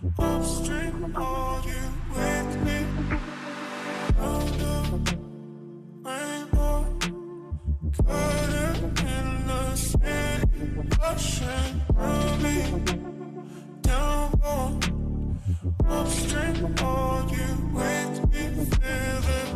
Upstream, are you with me? Under rainbow, curtain in the city, rushing through me. Downpour, upstream, are you with me? Feel it.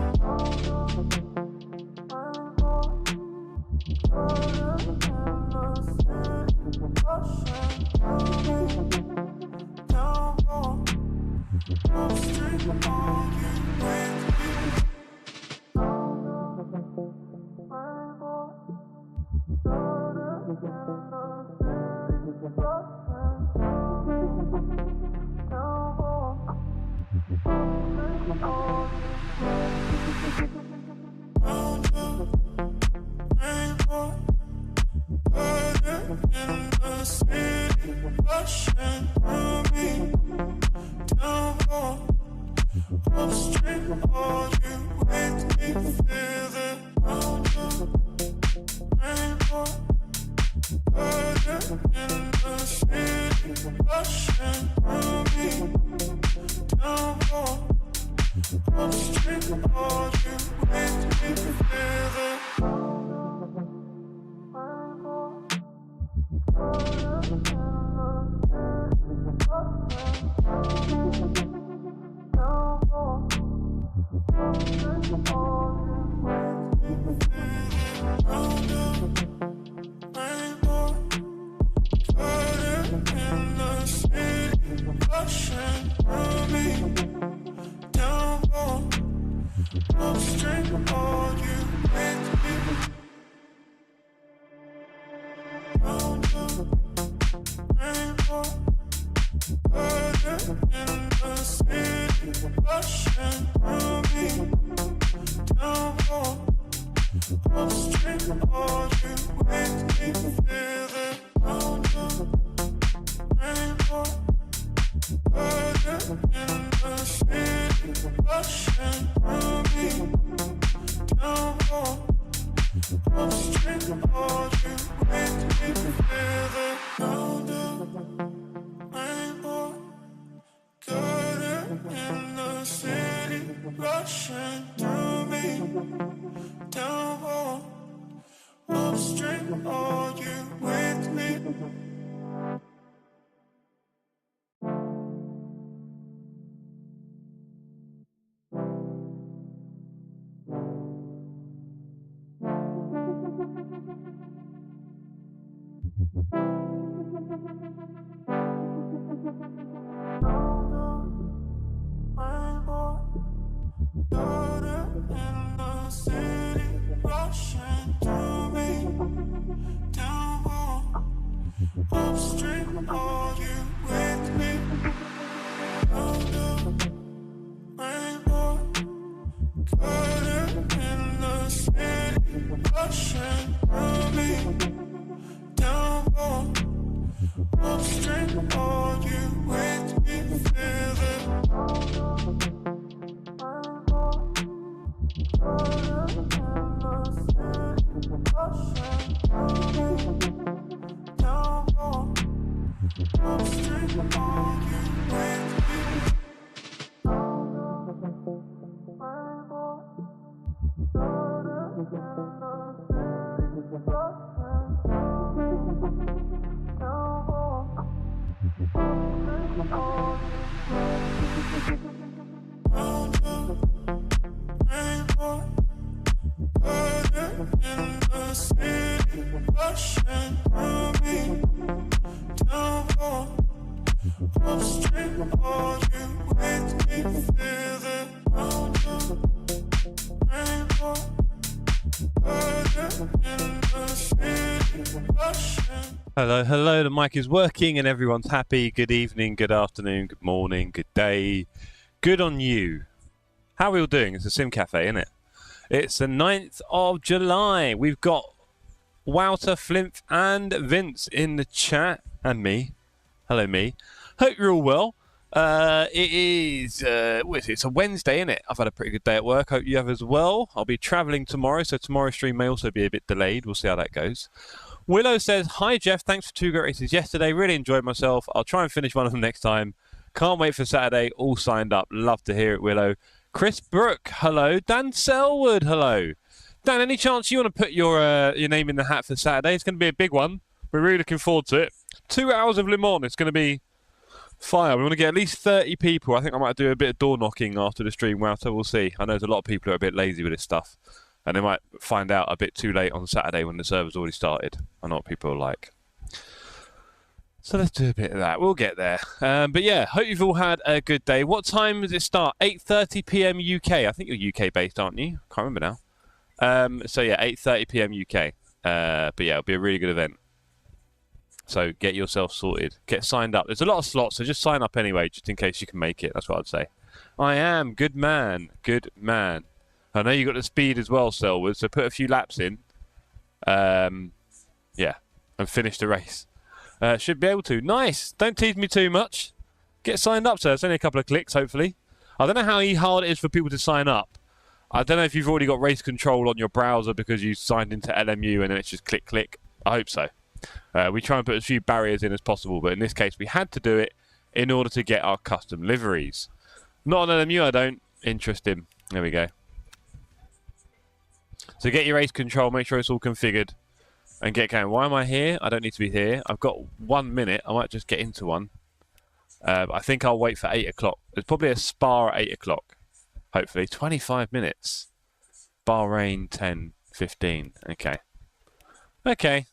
Hello, hello, the mic is working and everyone's happy. Good evening, good afternoon, good morning, good day. Good on you. How are we all doing? It's a Sim Cafe, isn't it? It's the 9th of July. We've got Wouter, Flimp and Vince in the chat. And me. Hello, me. Hope you're all well. It's a Wednesday, isn't it? I've had a pretty good day at work. Hope you have as well. I'll be travelling tomorrow, so tomorrow's stream may also be a bit delayed. We'll see how that goes. Willow says, hi Jeff, thanks for 2 great races yesterday. Really enjoyed myself. I'll try and finish one of them next time. Can't wait for Saturday. All signed up. Love to hear it, Willow. Chris Brook, hello. Dan Selwood, hello. Dan, any chance you want to put your name in the hat for Saturday? It's going to be a big one. We're really looking forward to it. 2 hours of Le Mans. It's going to be fire. We want to get at least 30 people. I think I might do a bit of door knocking after the stream. Well, so we'll see. I know there's a lot of people who are a bit lazy with this stuff. And they might find out a bit too late on Saturday when the server's already started. I know what people are like. So let's do a bit of that. We'll get there. But yeah, hope you've all had a good day. What time does it start? 8:30 p.m. UK. I think you're UK based, aren't you? Can't remember now. So yeah, 8:30 p.m. UK. But yeah, it'll be a really good event. So get yourself sorted. Get signed up. There's a lot of slots, so just sign up anyway, just in case you can make it. That's what I'd say. I am. Good man. Good man. I know you got the speed as well, Selwood, so put a few laps in. Yeah, and finish the race. Should be able to. Nice. Don't tease me too much. Get signed up, sir. It's only a couple of clicks, hopefully. I don't know how hard it is for people to sign up. I don't know if you've already got race control on your browser because you signed into LMU and then it's just click, click. I hope so. We try and put as few barriers in as possible, but in this case, we had to do it in order to get our custom liveries. Not on LMU, I don't. Interesting. There we go. So get your race control, make sure it's all configured, and get going. Why am I here? I don't need to be here. I've got 1 minute. I might just get into one. I think I'll wait for 8 o'clock. There's probably a spa at 8 o'clock. Hopefully. 25 minutes. Bahrain 10:15. Okay. Okay.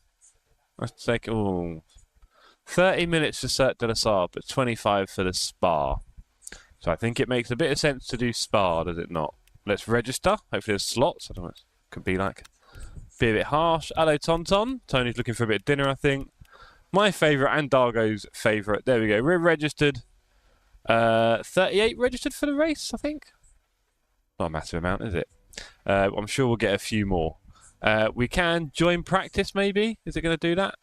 Let's take 30 minutes for Cirque de la Sable, but 25 for the spa. So I think it makes a bit of sense to do spa, does it not? Let's register. Hopefully there's slots. I don't know what it could be like. Be a bit harsh. Hello, Tonton. Tony's looking for a bit of dinner, I think. My favourite and Dargo's favourite. There we go. We're registered. 38 registered for the race, I think. Not a massive amount, is it? I'm sure we'll get a few more. We can join practice, maybe. Is it going to do that?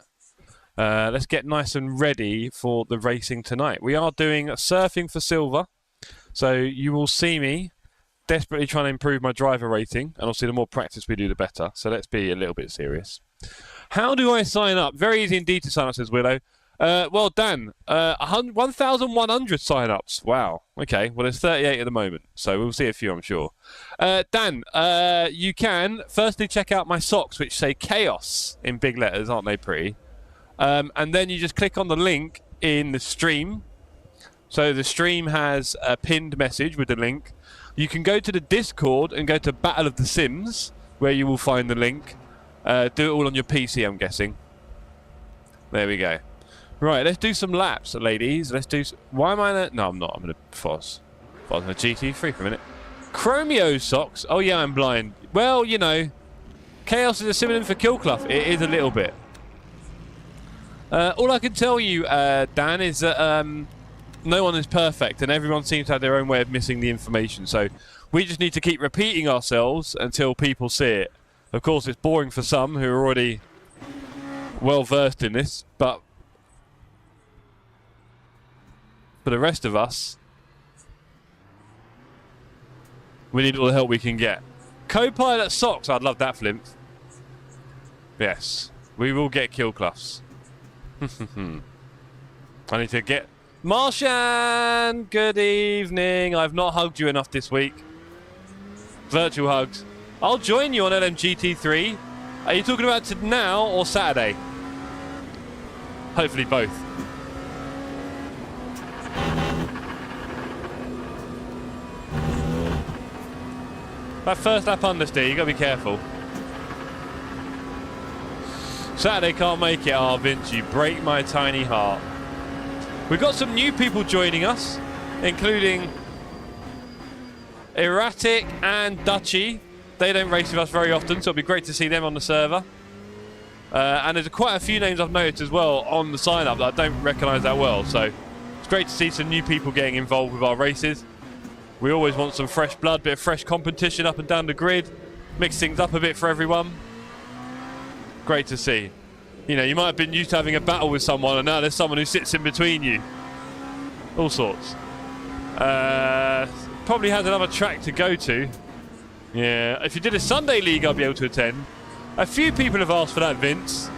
Let's get nice and ready for the racing tonight. We are doing surfing for silver. So you will see me desperately trying to improve my driver rating, and obviously the more practice we do, the better. So let's be a little bit serious. How do I sign up? Very easy indeed to sign up, says Willow. Well, Dan, 1,100 sign-ups. Wow. Okay, well, there's 38 at the moment, so we'll see a few, I'm sure. Dan, you can firstly check out my socks, which say Chaos in big letters, aren't they pretty? And then you just click on the link in the stream. So the stream has a pinned message with the link. You can go to the Discord and go to Battle of the Sims, where you will find the link. Do it all on your PC, I'm guessing. There we go. Right, let's do some laps, ladies. Let's do... Why am I... No, I'm not. I'm going to Foz. Foz on a GT3 for a minute. Chromio socks. Oh, yeah, I'm blind. Well, you know, Chaos is a synonym for Killclough. It is a little bit. All I can tell you, Dan, is that no one is perfect, and everyone seems to have their own way of missing the information. So we just need to keep repeating ourselves until people see it. Of course, it's boring for some who are already well versed in this, but for the rest of us, we need all the help we can get. Co-pilot socks. I'd love that, Flimp. Yes, we will get Killcloughs. I need to get... Martian, good evening. I've not hugged you enough this week. Virtual hugs. I'll join you on LMGT3. Are you talking about now or Saturday? Hopefully both. That first lap understeer, you gotta be careful. Saturday can't make it. Oh, Vince, you break my tiny heart. We've got some new people joining us, including Erratic and Dutchy. They don't race with us very often, so it'll be great to see them on the server. And there's quite a few names I've noticed as well on the sign-up that I don't recognise that well. So it's great to see some new people getting involved with our races. We always want some fresh blood, bit of fresh competition up and down the grid. Mix things up a bit for everyone. Great to see. You know, you might have been used to having a battle with someone, and now there's someone who sits in between you. All sorts. Probably has another track to go to. Yeah, if you did a Sunday league, I'd be able to attend. A few people have asked for that, Vince.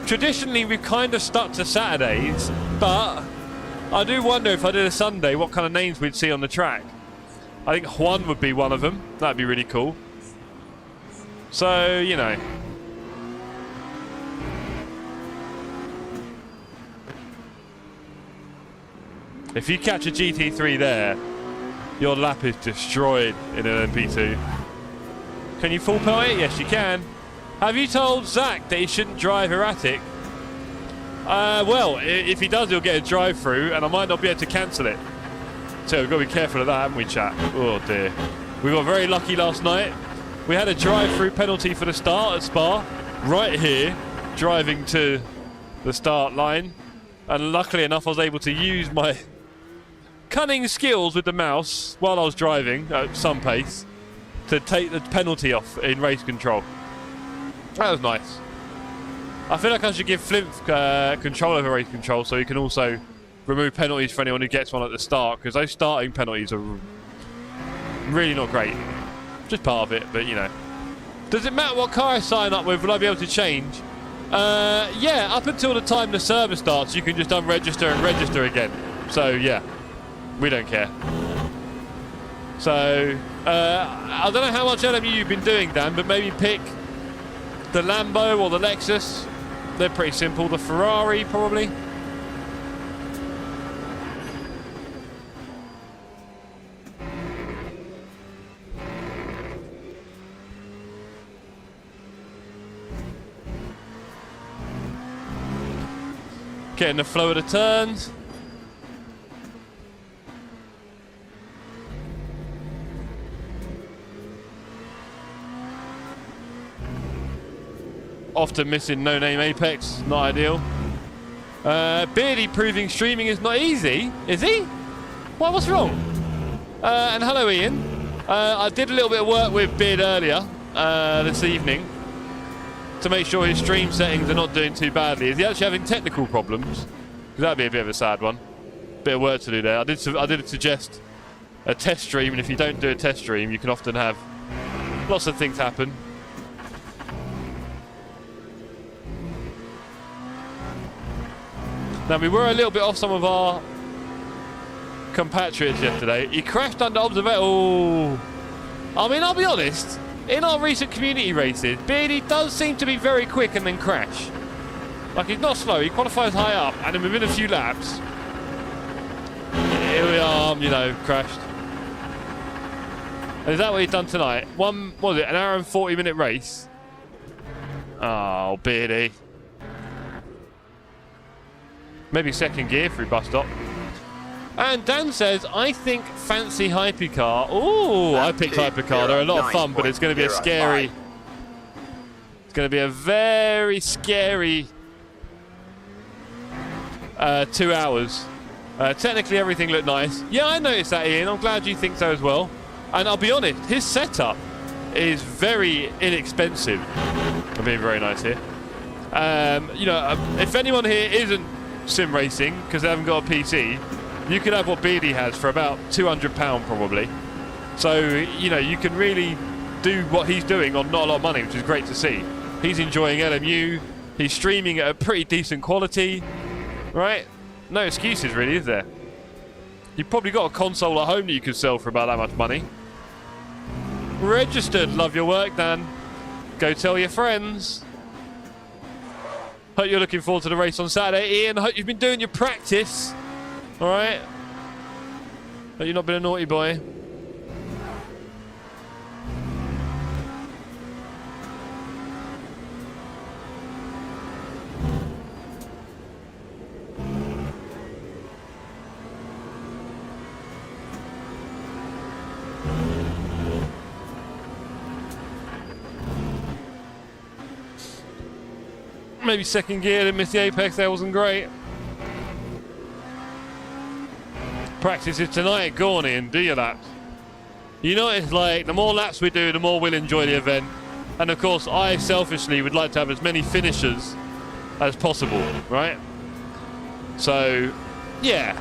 Traditionally, we've kind of stuck to Saturdays, but I do wonder if I did a Sunday, what kind of names we'd see on the track. I think Juan would be one of them. That'd be really cool. So, you know. If you catch a GT3 there, your lap is destroyed in an MP2. Can you full pelt it? Yes, you can. Have you told Zach that he shouldn't drive erratic? Well, if he does, he'll get a drive-through, and I might not be able to cancel it. So we've got to be careful of that, haven't we, chat? Oh, dear. We got very lucky last night. We had a drive-through penalty for the start at Spa, right here, driving to the start line. And luckily enough, I was able to use my cunning skills with the mouse while I was driving at some pace to take the penalty off in race control. That was nice. I feel like I should give Flint control over race control so he can also remove penalties for anyone who gets one at the start, because those starting penalties are really not great. Just part of it, but you know. Does it matter what car I sign up with? Will I be able to change? Yeah, up until the time the server starts, you can just unregister and register again. So yeah, we don't care. So I don't know how much LMU you've been doing, Dan, but maybe pick the Lambo or the Lexus. They're pretty simple. The Ferrari, probably. Getting the flow of the turns. Often missing no-name Apex, not ideal. Beardy proving streaming is not easy, is he? What's wrong? And hello, Ian. I did a little bit of work with Beard earlier this evening to make sure his stream settings are not doing too badly. Is he actually having technical problems? Because that'd be a bit of a sad one. Bit of work to do there. I did suggest a test stream, and if you don't do a test stream, you can often have lots of things happen. Now, we were a little bit off some of our compatriots yesterday. He crashed under observation. Oh, I mean, I'll be honest. In our recent community races, Beardy does seem to be very quick and then crash. Like, he's not slow. He qualifies high up, and then within a few laps, here we are, you know, crashed. And is that what he's done tonight? What was it, an hour and 40-minute race? Oh, Beardy. Maybe second gear through bus stop. And Dan says, I think fancy hypercar. Oh, I picked hypercar. They're a lot of fun, but it's going to be a scary... It's going to be a very scary 2 hours. Technically, everything looked nice. Yeah, I noticed that, Ian. I'm glad you think so as well. And I'll be honest, his setup is very inexpensive. I'm being very nice here. You know, if anyone here isn't sim racing because they haven't got a PC, you could have what Beardy has for about £200 probably. So, you know, you can really do what he's doing on not a lot of money, which is great to see. He's enjoying LMU. He's streaming at a pretty decent quality, right? No excuses really, is there? You've probably got a console at home that you could sell for about that much money. Registered. Love your work, Dan. Go tell your friends. Hope you're looking forward to the race on Saturday. Ian, hope you've been doing your practice. All right? Hope you've not been a naughty boy. Maybe second gear, didn't miss the apex there, wasn't great. Practice is tonight, go on in, do your laps. You know, it's like the more laps we do, the more we'll enjoy the event. And of course, I selfishly would like to have as many finishers as possible, right? So, yeah,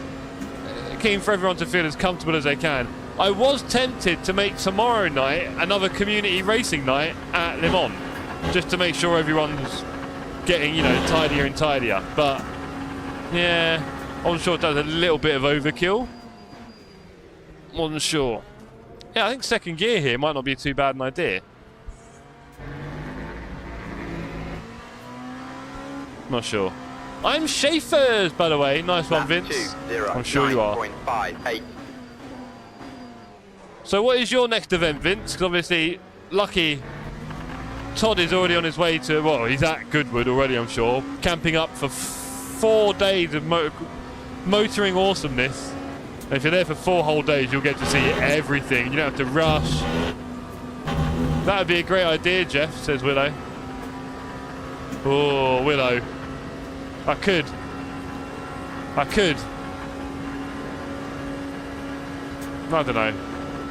keen for everyone to feel as comfortable as they can. I was tempted to make tomorrow night another community racing night at Le Mans, just to make sure everyone's getting, you know, tidier and tidier. But, yeah, I wasn't sure if that was a little bit of overkill. Wasn't sure. Yeah, I think second gear here might not be too bad an idea. Not sure. I'm Schaefer's, by the way. Nice one, Vince. I'm sure you are. So what is your next event, Vince? Because obviously, lucky Todd is already on his way to, well, he's at Goodwood already, I'm sure. Camping up for 4 days of motoring awesomeness. And if you're there for 4 whole days, you'll get to see everything. You don't have to rush. That would be a great idea, Jeff, says Willow. Oh, Willow. I could. I don't know.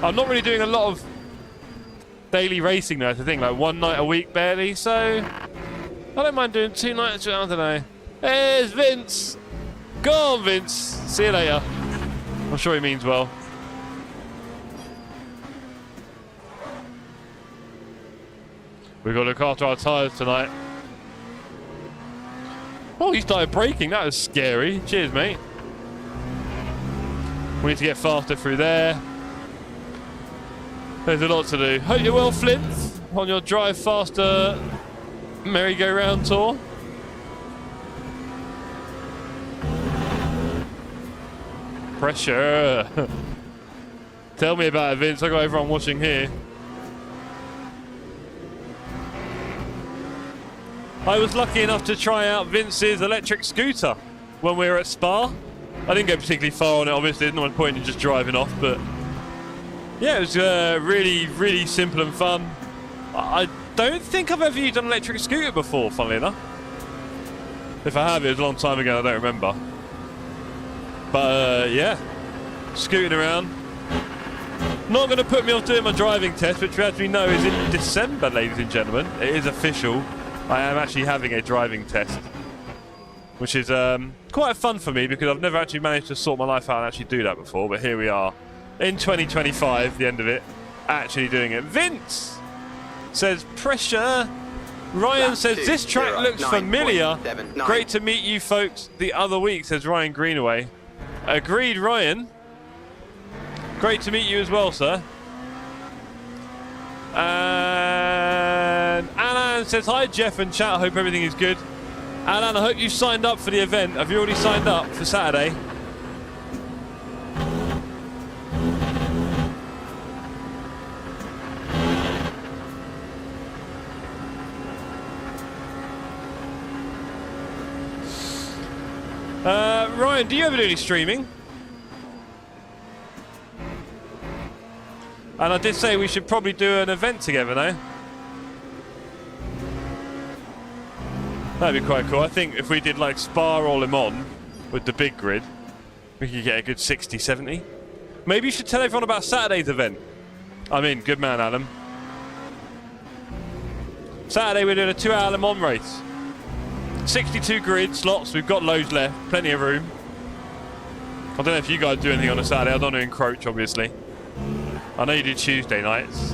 I'm not really doing a lot of daily racing though, I think, like 1 night a week barely, so I don't mind doing 2 nights, I don't know. There's Vince! Go on, Vince! See you later. I'm sure he means well. We've got to look after our tyres tonight. Oh, he started braking. That was scary. Cheers, mate. We need to get faster through there. There's a lot to do. Hope you're well, Flint, on your Drive Faster merry-go-round tour. Pressure. Tell me about it, Vince. I got everyone watching here. I was lucky enough to try out Vince's electric scooter when we were at Spa. I didn't go particularly far on it, obviously. There's no point in just driving off, but yeah, it was really, really simple and fun. I don't think I've ever used an electric scooter before, funnily enough. If I have, it was a long time ago, I don't remember. But yeah, scooting around. Not going to put me off doing my driving test, which as we know is in December, ladies and gentlemen. It is official. I am actually having a driving test, which is quite fun for me because I've never actually managed to sort my life out and actually do that before. But here we are in 2025, the end of it, actually doing it. Vince says pressure. Ryan says this track looks familiar. Great to meet you folks the other week, says Ryan Greenaway. Agreed, Ryan. Great to meet you as well, sir. And Alan says, hi Jeff and chat, I hope everything is good. Alan, I hope you signed up for the event. Have you already signed up for Saturday? Ryan, do you ever do any streaming? And I did say we should probably do an event together now. That'd be quite cool. I think if we did like Spa or Le Mans with the big grid, we could get a good 60, 70. Maybe you should tell everyone about Saturday's event. I mean, good man, Adam. Saturday we're doing a 2-hour Le Mans race. 62 grid slots, we've got loads left, plenty of room. I don't know if you guys do anything on a Saturday. I don't want to encroach, obviously. I know you do Tuesday nights.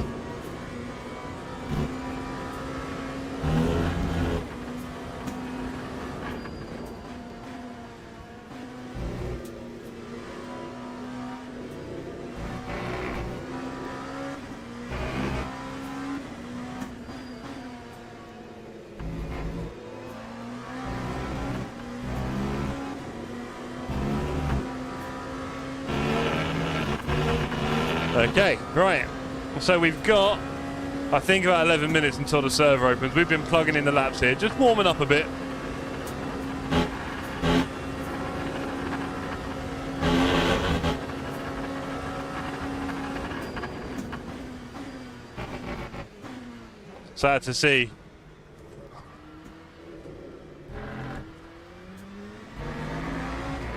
Okay, right. So we've got, I think, about 11 minutes until the server opens. We've been plugging in the laps here, just warming up a bit. Sad to see.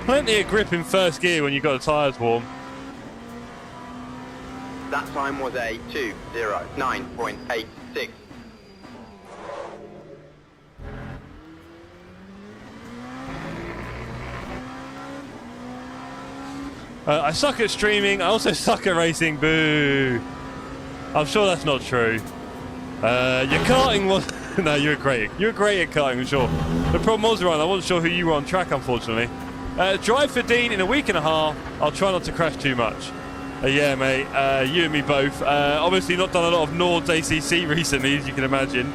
Plenty of grip in first gear when you've got the tyres warm. That time was a 2:09.86. I suck at streaming. I also suck at racing. Boo. I'm sure that's not true. Your karting was... no, you're great. You're great at karting, for sure. The problem was, Ryan, I wasn't sure who you were on track, unfortunately. Drive for Dean in a week and a half. I'll try not to crash too much. Yeah, mate. You and me both. Obviously not done a lot of Nord's ACC recently, as you can imagine.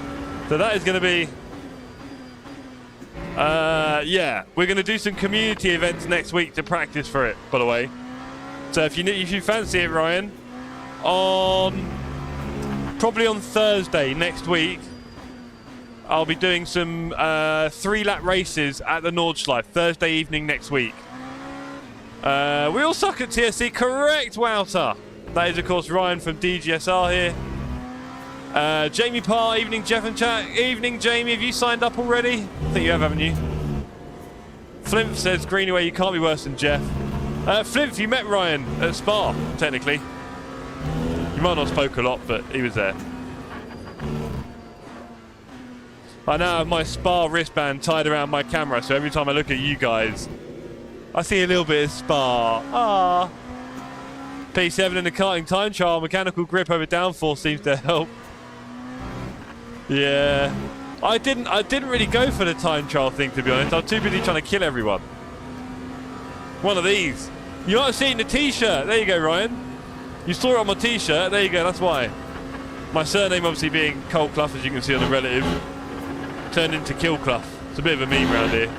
So that is going to be... yeah, we're going to do some community events next week to practice for it, by the way. So if you fancy it, Ryan, probably on Thursday next week, I'll be doing some 3-lap races at the Nordschleife Thursday evening next week. We all suck at TSC, correct, Wouter. That is, of course, Ryan from DGSR here. Jamie Parr, evening, Jeff and chat. Evening, Jamie. Have you signed up already? I think you have, haven't you? Flimp says, Greenaway, you can't be worse than Jeff. Flimp, you met Ryan at Spa, technically. You might not have spoke a lot, but he was there. I now have my Spa wristband tied around my camera, so every time I look at you guys, I see a little bit of Spa. Ah. P7 in the karting time trial, mechanical grip over downforce seems to help. Yeah. I didn't really go for the time trial thing, to be honest. I was too busy trying to kill everyone. One of these. You might have seen the t-shirt. There you go, Ryan. You saw it on my t-shirt. There you go, that's why. My surname obviously being Cole Clough, as you can see on the relative, turned into Kill Clough. It's a bit of a meme around here.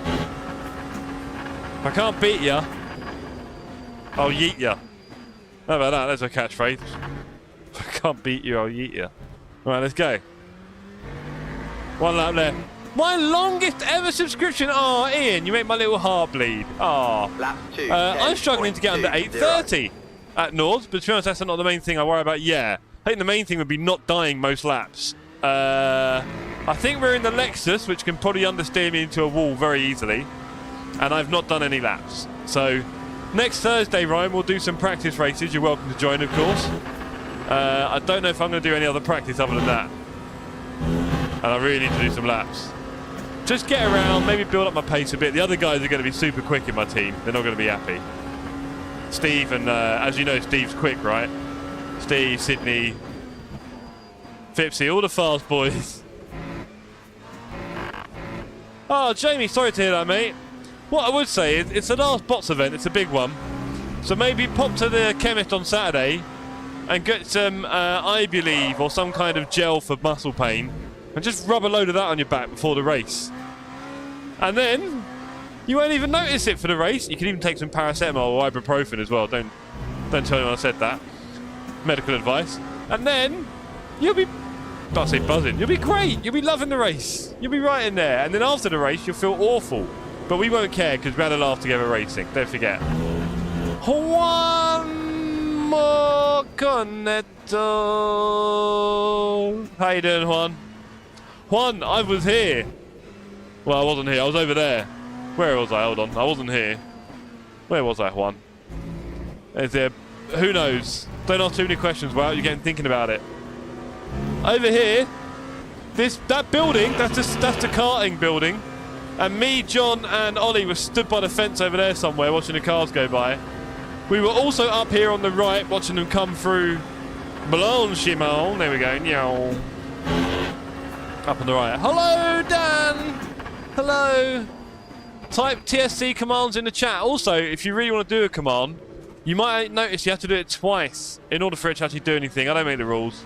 If I can't beat ya, I'll yeet ya. How about that? That's a catchphrase. If I can't beat you, I'll yeet ya. Right, let's go. One lap left. My longest ever subscription. Oh, Ian, you make my little heart bleed. Oh. Lap 2. I'm struggling to get under 8:30 at Nords, but to be honest, that's not the main thing I worry about. Yeah, I think the main thing would be not dying most laps. I think we're in the Lexus, which can probably understeer me into a wall very easily, and I've not done any laps. So next Thursday, Ryan, we'll do some practice races. You're welcome to join, of course. I don't know if I'm going to do any other practice other than that, and I really need to do some laps. Just get around, maybe build up my pace a bit. The other guys are going to be super quick in my team. They're not going to be happy. Steve and, as you know, Steve's quick, right? Steve, Sydney, Fipsy, all the fast boys. Oh, Jamie, sorry to hear that, mate. What I would say is, it's the last bots event. It's a big one. So maybe pop to the chemist on Saturday and get some Ibuleave or some kind of gel for muscle pain and just rub a load of that on your back before the race. And then you won't even notice it for the race. You can even take some paracetamol or ibuprofen as well. Don't tell anyone I said that. Medical advice. And then you'll be, I'll say buzzing. You'll be great. You'll be loving the race. You'll be right in there. And then after the race, you'll feel awful. But we won't care because we had a laugh together racing. Don't forget. Juan more Cornetto. How you doing, Juan? Juan, I was here. Well, I wasn't here. I was over there. Where was I? Hold on. I wasn't here. Where was I, Juan? Is there... Who knows? Don't ask too many questions. Well, you're getting thinking about it. Over here, that building, that's the karting building. And me, John, and Ollie were stood by the fence over there somewhere watching the cars go by. We were also up here on the right watching them come through Blanchimont. There we go. Meow. Up on the right. Hello, Dan! Hello! Type TSC commands in the chat. Also, if you really want to do a command, you might notice you have to do it twice in order for it to actually do anything. I don't make the rules.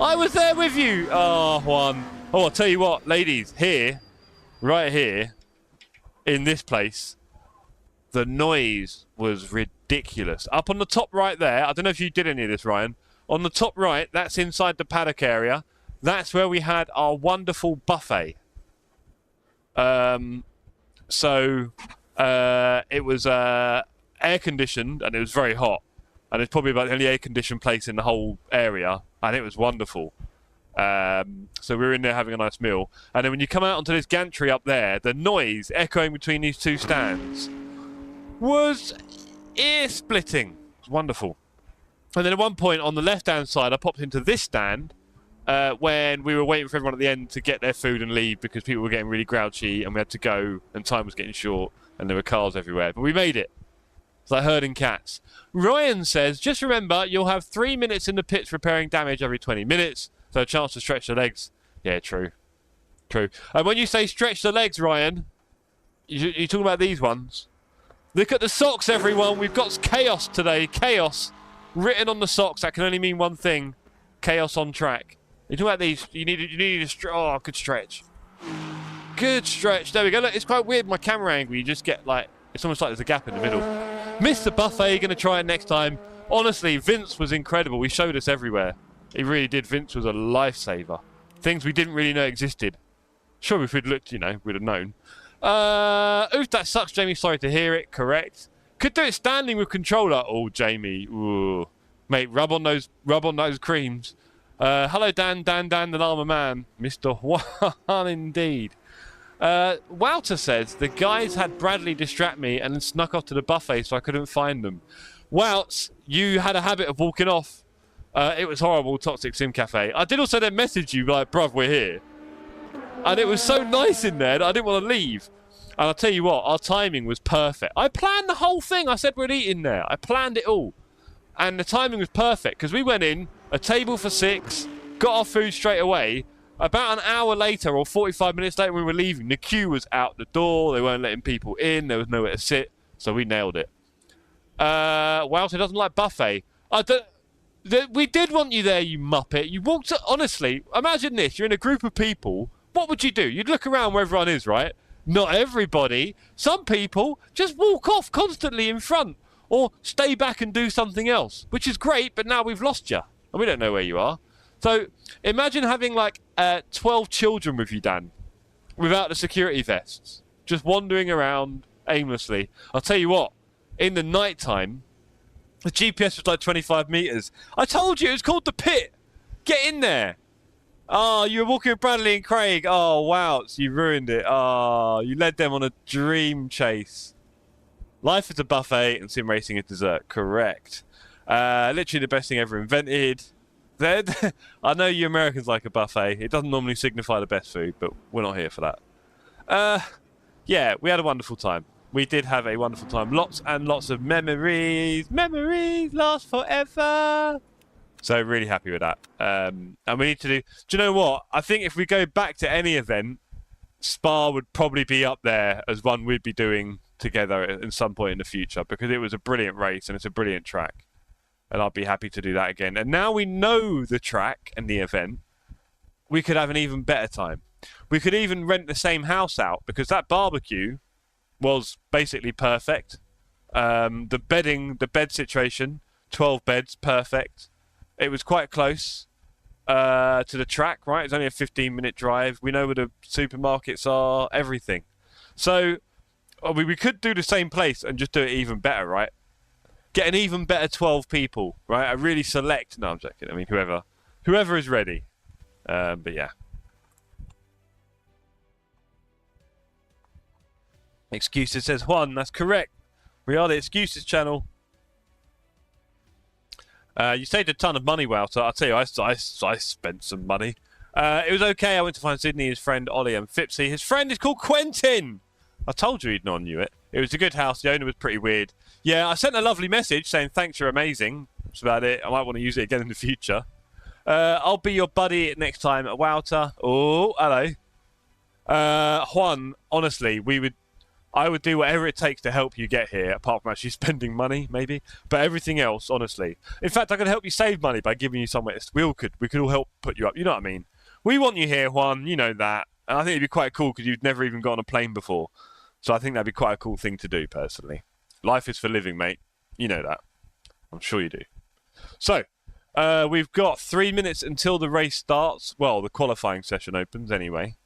I was there with you! Oh, Juan. Oh, I'll tell you what, ladies, here, right here, in this place, the noise was ridiculous. Up on the top right there, I don't know if you did any of this, Ryan. On the top right, that's inside the paddock area. That's where we had our wonderful buffet. It was air-conditioned, and it was very hot. And it's probably about the only air-conditioned place in the whole area, and it was wonderful. So we were in there having a nice meal. And then when you come out onto this gantry up there, the noise echoing between these two stands was ear-splitting. It was wonderful. And then at one point on the left-hand side, I popped into this stand when we were waiting for everyone at the end to get their food and leave because people were getting really grouchy and we had to go and time was getting short and there were cars everywhere. But we made it. It's like herding cats. Ryan says, just remember, you'll have 3 minutes in the pits repairing damage every 20 minutes. So a chance to stretch the legs. Yeah, true. True. And when you say stretch the legs, Ryan, you talking about these ones? Look at the socks, everyone. We've got chaos today. Chaos written on the socks. That can only mean one thing. Chaos on track. You talk about these. You need a oh, good stretch. Good stretch. There we go. Look, it's quite weird. My camera angle. You just get like, it's almost like there's a gap in the middle. Missed the buffet. Going to try it next time. Honestly, Vince was incredible. He showed us everywhere. He really did. Vince was a lifesaver. Things we didn't really know existed. Sure, if we'd looked, you know, we'd have known. Oof, that sucks, Jamie. Sorry to hear it. Correct. Could do it standing with controller. Oh, Jamie. Ooh. Mate, rub on those creams. Hello, Dan, the Llama Man. Mr. One, indeed. Wouter says, the guys had Bradley distract me and then snuck off to the buffet so I couldn't find them. Wouts, you had a habit of walking off. It was horrible, Toxic Sim Cafe. I did also then message you, like, bruv, we're here. And it was so nice in there that I didn't want to leave. And I'll tell you what, our timing was perfect. I planned the whole thing. I said we'd eat in there. I planned it all. And the timing was perfect because we went in, a table for 6, got our food straight away. About an hour later or 45 minutes later when we were leaving, the queue was out the door. They weren't letting people in. There was nowhere to sit. So we nailed it. Wouter doesn't like buffet. We did want you there, you muppet. You walked... Honestly, imagine this. You're in a group of people. What would you do? You'd look around where everyone is, right? Not everybody. Some people just walk off constantly in front or stay back and do something else, which is great, but now we've lost you and we don't know where you are. So imagine having like 12 children with you, Dan, without the security vests, just wandering around aimlessly. I'll tell you what, in the night time, the GPS was like 25 meters. I told you, it's called the pit. Get in there. Oh, you were walking with Bradley and Craig. Oh, wow. So you ruined it. Oh, you led them on a dream chase. Life is a buffet and sim racing is dessert. Correct. Literally the best thing ever invented. I know you Americans like a buffet. It doesn't normally signify the best food, but we're not here for that. Yeah, we had a wonderful time. We did have a wonderful time. Lots and lots of memories. Memories last forever. So really happy with that. And we need to do you know what? I think if we go back to any event, Spa would probably be up there as one we'd be doing together at some point in the future because it was a brilliant race and it's a brilliant track. And I'd be happy to do that again. And now we know the track and the event, we could have an even better time. We could even rent the same house out because that barbecue was basically perfect. The bed situation, 12 beds, perfect. It was quite close to the track, right? It's only a 15-minute drive. We know where the supermarkets are, everything. So we could do the same place and just do it even better, right? Get an even better 12 people, right? I really select... No, I'm joking. I mean, whoever is ready. But yeah. Excuses says Juan. That's correct. We are the Excuses channel. You saved a ton of money, Wouter. I'll tell you, I spent some money. It was okay. I went to find Sydney, his friend Ollie, and Fipsy. His friend is called Quentin. I told you he'd not knew it. It was a good house. The owner was pretty weird. Yeah, I sent a lovely message saying, thanks, you're amazing. That's about it. I might want to use it again in the future. I'll be your buddy next time at Wouter. Oh, hello. Juan, honestly, I would do whatever it takes to help you get here, apart from actually spending money, maybe. But everything else, honestly. In fact, I could help you save money by giving you somewhere. We could all help put you up. You know what I mean? We want you here, Juan. You know that. And I think it'd be quite cool because you've never even got on a plane before. So I think that'd be quite a cool thing to do, personally. Life is for living, mate. You know that. I'm sure you do. So, we've got 3 minutes until the race starts. Well, the qualifying session opens anyway.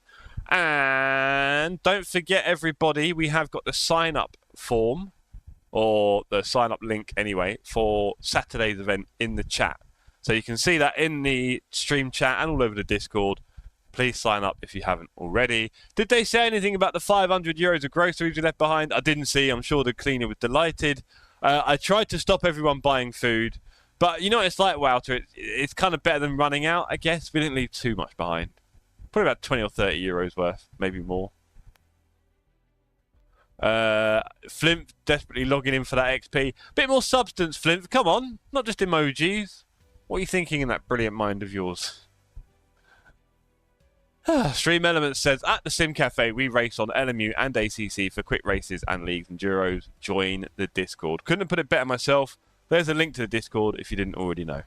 And don't forget, everybody, we have got the sign-up form, or the sign-up link anyway, for Saturday's event in the chat. So you can see that in the stream chat and all over the Discord. Please sign up if you haven't already. Did they say anything about the 500 euros of groceries we left behind? I didn't see. I'm sure the cleaner was delighted. I tried to stop everyone buying food. But you know what it's like, Wouter? It's kind of better than running out, I guess. We didn't leave too much behind. Probably about 20 or 30 euros worth, maybe more. Flint desperately logging in for that XP. Bit more substance, Flint. Come on, not just emojis. What are you thinking in that brilliant mind of yours? Stream Elements says, at the Sim Cafe, we race on LMU and ACC for quick races and leagues and Duros. Join the Discord. Couldn't have put it better myself. There's a link to the Discord if you didn't already know.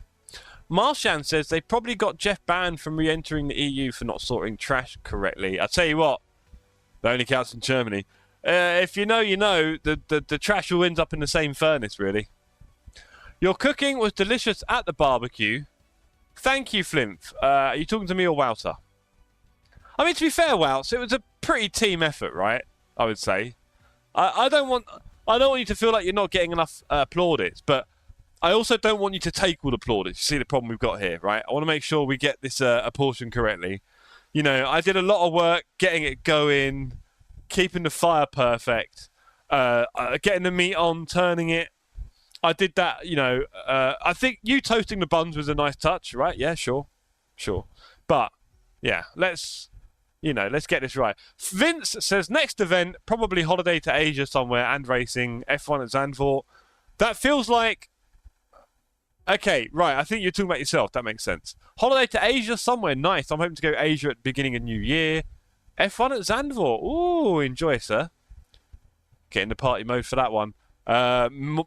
Marshan says they probably got Jeff banned from re-entering the EU for not sorting trash correctly. I tell you what, that only counts in Germany. If you know, you know. The trash all ends up in the same furnace, really. Your cooking was delicious at the barbecue. Thank you, Flimp. Are you talking to me or Wouter? I mean, to be fair, Wout, it was a pretty team effort, right? I would say. I don't want you to feel like you're not getting enough plaudits, but I also don't want you to take all the plaudits. You see the problem we've got here, right? I want to make sure we get this apportioned correctly. You know, I did a lot of work getting it going, keeping the fire perfect, getting the meat on, turning it. I did that, you know. I think you toasting the buns was a nice touch, right? Yeah, sure. But, yeah, let's get this right. Vince says, next event, probably holiday to Asia somewhere and racing, F1 at Zandvoort. That feels like... Okay, right, I think you're talking about yourself. That makes sense. Holiday to Asia somewhere, nice. I'm hoping to go Asia at the beginning of New Year. F1 at Zandvoort. Ooh, enjoy, sir. Get in the party mode for that one.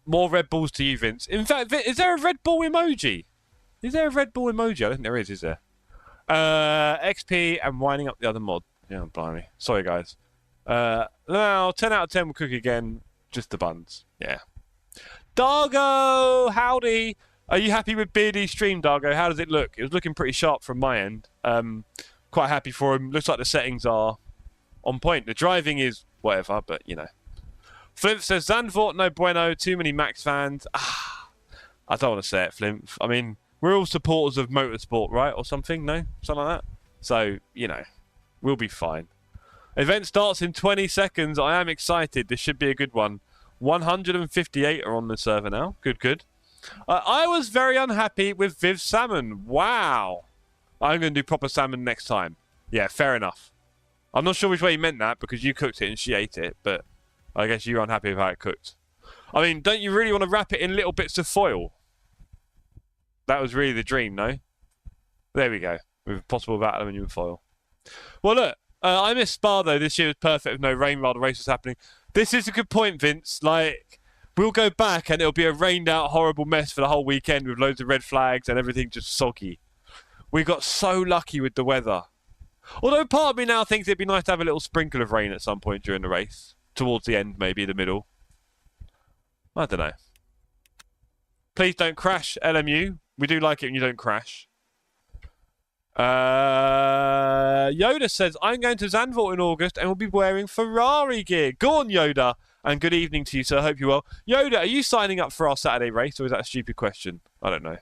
More Red Bulls to you, Vince. In fact, is there a Red Bull emoji? Is there a Red Bull emoji? I think there is there? XP and winding up the other mod. Yeah, blimey. Sorry, guys. No, 10 out of 10 will cook again. Just the buns. Yeah. Dargo, howdy. Are you happy with Beardy's stream, Dargo? How does it look? It was looking pretty sharp from my end. Quite happy for him. Looks like the settings are on point. The driving is whatever, but, you know. Flimp says, Zandvoort, no bueno. Too many Max fans. I don't want to say it, Flimp. I mean, we're all supporters of motorsport, right? Or something, no? Something like that? So, you know, we'll be fine. Event starts in 20 seconds. I am excited. This should be a good one. 158 are on the server now. Good. I was very unhappy with Viv's salmon. Wow. I'm going to do proper salmon next time. Yeah, fair enough. I'm not sure which way you meant that because you cooked it and she ate it, but I guess you're unhappy with how it cooked. I mean, don't you really want to wrap it in little bits of foil? That was really the dream, no? There we go. With possible without aluminium foil. Well, look. I missed Spa, though. This year was perfect with no rain while the race was happening. This is a good point, Vince. Like, we'll go back and it'll be a rained-out, horrible mess for the whole weekend with loads of red flags and everything just soggy. We got so lucky with the weather. Although part of me now thinks it'd be nice to have a little sprinkle of rain at some point during the race. Towards the end, maybe the middle. I don't know. Please don't crash, LMU. We do like it when you don't crash. Yoda says, I'm going to Zandvoort in August and will be wearing Ferrari gear. Go on, Yoda. And good evening to you, sir. Hope you're well. Yoda, are you signing up for our Saturday race, or is that a stupid question? I don't know.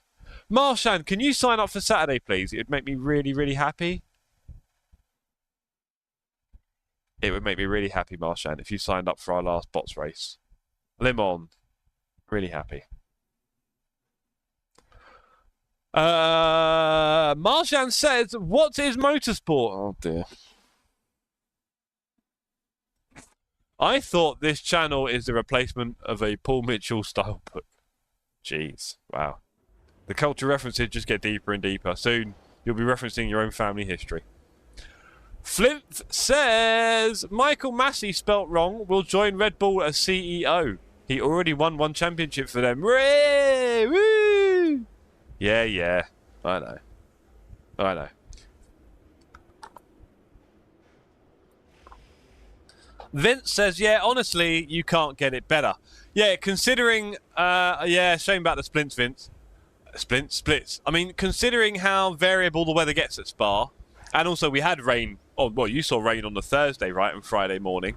Marshan, can you sign up for Saturday, please? It would make me really, really happy. It would make me really happy, Marshan, if you signed up for our last bots race. Limon. Really happy. Marshan says, what is motorsport? Oh, dear. I thought this channel is the replacement of a Paul Mitchell style book. Jeez. Wow. The culture references just get deeper and deeper. Soon, you'll be referencing your own family history. Flint says, Michael Massey spelt wrong will join Red Bull as CEO. He already won one championship for them. Woo! Yeah. I know. Vince says, yeah, honestly, you can't get it better. Yeah, considering, yeah, shame about the splints, Vince. Splits. I mean, considering how variable the weather gets at Spa, and also we had rain. Oh, well, you saw rain on the Thursday, right, and Friday morning.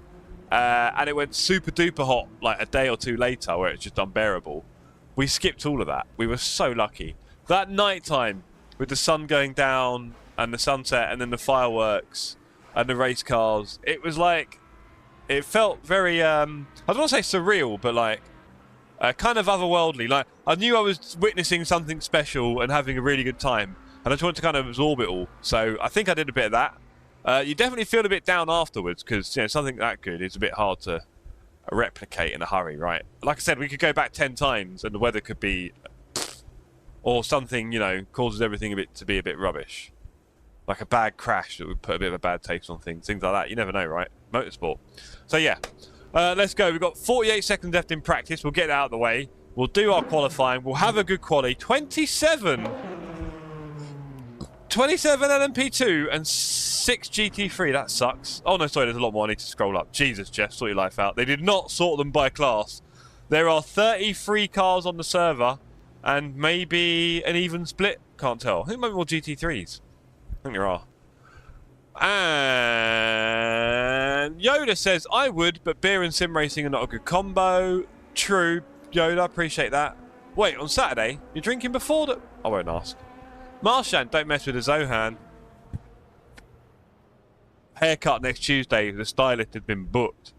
And it went super duper hot like a day or two later where it's just unbearable. We skipped all of that. We were so lucky. That night time with the sun going down and the sunset and then the fireworks and the race cars, it was like, it felt very, I don't want to say surreal, but like kind of otherworldly. Like I knew I was witnessing something special and having a really good time. And I just wanted to kind of absorb it all. So I think I did a bit of that. You definitely feel a bit down afterwards because, you know, something that good is a bit hard to replicate in a hurry, right? Like I said, we could go back 10 times and the weather could be... or something, you know, causes everything to be a bit rubbish. like a bad crash that would put a bit of a bad taste on things like that. You never know, right? Motorsport. So yeah, let's go. We've got 48 seconds left in practice. We'll get it out of the way. We'll do our qualifying. We'll have a good quali. 27 LMP2 and 6 GT3. That sucks. Oh no, sorry, there's a lot more. I need to scroll up. Jesus, Jeff, sort your life out. They did not sort them by class. There are 33 cars on the server and maybe an even split. Can't tell. I think maybe more GT3s. I think there are. And Yoda says, I would, but beer and sim racing are not a good combo. True, Yoda, appreciate that. Wait, on Saturday, you're drinking before the... I won't ask. Marshan, don't mess with the Zohan. Haircut next Tuesday. The stylist had been booked.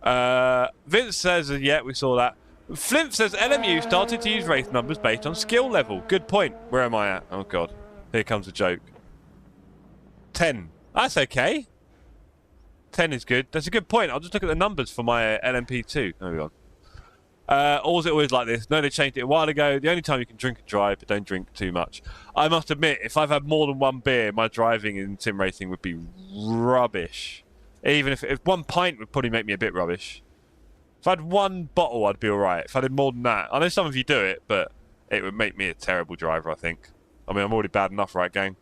Vince says, yeah, we saw that. Flint says, LMU started to use race numbers based on skill level. Good point. Where am I at? Oh, God. Here comes a joke. 10. That's okay. 10 is good. That's a good point. I'll just look at the numbers for my LMP2. There we go. Or is it always like this? No, they changed it a while ago. The only time you can drink and drive, but don't drink too much. I must admit, if I've had more than one beer, my driving in sim racing would be rubbish. Even if 1 pint would probably make me a bit rubbish. If I had 1 bottle, I'd be alright. If I did more than that, I know some of you do it, but it would make me a terrible driver, I think. I mean, I'm already bad enough, right, gang?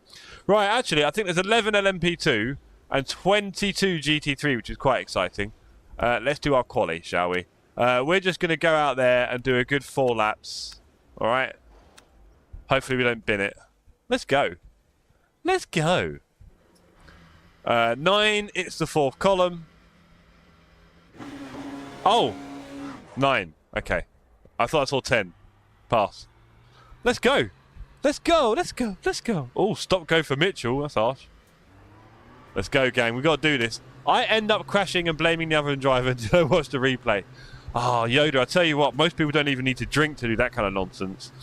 Right, actually, I think there's 11 LMP2 and 22 GT3, which is quite exciting. Let's do our quali, shall we? We're just going to go out there and do a good 4 laps. All right? Hopefully we don't bin it. Let's go. Let's go. 9, it's the 4th column. Oh! 9. Okay. I thought I saw 10. Pass. Let's go. Let's go. Let's go. Let's go. Oh, stop go for Mitchell. That's harsh. Let's go, gang. We've got to do this. I end up crashing and blaming the other driver until I watch the replay. Oh, Yoda, I tell you what, most people don't even need to drink to do that kind of nonsense.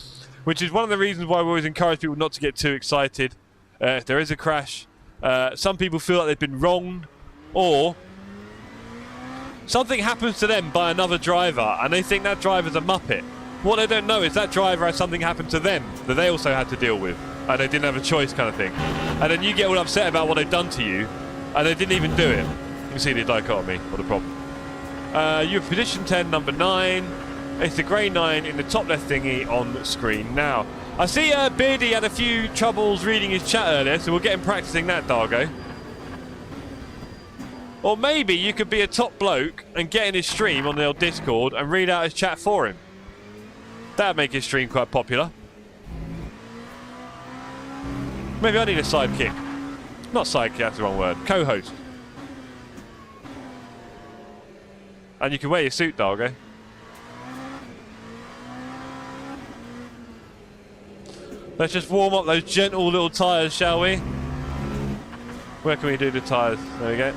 Which is one of the reasons why we always encourage people not to get too excited if there is a crash. Some people feel like they've been wronged, or something happens to them by another driver and they think that driver's a muppet. What they don't know is that driver had something happen to them that they also had to deal with, and they didn't have a choice, kind of thing. And then you get all upset about what they've done to you, and they didn't even do it. You can see the dichotomy, what a problem. You have position 10, number 9. It's the grey 9 in the top left thingy on the screen now. I see Beardy had a few troubles reading his chat earlier, so we'll get him practicing that, Dargo. Or maybe you could be a top bloke and get in his stream on the old Discord and read out his chat for him. That'd make his stream quite popular. Maybe I need a sidekick. Not sidekick, that's the wrong word. Co-host. And you can wear your suit, Dargo. Let's just warm up those gentle little tyres, shall we? Where can we do the tyres? There we go.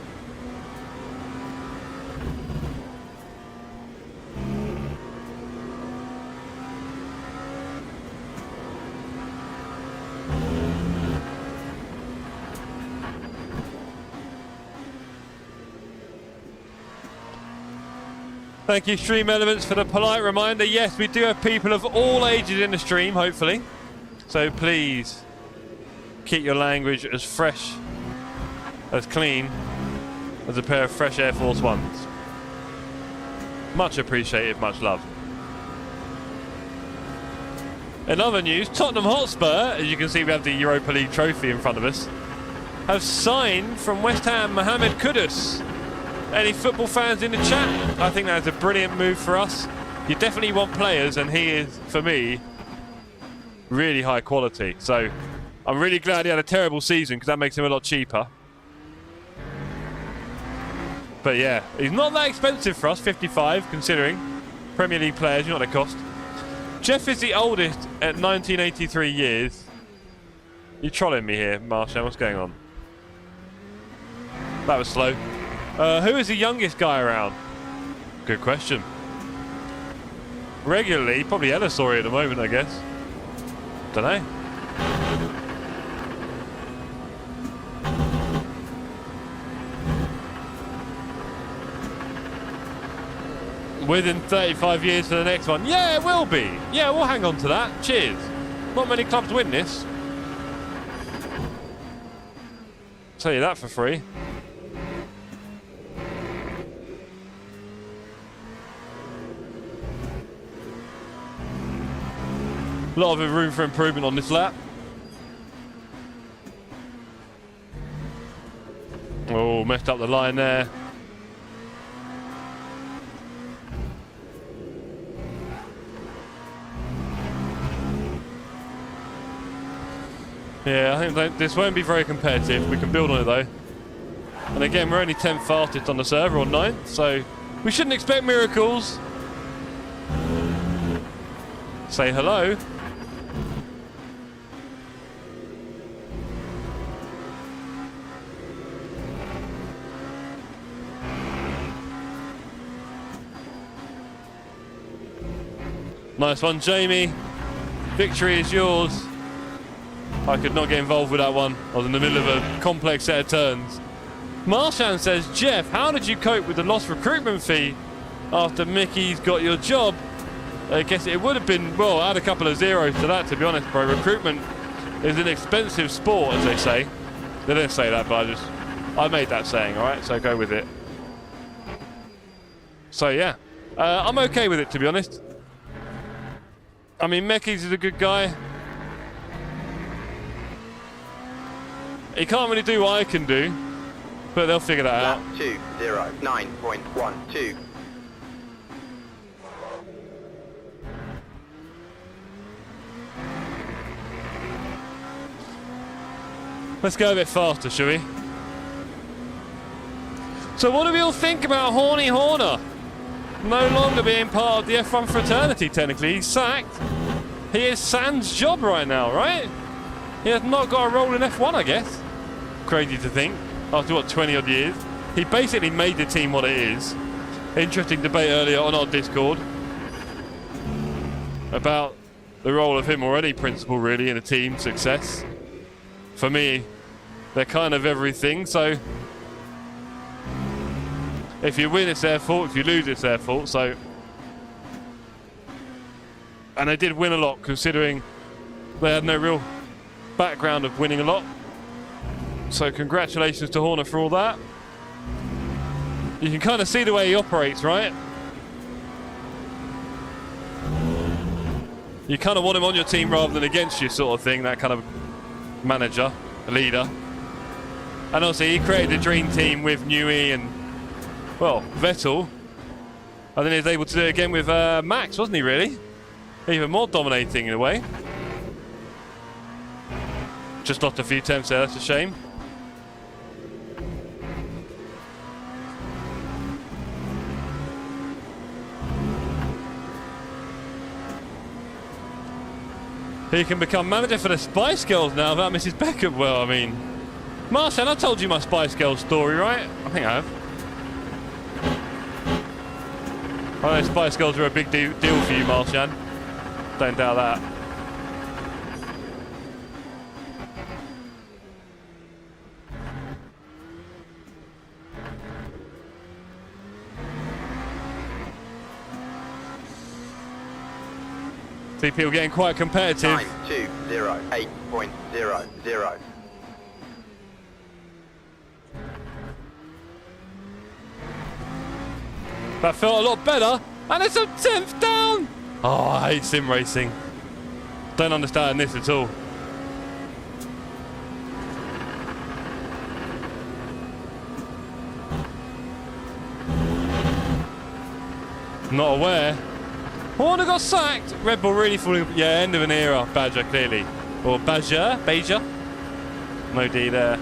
Thank you, Stream Elements, for the polite reminder. Yes, we do have people of all ages in the stream, hopefully. So please keep your language as fresh, as clean as a pair of fresh Air Force Ones. Much appreciated, much love. In other news, Tottenham Hotspur, as you can see we have the Europa League trophy in front of us, have signed from West Ham Mohamed Kudus. Any football fans in the chat? I think that's a brilliant move for us. You definitely want players, and he is, for me, really high quality. So I'm really glad he had a terrible season, because that makes him a lot cheaper. But yeah, he's not that expensive for us, 55, considering Premier League players, you know what they cost. Jeff is the oldest at 1983 years. You're trolling me here, Marshall. What's going on? That was slow. Who is the youngest guy around? Good question. Regularly, probably Ellisori at the moment, I guess. Don't know. Within 35 years for the next one. Yeah, it will be. Yeah, we'll hang on to that. Cheers. Not many clubs win this. Tell you that for free. A lot of room for improvement on this lap. Oh, messed up the line there. Yeah, I think this won't be very competitive. We can build on it though. And again, we're only 10th fastest on the server, or 9th, so we shouldn't expect miracles. Say hello. Nice one, Jamie. Victory is yours. I could not get involved with that one. I was in the middle of a complex set of turns. Marshan says, Jeff, how did you cope with the lost recruitment fee after Mickey's got your job? I guess it would have been, well, add a couple of zeros to that, to be honest, bro. Recruitment is an expensive sport, as they say. They don't say that, but I made that saying, all right? So go with it. So, yeah. I'm okay with it, to be honest. I mean, Mickey's is a good guy. He can't really do what I can do, but they'll figure that out. 209.12. Let's go a bit faster, shall we? So what do we all think about Horny Horner? No longer being part of the F1 fraternity, technically. He's sacked. He is Sans' job right now, right? He has not got a role in F1, I guess. Crazy to think. After, what, 20-odd years? He basically made the team what it is. Interesting debate earlier on our Discord about the role of him or any principal, really, in a team success. For me, they're kind of everything, so if you win, it's their fault. If you lose, it's their fault. So, and they did win a lot, considering they had no real background of winning a lot. So congratulations to Horner for all that. You can kind of see the way he operates, right? You kind of want him on your team rather than against you, sort of thing. That kind of manager, a leader. And also, he created a dream team with Newey and, well, Vettel. And then he was able to do it again with Max, wasn't he, really? Even more dominating in a way. Just lost a few tenths there, that's a shame. He can become manager for the Spice Girls now without Mrs. Beckham. Well, I mean, Marshan, I told you my Spice Girls story, right? I think I have. I know Spice Girls are a big deal for you, Marshan. Don't doubt that. See people getting quite competitive. 9,208.00. That felt a lot better, and it's a 10th down. Oh, I hate sim racing. Don't understand this at all. Not aware. Horner got sacked. Red Bull really falling. Yeah, end of an era. Badger, clearly. Or Badger. No D there.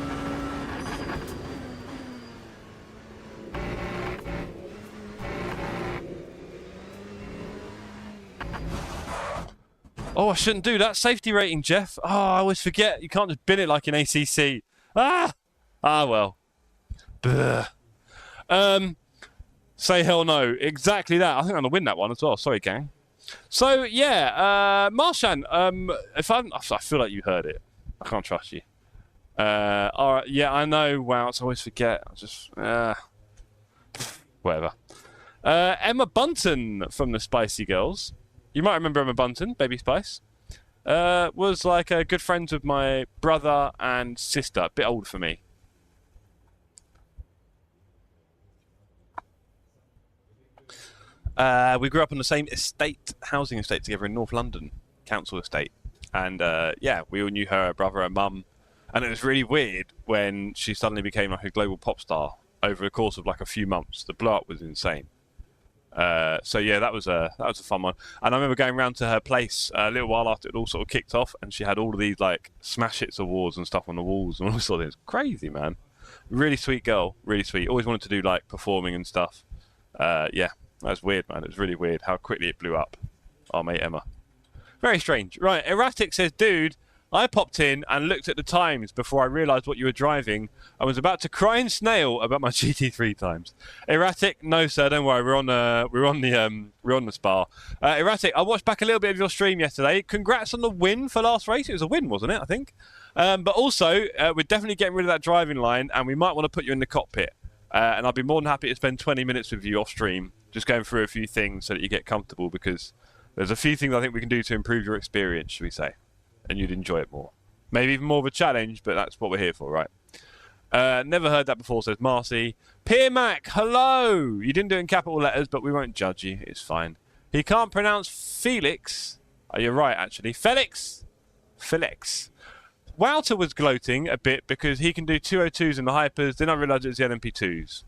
Oh, I shouldn't do that. Safety rating, Jeff. Oh, I always forget. You can't just bin it like in ACC. Ah, well. Bleh. Say hell no. Exactly that. I think I'm gonna win that one as well. Sorry, gang. So yeah, Marshan. I feel like you heard it. I can't trust you. All right. Yeah, I know. Wow, I always forget. I just whatever. Emma Bunton from the Spicy Girls. You might remember Emma Bunton, Baby Spice. Was like a good friend with my brother and sister. A bit old for me. We grew up on the same housing estate together in North London, council estate. And yeah, we all knew her brother, her mum. And it was really weird when she suddenly became like a global pop star over the course of like a few months. The blow up was insane. So yeah, that was a fun one. And I remember going round to her place a little while after it all sort of kicked off, and she had all of these like Smash Hits awards and stuff on the walls and all sorts of things. Crazy, man. Really sweet girl, really sweet. Always wanted to do like performing and stuff. Yeah, that was weird, man. It was really weird how quickly it blew up. Our mate Emma. Very strange. Right, Erratic says, dude, I popped in and looked at the times before I realised what you were driving. I was about to cry and snail about my GT3 times. Erratic, no sir, don't worry. We're on the spar. Erratic, I watched back a little bit of your stream yesterday. Congrats on the win for last race. It was a win, wasn't it? I think. But also, we're definitely getting rid of that driving line, and we might want to put you in the cockpit. And I'd be more than happy to spend 20 minutes with you off stream, just going through a few things so that you get comfortable, because there's a few things I think we can do to improve your experience, should we say. And you'd enjoy it more. Maybe even more of a challenge, but that's what we're here for, right? Never heard that before, says Marcy. Pierre Mac, hello! You didn't do it in capital letters, but we won't judge you. It's fine. He can't pronounce Felix. Oh, you're right, actually. Felix! Wouter was gloating a bit because he can do 202s in the hypers. Then I realised it was the LMP2s.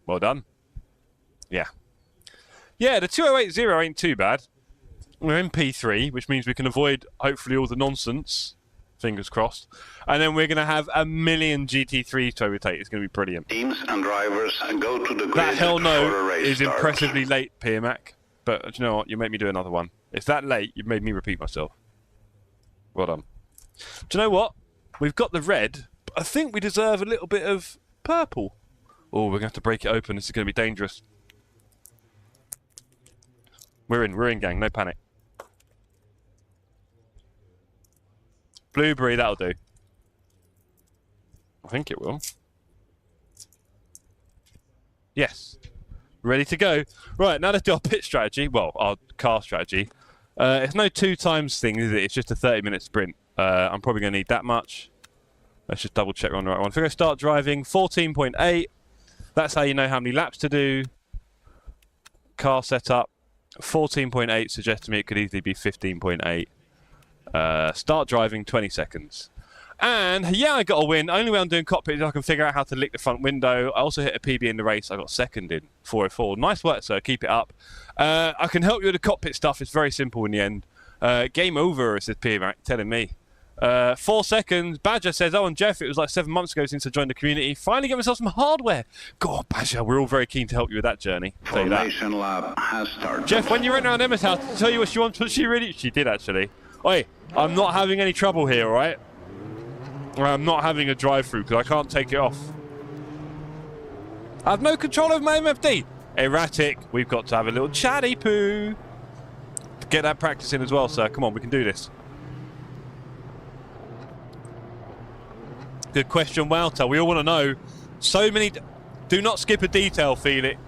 Well done. Yeah. Yeah, the 2080 ain't too bad. We're in P3, which means we can avoid, hopefully, all the nonsense. Fingers crossed. And then we're going to have a million GT3s to overtake. It's going to be brilliant. Teams and drivers go to the grid. That hell no for a race is start. impressively late, Pierre Mac. But do you know what? You make me do another one. It's that late, you've made me repeat myself. Well done. Do you know what? We've got the red, but I think we deserve a little bit of purple. Oh, we're going to have to break it open. This is going to be dangerous. We're in, gang. No panic. Blueberry, that'll do. I think it will. Yes. Ready to go. Right, now let's do our pit strategy. Well, our car strategy. It's no 2 times thing, is it? It's just a 30-minute sprint. I'm probably going to need that much. Let's just double check we're on the right one. If we go start driving, 14.8. That's how you know how many laps to do. Car setup. 14.8 suggests to me it could easily be 15.8. Start driving, 20 seconds. And yeah, I got a win. Only way I'm doing cockpit is I can figure out how to lick the front window. I also hit a PB in the race. I got second in 404. Nice work, sir. Keep it up. I can help you with the cockpit stuff. It's very simple in the end. Game over, says Pierre telling me. 4 seconds. Badger says, oh, and Jeff, it was like 7 months ago since I joined the community. Finally get myself some hardware. God, Badger, we're all very keen to help you with that journey. Tell you that. Formation lap has started. Jeff, when you went around Emma's house to tell you what she wants, she did actually. Oi, I'm not having any trouble here, all right? I'm not having a drive-through because I can't take it off. I have no control over my MFD. Erratic. We've got to have a little chatty poo. Get that practice in as well, sir. Come on, we can do this. Good question, Wouter. We all want to know. So many... Do not skip a detail, Felix.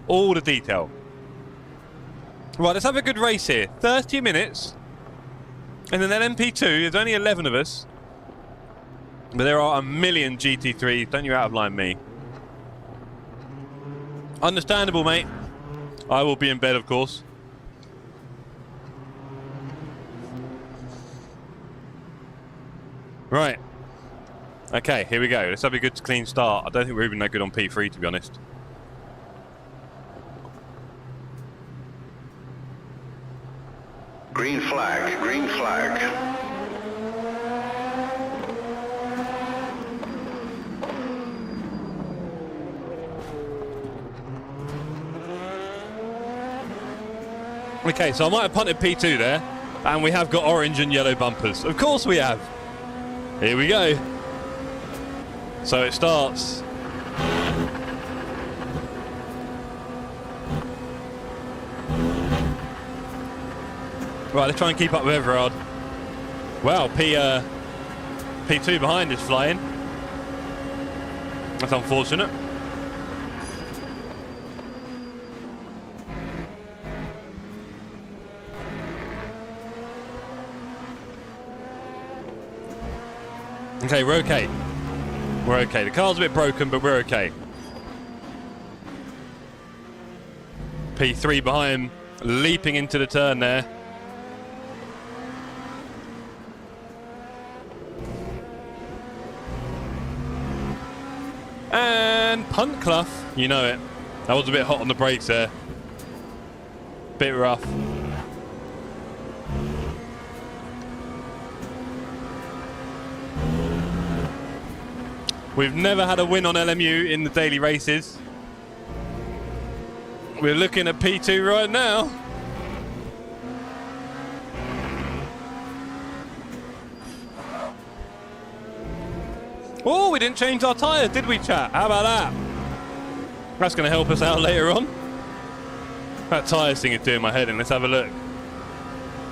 All the detail. Right, let's have a good race here. 30 minutes. And then LMP2, there's only 11 of us. But there are a million GT3s. Don't you out of line me. Understandable, mate. I will be in bed, of course. Right. Okay, here we go. Let's have a good clean start. I don't think we're even that good on P3, to be honest. Green flag, green flag. Okay, so I might have punted P2 there, and we have got orange and yellow bumpers. Of course we have. Here we go. So it starts. Right, let's try and keep up with Everard. Wow, P2 behind is flying. That's unfortunate. Okay, we're okay. We're okay. The car's a bit broken, but we're okay. P3 behind him, leaping into the turn there. And punt Clough, you know it. That was a bit hot on the brakes there. Bit rough. We've never had a win on LMU in the daily races. We're looking at P2 right now. Oh, we didn't change our tyres, did we, chat? How about that? That's going to help us out later on. That tyres thing is doing my head in. Let's have a look.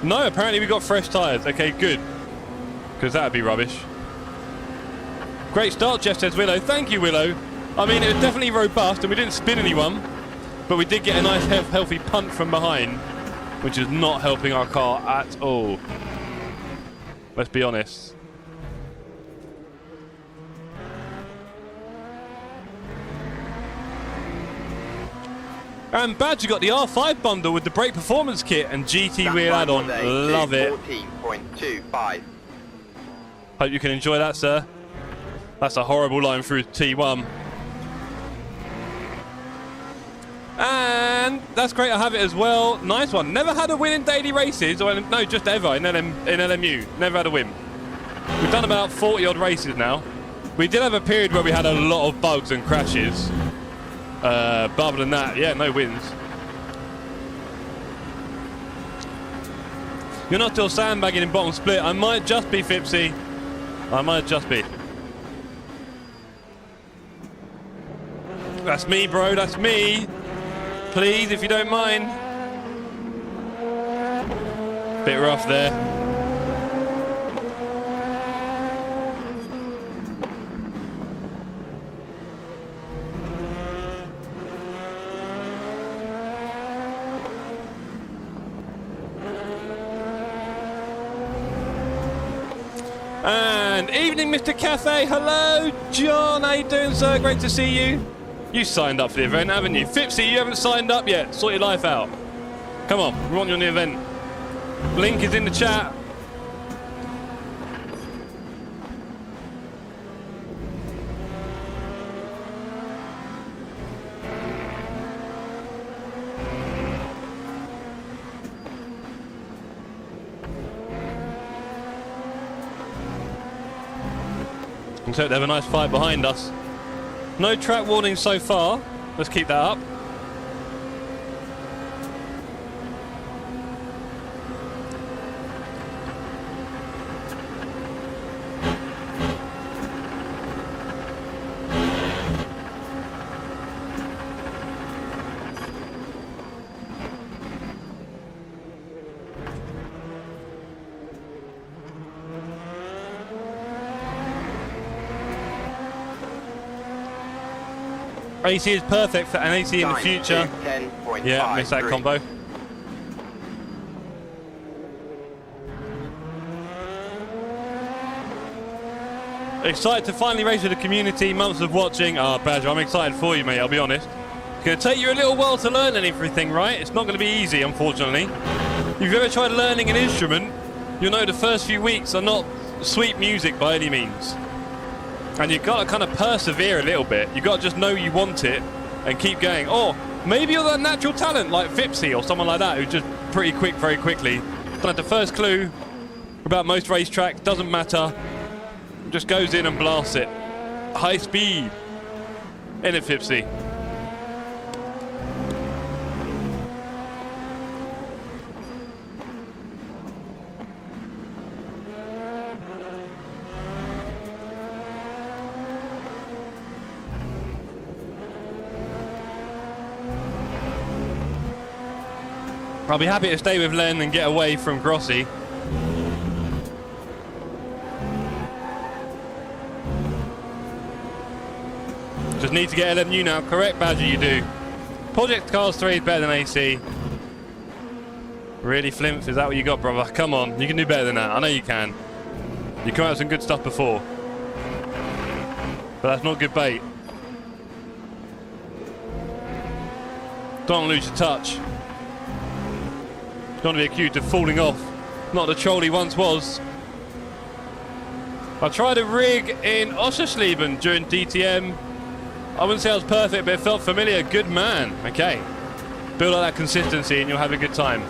No, apparently we got fresh tyres. Okay, good. Because that would be rubbish. Great start, Jeff, says Willow. Thank you, Willow. I mean, it was definitely robust, and we didn't spin anyone. But we did get a nice, healthy punt from behind, which is not helping our car at all. Let's be honest. And Badger got the R5 bundle with the brake performance kit and GT wheel add-on. Love it. 14.25. Hope you can enjoy that, sir. That's a horrible line through T1. And that's great, I have it as well. Nice one. Never had a win in daily races, or no, just ever in LMU. Never had a win. We've done about 40 odd races now. We did have a period where we had a lot of bugs and crashes. But other than that, yeah, no wins. You're not still sandbagging in bottom split. I might just be, Fipsy. I might just be. That's me, bro, that's me. Please, if you don't mind. Bit rough there. And evening, Mr. Cafe. Hello, John. How you doing, sir? Great to see you. You signed up for the event, haven't you? Fipsy, you haven't signed up yet. Sort your life out. Come on, we want you on the event. Link is in the chat. Let's hope they have a nice fight behind us. No track warnings so far. Let's keep that up. AC is perfect for an AC in the future. Yeah, missed that combo. Excited to finally race with the community. Months of watching. Badger, I'm excited for you, mate, I'll be honest. It's going to take you a little while to learn everything, right? It's not going to be easy, unfortunately. If you've ever tried learning an instrument, you'll know the first few weeks are not sweet music by any means. And you've got to kind of persevere a little bit. You've got to just know you want it and keep going. Or maybe you're that natural talent like Fipsy or someone like that who's just pretty quick very quickly. Don't have the first clue about most racetracks, doesn't matter. Just goes in and blasts it. High speed. In it, Fipsy. I'll be happy to stay with Len and get away from Grossi. Just need to get LMU now. Correct, Badger, you do. Project Cars 3 is better than AC. Really, Flimp? Is that what you got, brother? Come on, you can do better than that. I know you can. You come out with some good stuff before. But that's not good bait. Don't lose your touch. Don't want to be accused of falling off. Not the troll he once was. I tried a rig in Oschersleben during DTM. I wouldn't say I was perfect, but it felt familiar. Good man. Okay. Build up that consistency and you'll have a good time.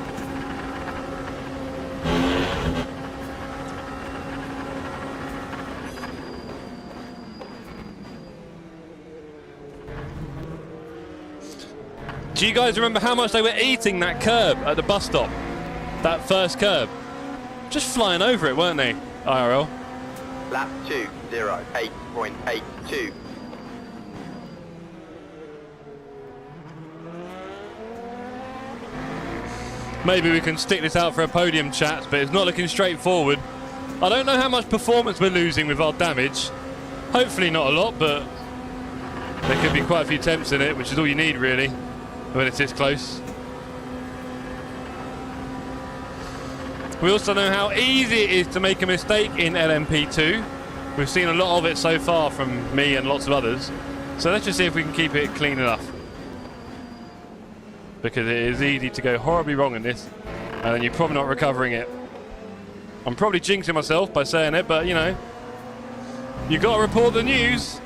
Do you guys remember how much they were eating that curb at the bus stop? That first curb? Just flying over it, weren't they? IRL. Lap 2:08.82. Maybe we can stick this out for a podium chat, but it's not looking straightforward. I don't know how much performance we're losing with our damage. Hopefully not a lot, but there could be quite a few temps in it, which is all you need really, when it's this close. We also know how easy it is to make a mistake in LMP2. We've seen a lot of it so far from me and lots of others. So let's just see if we can keep it clean enough. Because it is easy to go horribly wrong in this, and then you're probably not recovering it. I'm probably jinxing myself by saying it, but you know, you got to report the news.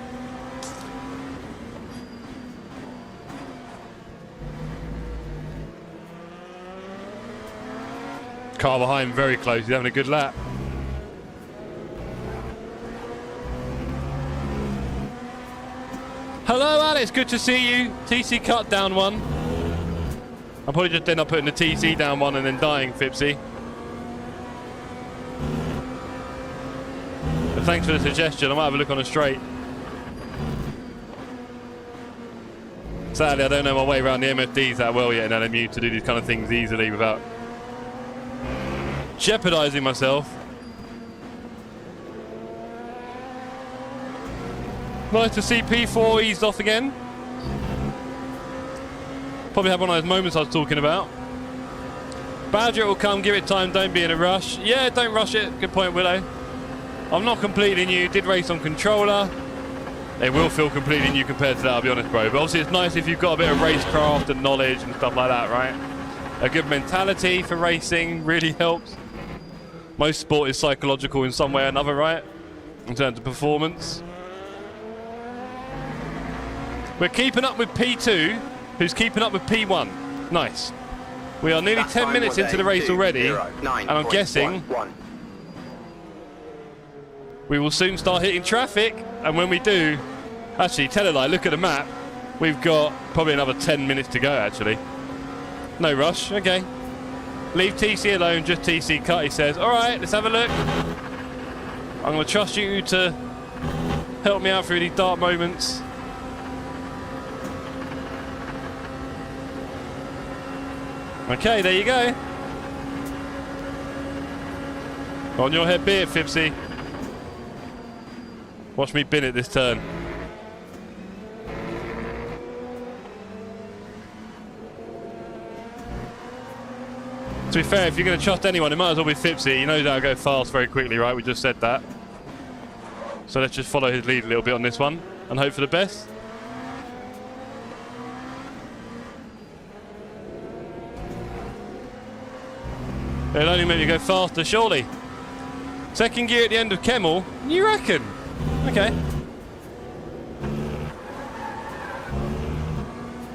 Car behind, very close. He's having a good lap. Hello, Alex. Good to see you. TC cut down one. I'll probably just end up putting the TC down one and then dying, Fipsy. But thanks for the suggestion. I might have a look on a straight. Sadly, I don't know my way around the MFDs that well yet in LMU to do these kind of things easily without jeopardizing myself. Nice to see P4 eased off again. Probably have one of those moments I was talking about. Badger will come, give it time, don't be in a rush. Yeah, don't rush it. Good point, Willow. I'm not completely new. Did race on controller. It will feel completely new compared to that, I'll be honest, bro. But obviously it's nice if you've got a bit of racecraft and knowledge and stuff like that, right? A good mentality for racing really helps. Most sport is psychological in some way or another, right? In terms of performance. We're keeping up with P2, who's keeping up with P1. Nice. We are nearly 10 minutes into the race already, and I'm guessing we will soon start hitting traffic, and when we do, actually, tell a lie, look at the map, we've got probably another 10 minutes to go, actually. No rush, okay. Leave TC alone, just TC cut, he says. All right, let's have a look. I'm going to trust you to help me out through these dark moments. Okay, there you go. On your head be it, Fipsy. Watch me bin it this turn. To be fair, if you're going to trust anyone, it might as well be Fipsy. He knows how to go fast very quickly, right? We just said that. So let's just follow his lead a little bit on this one and hope for the best. It'll only make you go faster, surely. Second gear at the end of Kemmel, you reckon? Okay.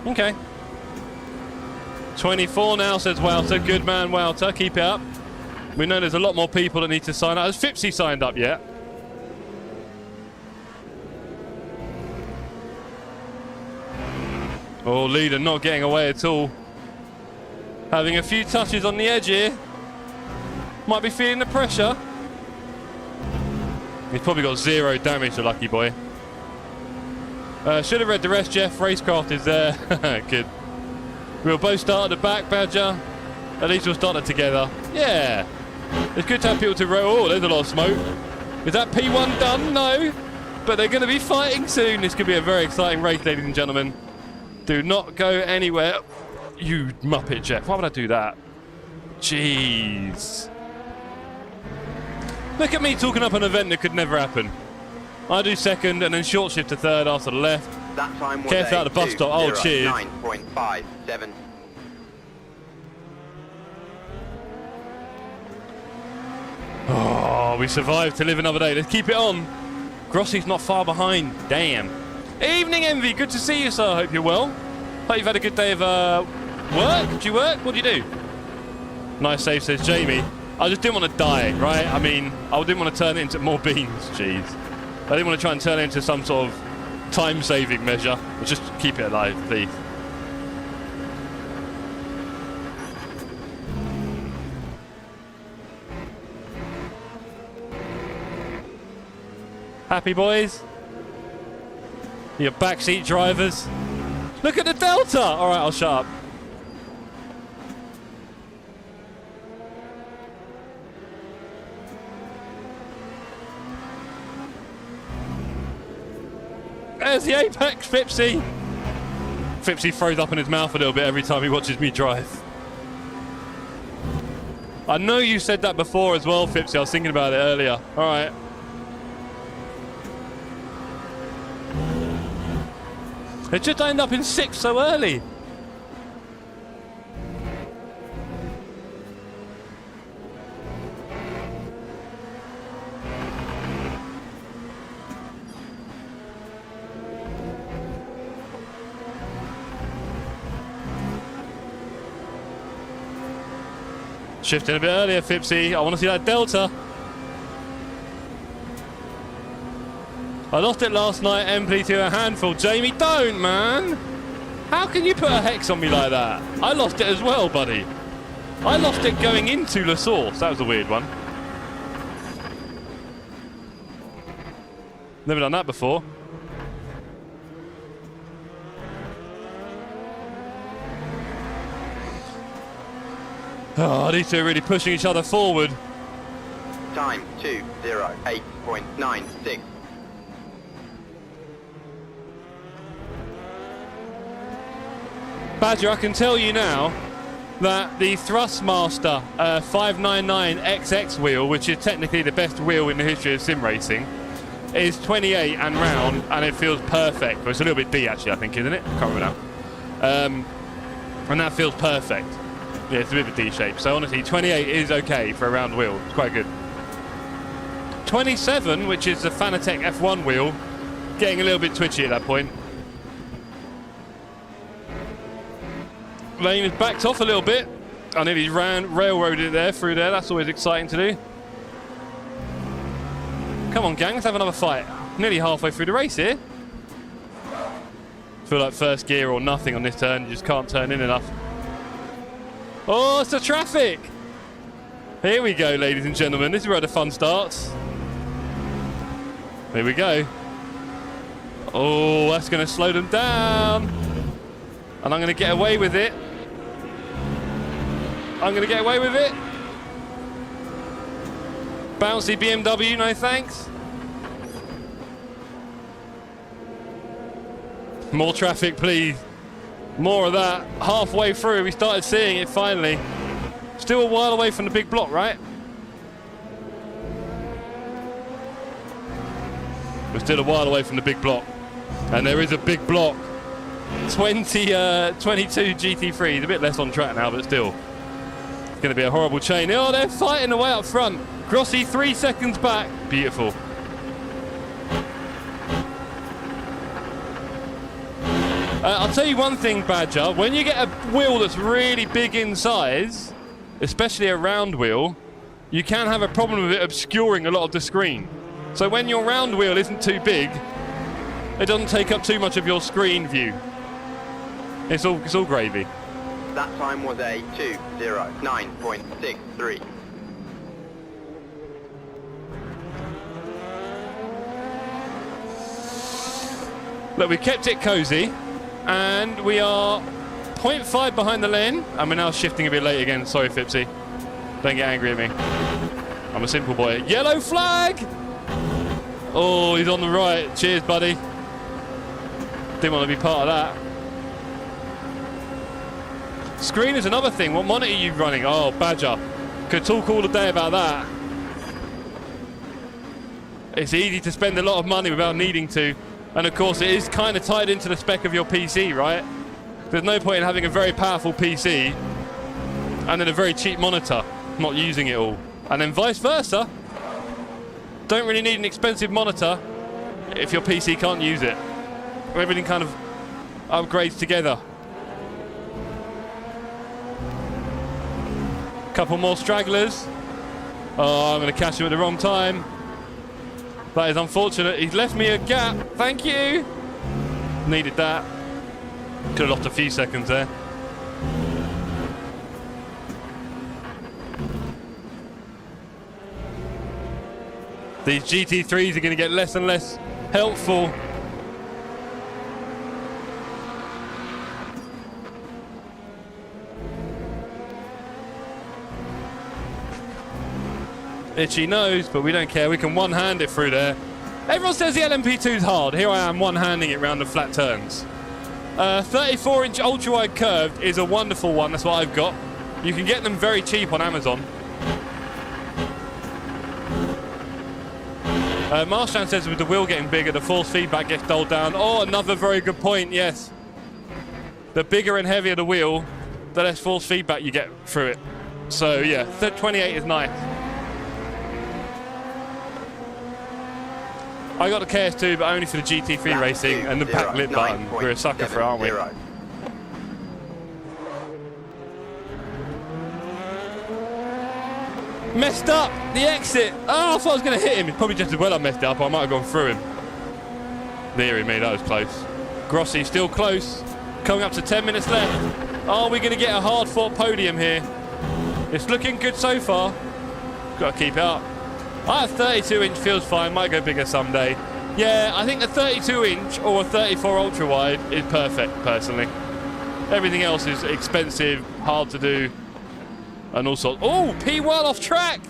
Okay. 24 now, says Wouter. Good man, Wouter. Keep it up. We know there's a lot more people that need to sign up. Has Fipsy signed up yet? Oh, leader not getting away at all. Having a few touches on the edge here. Might be feeling the pressure. He's probably got 0 damage, the lucky boy. Should have read the rest, Jeff. Racecraft is there. Good. We'll both start at the back, Badger. At least we'll start it together. Yeah. It's good to have people to roll. Oh, there's a lot of smoke. Is that P1 done? No. But they're going to be fighting soon. This could be a very exciting race, ladies and gentlemen. Do not go anywhere. You muppet, Jeff. Why would I do that? Jeez. Look at me talking up an event that could never happen. I do second and then short shift to third after the left. That time was Careful out the bus stop. Oh, cheers. 9.57. Oh, we survived to live another day. Let's keep it on. Grossi's not far behind. Damn. Evening, Envy. Good to see you, sir. Hope you're well. Hope you've had a good day of work. Did you work? What did you do? Nice save, says Jamie. I just didn't want to die, right? I mean, I didn't want to turn it into more beans. Jeez. I didn't want to try and turn it into some sort of time-saving measure. But just keep it alive, please. Happy boys? Your backseat drivers. Look at the Delta! Alright, I'll shut up. There's the apex, Fipsy. Fipsy throws up in his mouth a little bit every time he watches me drive. I know you said that before as well, Fipsy. I was thinking about it earlier. Alright. It just ended up in 6th so early. Shifting a bit earlier, Fipsy. I want to see that Delta. I lost it last night, MP to a handful. Jamie, don't, man. How can you put a hex on me like that? I lost it as well, buddy. I lost it going into La Source. That was a weird one. Never done that before. Oh, these two are really pushing each other forward. Time 2:08.96. Badger, I can tell you now that the Thrustmaster 599XX wheel, which is technically the best wheel in the history of sim racing, is 28 and round, and it feels perfect. Well, it's a little bit D actually, I think, isn't it? I can't remember now. And that feels perfect. Yeah, it's a bit of a D shape. So honestly, 28 is okay for a round wheel. It's quite good. 27, which is the Fanatec F1 wheel, getting a little bit twitchy at that point. Lane has backed off a little bit. I nearly railroaded it there through there. That's always exciting to do. Come on, gang, let's have another fight. Nearly halfway through the race here. Feel like first gear or nothing on this turn. You just can't turn in enough. Oh, it's the traffic. Here we go, ladies and gentlemen. This is where the fun starts. Here we go. Oh, that's going to slow them down. And I'm going to get away with it. I'm going to get away with it. Bouncy BMW, no thanks. More traffic, please. More of that. Halfway through, we started seeing it finally. Still a while away from the big block, right? We're still a while away from the big block. And there is a big block. 22 GT3. He's a bit less on track now, but still. It's going to be a horrible chain. Oh, they're fighting away up front. Grossi 3 seconds back. Beautiful. I'll tell you one thing, Badger. When you get a wheel that's really big in size, especially a round wheel, you can have a problem with it obscuring a lot of the screen. So when your round wheel isn't too big, it doesn't take up too much of your screen view. It's all gravy. That time was a 2:09.63. Look, we kept it cozy, and we are 0.5 behind the lane, and we're now shifting a bit late again. Sorry, Fipsy. Don't get angry at me. I'm a simple boy. Yellow flag! Oh, he's on the right. Cheers, buddy. Didn't want to be part of that. Screen is another thing. What monitor are you running? Oh, Badger. Could talk all the day about that. It's easy to spend a lot of money without needing to. And of course, it is kind of tied into the spec of your PC, right? There's no point in having a very powerful PC and then a very cheap monitor, not using it all. And then vice versa. Don't really need an expensive monitor if your PC can't use it. Everything kind of upgrades together. Couple more stragglers. Oh, I'm going to catch him at the wrong time. That is unfortunate. He's left me a gap. Thank you. Needed that. Could have lost a few seconds there. These GT3s are going to get less and less helpful. Itchy nose, but we don't care. We can one-hand it through there. Everyone says the LMP2 is hard. Here I am one-handing it around the flat turns. 34-inch ultra-wide curved is a wonderful one. That's what I've got. You can get them very cheap on Amazon. Marshan says with the wheel getting bigger, the force feedback gets dulled down. Oh, another very good point, yes. The bigger and heavier the wheel, the less force feedback you get through it. So, yeah, 28 is nice. I got the KS2, but only for the GT3 racing and the backlit button. We're a sucker for it, aren't we? Messed up the exit. Oh, I thought I was going to hit him. It's probably just as well I messed it up. I might have gone through him. Deary me, that was close. Grossi still close. Coming up to 10 minutes left. Are we going to get a hard-fought podium here? It's looking good so far. Got to keep it up. I have 32-inch feels fine. Might go bigger someday. Yeah, I think a 32-inch or a 34 ultra-wide is perfect, personally. Everything else is expensive, hard to do, and all sorts. Oh, P1 off track!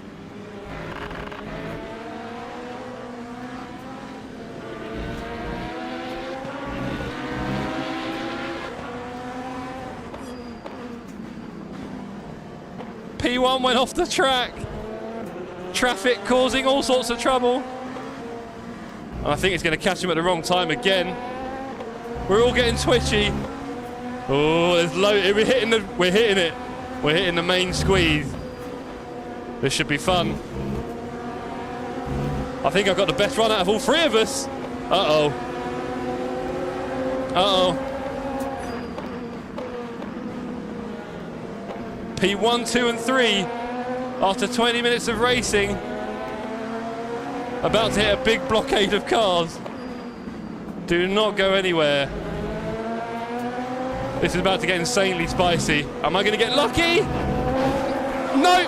P1 went off the track. Traffic causing all sorts of trouble. And I think it's going to catch him at the wrong time again. We're all getting twitchy. Oh, there's low. We're hitting it. We're hitting the main squeeze. This should be fun. I think I've got the best run out of all three of us. Uh-oh. Uh-oh. P1, 2 and 3 after 20 minutes of racing. About to hit a big blockade of cars. Do not go anywhere. This is about to get insanely spicy. Am I going to get lucky? No,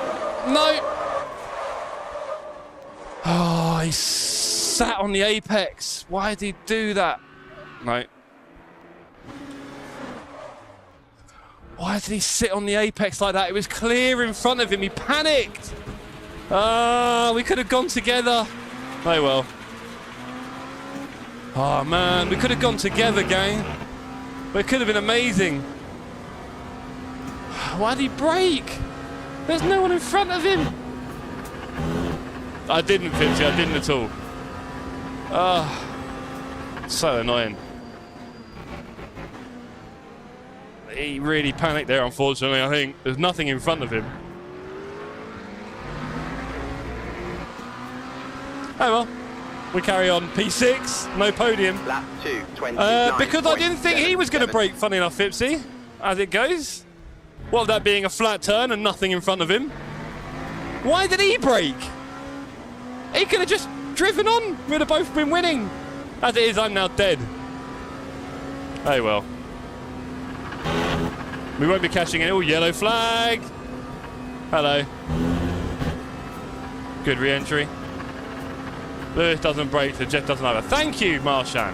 no. Oh, he sat on the apex. Why did he do that? No. Why did he sit on the apex like that? It was clear in front of him. He panicked. We could have gone together. Oh, well. Oh, man. We could have gone together, gang. But it could have been amazing. Why did he brake? There's no one in front of him. I didn't, Fitzy. I didn't at all. So annoying. He really panicked there, unfortunately, I think. There's nothing in front of him. Oh well. We carry on. P6, no podium. Lap 2, 29. Because I didn't think he was going to brake, funny enough, Fipsy, as it goes. Well, that being a flat turn and nothing in front of him. Why did he brake? He could have just driven on. We'd have both been winning. As it is, I'm now dead. Oh well. We won't be catching any. Oh, yellow flag. Hello. Good re-entry. Lewis doesn't brake, so Jeff doesn't either. Thank you, Marshan.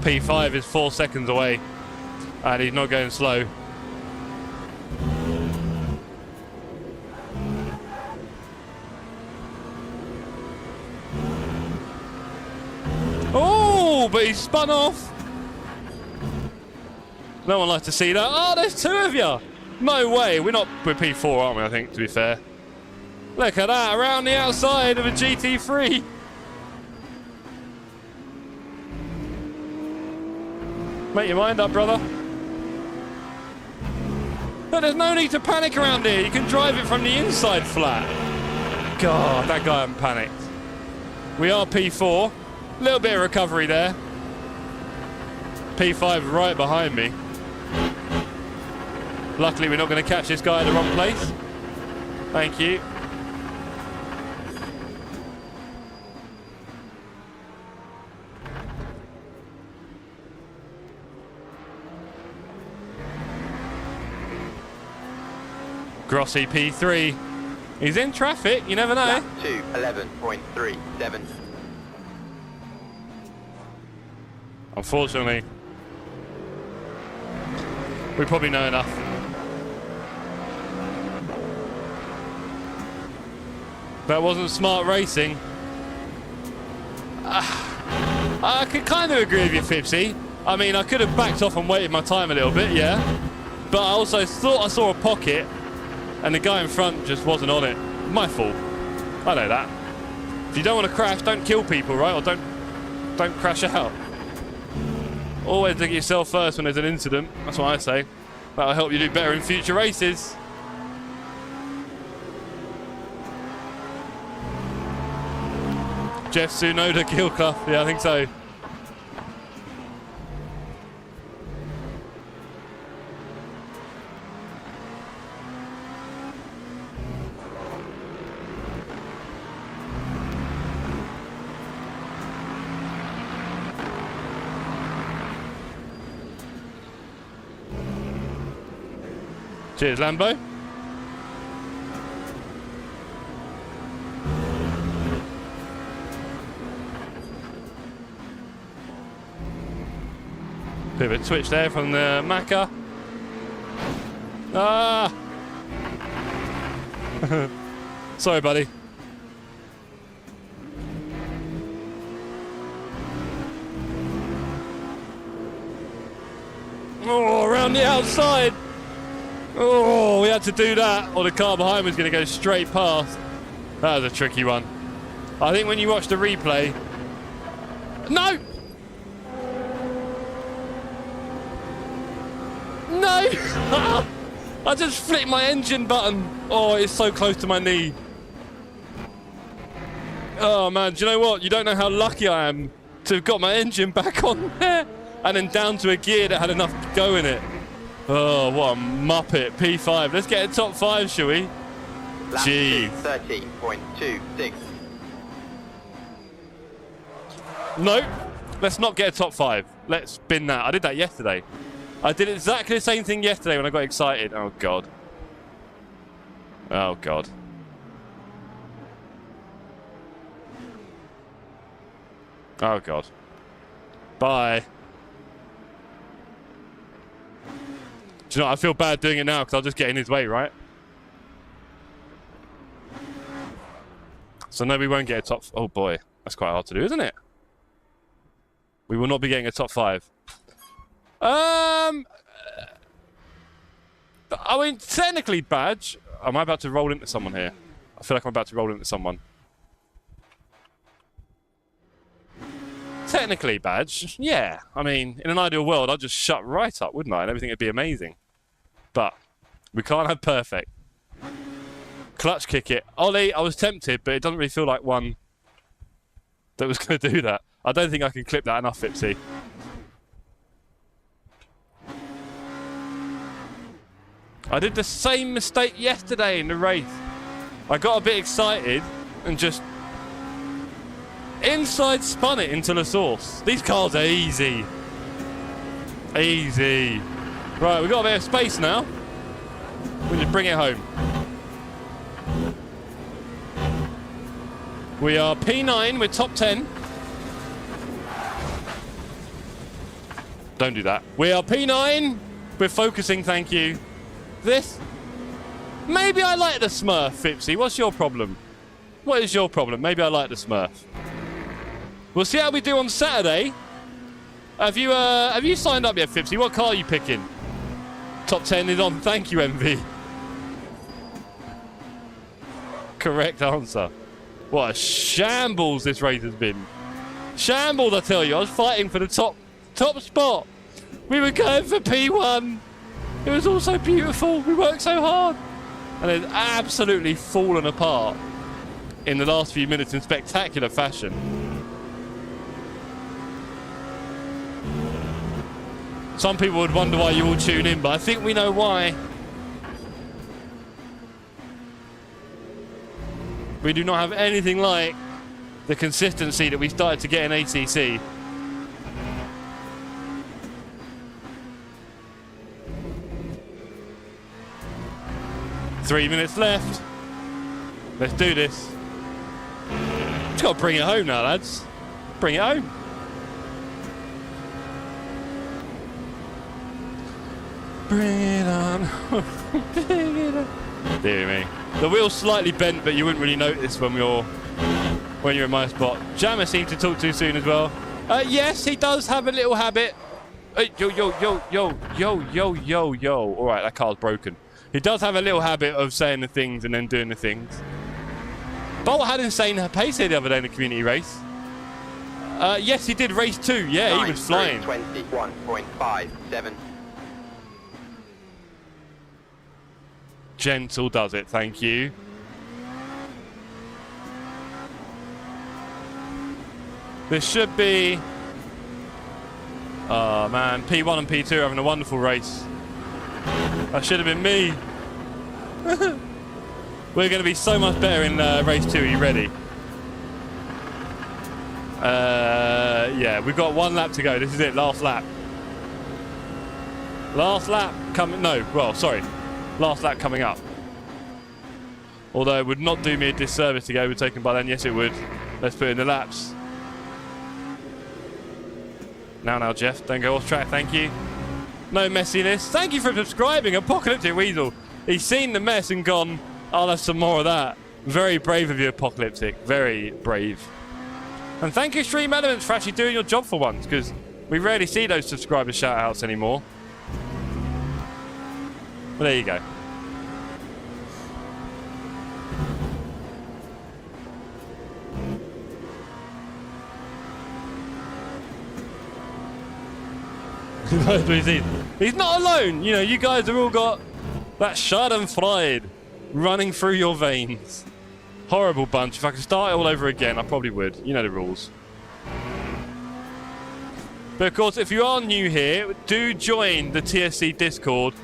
P5 is 4 seconds away, and he's not going slow. Oh, but he spun off. No one likes to see that. Oh, there's 2 of you. No way. We're P4, aren't we, I think, to be fair. Look at that, around the outside of a GT3. Make your mind up, brother. But there's no need to panic around here. You can drive it from the inside flat. God, that guy hasn't panicked. We are P4. A little bit of recovery there. P5 right behind me. Luckily, we're not going to catch this guy at the wrong place. Thank you. Grossi P3. He's in traffic, you never know. Lap 2, 11.37. Unfortunately, we probably know enough. That wasn't smart racing. I could kind of agree with you, Fipsy. I mean, I could have backed off and waited my time a little bit, yeah. But I also thought I saw a pocket, and the guy in front just wasn't on it. My fault. I know that. If you don't want to crash, don't kill people, right? Or don't crash out. Always look at yourself first when there's an incident. That's what I say. That'll help you do better in future races. Jeff Tsunoda kill Clough. Yeah, I think so. Cheers, Lambo. Bit of a twitch there from the Macca. Ah! Sorry, buddy. Oh, around the outside. Oh, we had to do that, or the car behind was going to go straight past. That was a tricky one. I think when you watch the replay... No! No! I just flicked my engine button. Oh, it's so close to my knee. Oh, man, do you know what? You don't know how lucky I am to have got my engine back on there and then down to a gear that had enough go in it. Oh, what a muppet. P5. Let's get a top 5, shall we? Gee. 13.26. No, let's not get a top 5. Let's bin that. I did that yesterday. I did exactly the same thing yesterday when I got excited. Oh, God. Oh, God. Oh, God. Bye. Do you know what? I feel bad doing it now because I'll just get in his way, right? So no, we won't get a top... Oh, boy. That's quite hard to do, isn't it? We will not be getting a top 5. I mean, technically, Badge... Am I about to roll into someone here? I feel like I'm about to roll into someone. Technically, Badge, yeah. I mean, in an ideal world, I'd just shut right up, wouldn't I? And everything would be amazing. But we can't have perfect. Clutch kick it. Ollie, I was tempted, but it doesn't really feel like one that was going to do that. I don't think I can clip that enough, Fipsy. I did the same mistake yesterday in the race. I got a bit excited and just inside spun it into the source. These cars are easy. Easy. Right, we've got a bit of space now. We'll just bring it home. We are P9, we're top 10. Don't do that. We are P9. We're focusing, thank you. This... Maybe I like the Smurf, Fipsy. What's your problem? What is your problem? Maybe I like the Smurf. We'll see how we do on Saturday. Have you signed up yet, Fipsy? What car are you picking? Top 10 is on. Thank you, MV. Correct answer. What a shambles this race has been. Shambles, I tell you. I was fighting for the top spot. We were going for P1. It was all so beautiful. We worked so hard. And it's absolutely fallen apart in the last few minutes in spectacular fashion. Some people would wonder why you all tune in, but I think we know why. We do not have anything like the consistency that we started to get in ACC. Three minutes left. Let's do this. Just got to bring it home now, lads. Bring it home. Bring it on. Bring it on. Dear me. The wheel's slightly bent, but you wouldn't really notice when you're in my spot. Jammer seemed to talk too soon as well. Yes, he does have a little habit. Yo. All right, that car's broken. He does have a little habit of saying the things and then doing the things. Bolt had insane pace here the other day in the community race. Yes, he did race 2. Yeah, he was flying. 21.57. Gentle does it, thank you. This should be... Oh, man. P1 and P2 are having a wonderful race. That should have been me. We're going to be so much better in race 2. Are you ready? Yeah, we've got 1 lap to go. This is it, last lap. Last lap coming... No, well, sorry. Last lap coming up. Although it would not do me a disservice to get overtaken by then. Yes, it would. Let's put in the laps. Now, Jeff. Don't go off track. Thank you. No messiness. Thank you for subscribing, Apocalyptic Weasel. He's seen the mess and gone, I'll have some more of that. Very brave of you, Apocalyptic. Very brave. And thank you, Stream Elements, for actually doing your job for once, because we rarely see those subscriber shout-outs anymore. Well, there you go. He's not alone. You know, you guys have all got that Schadenfreude running through your veins. Horrible bunch. If I could start it all over again, I probably would. You know the rules. But of course, if you are new here, do join the TSC Discord.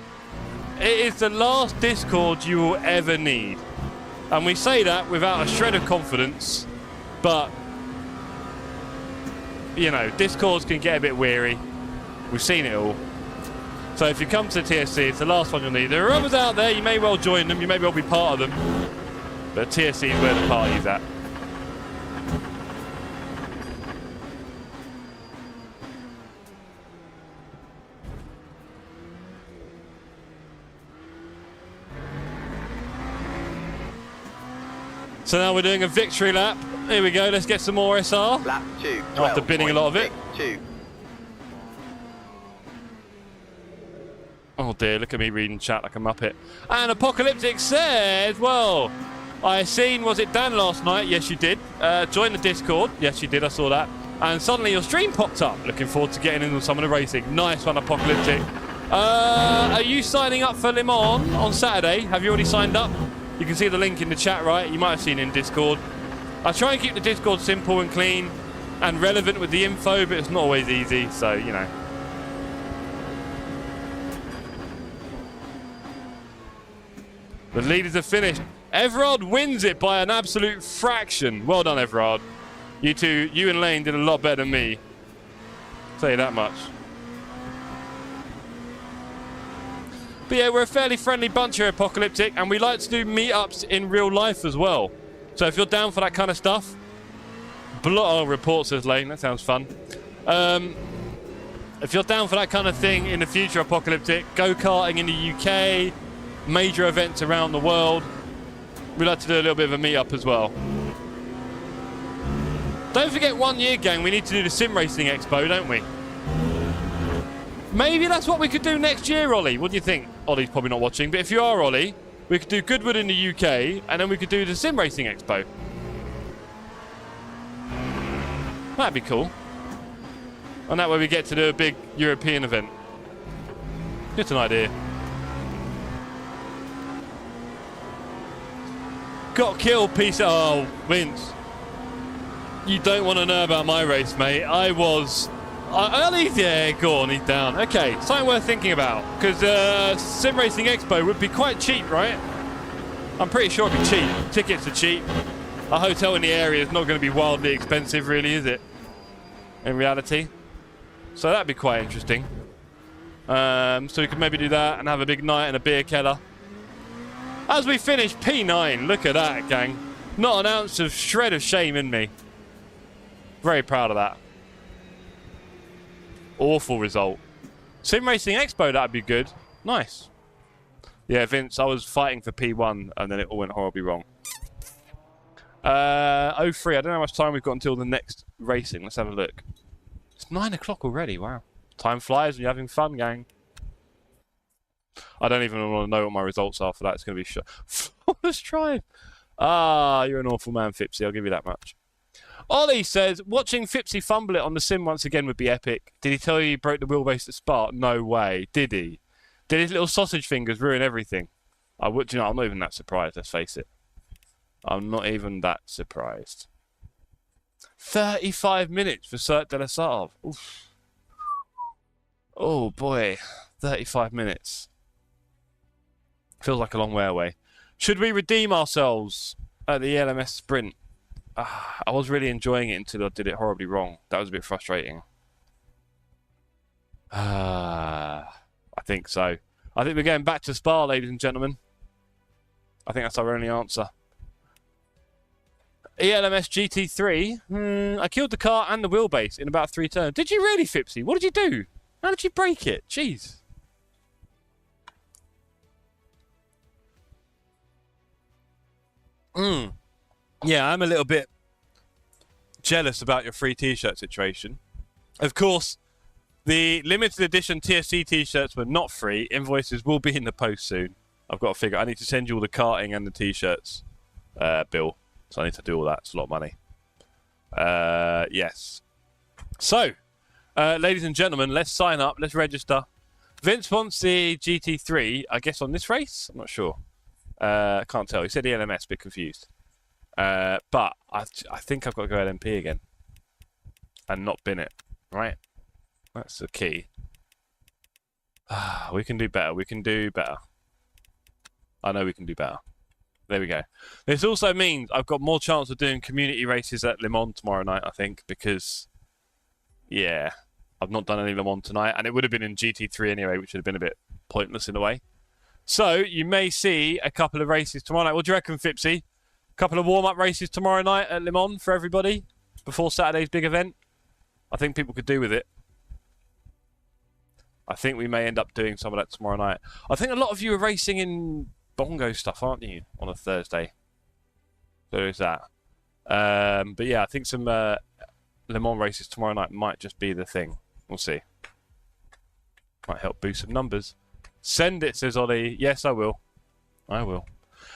It is the last Discord you will ever need. And we say that without a shred of confidence. But, you know, Discords can get a bit weary. We've seen it all. So if you come to the TSC, it's the last one you'll need. There are others out there, you may well join them, you may well be part of them. But TSC is where the party's at. So now we're doing a victory lap. Here we go, let's get some more SR. Lap 2. After binning a lot of it. 2. Oh dear, look at me reading chat like a muppet. And Apocalyptic said, well, I seen, was it Dan last night? Yes, you did. Join the Discord. Yes, you did, I saw that. And suddenly your stream popped up. Looking forward to getting in on some of the racing. Nice one, Apocalyptic. Are you signing up for Le Mans on Saturday? Have you already signed up? You can see the link in the chat, right? You might have seen it in Discord. I try and keep the Discord simple and clean and relevant with the info, but it's not always easy, so, you know. The leaders have finished. Everard wins it by an absolute fraction. Well done, Everard. You two, you and Lane did a lot better than me. I'll tell you that much. But yeah, we're a fairly friendly bunch here, Apocalyptic, and we like to do meetups in real life as well. So if you're down for that kind of stuff, report, says Lane. That sounds fun. if you're down for that kind of thing in the future, Apocalyptic, go-karting in the UK, major events around the world, we'd like to do a little bit of a meet-up as well. Don't forget 1 year, gang, we need to do the Sim Racing Expo, don't we? Maybe that's what we could do next year, Ollie. What do you think? Ollie's probably not watching, but if you are, Ollie, we could do Goodwood in the UK, and then we could do the Sim Racing Expo. That'd be cool. And that way we get to do a big European event. Just an idea. Got killed, piece of... Oh, Vince. You don't want to know about my race, mate. I was... yeah, go on, he's down. Okay, something worth thinking about. Because Sim Racing Expo would be quite cheap, right? I'm pretty sure it'd be cheap. Tickets are cheap. A hotel in the area is not going to be wildly expensive, really, is it? In reality. So that'd be quite interesting. So we could maybe do that and have a big night and a beer keller. As we finish P9, look at that, gang. Not an ounce of shred of shame in me. Very proud of that. Awful result. Sim Racing Expo, that'd be good. Nice. Yeah, Vince, I was fighting for P1 and then it all went horribly wrong. 03, I don't know how much time we've got until the next racing. Let's have a look. It's 9 o'clock already, wow. Time flies when you're having fun, gang. I don't even want to know what my results are for that. It's going to be flawless drive. Ah, you're an awful man, Fipsy. I'll give you that much. Ollie says, watching Fipsy fumble it on the sim once again would be epic. Did he tell you he broke the wheelbase at Spa? No way. Did he? Did his little sausage fingers ruin everything? I would, you know, I'm not even that surprised, let's face it. I'm not even that surprised. 35 minutes for Cirque de la Sarve. Oof. Oh, boy. 35 minutes. Feels like a long way away. Should we redeem ourselves at the LMS sprint? I was really enjoying it until I did it horribly wrong. That was a bit frustrating. I think so. I think we're going back to Spa, ladies and gentlemen. I think that's our only answer. ELMS GT3. I killed the car and the wheelbase in about 3 turns. Did you really, Fipsy? What did you do? How did you break it? Jeez. Yeah, I'm a little bit jealous about your free t-shirt situation. Of course, the limited edition TSC t-shirts were not free. Invoices will be in the post soon. I've got to figure. I need to send you all the karting and the t-shirts, Bill. So I need to do all that. It's a lot of money. Yes. So, ladies and gentlemen, let's sign up. Let's register. Vince wants the GT3, I guess, on this race? I'm not sure. Can't tell. He said ELMS, a bit confused. But I think I've got to go LMP again. And not bin it. Right? That's the key. We can do better. We can do better. I know we can do better. There we go. This also means I've got more chance of doing community races at Le Mans tomorrow night, I think, because, yeah, I've not done any Le Mans tonight, and it would have been in GT3 anyway, which would have been a bit pointless in a way. So, you may see a couple of races tomorrow night. What do you reckon, Fipsy? A couple of warm-up races tomorrow night at Le Mans for everybody before Saturday's big event? I think people could do with it. I think we may end up doing some of that tomorrow night. I think a lot of you are racing in bongo stuff, aren't you, on a Thursday? So there's that. But yeah, I think some Le Mans races tomorrow night might just be the thing. We'll see. Might help boost some numbers. Send it, says Ollie. Yes, I will. I will.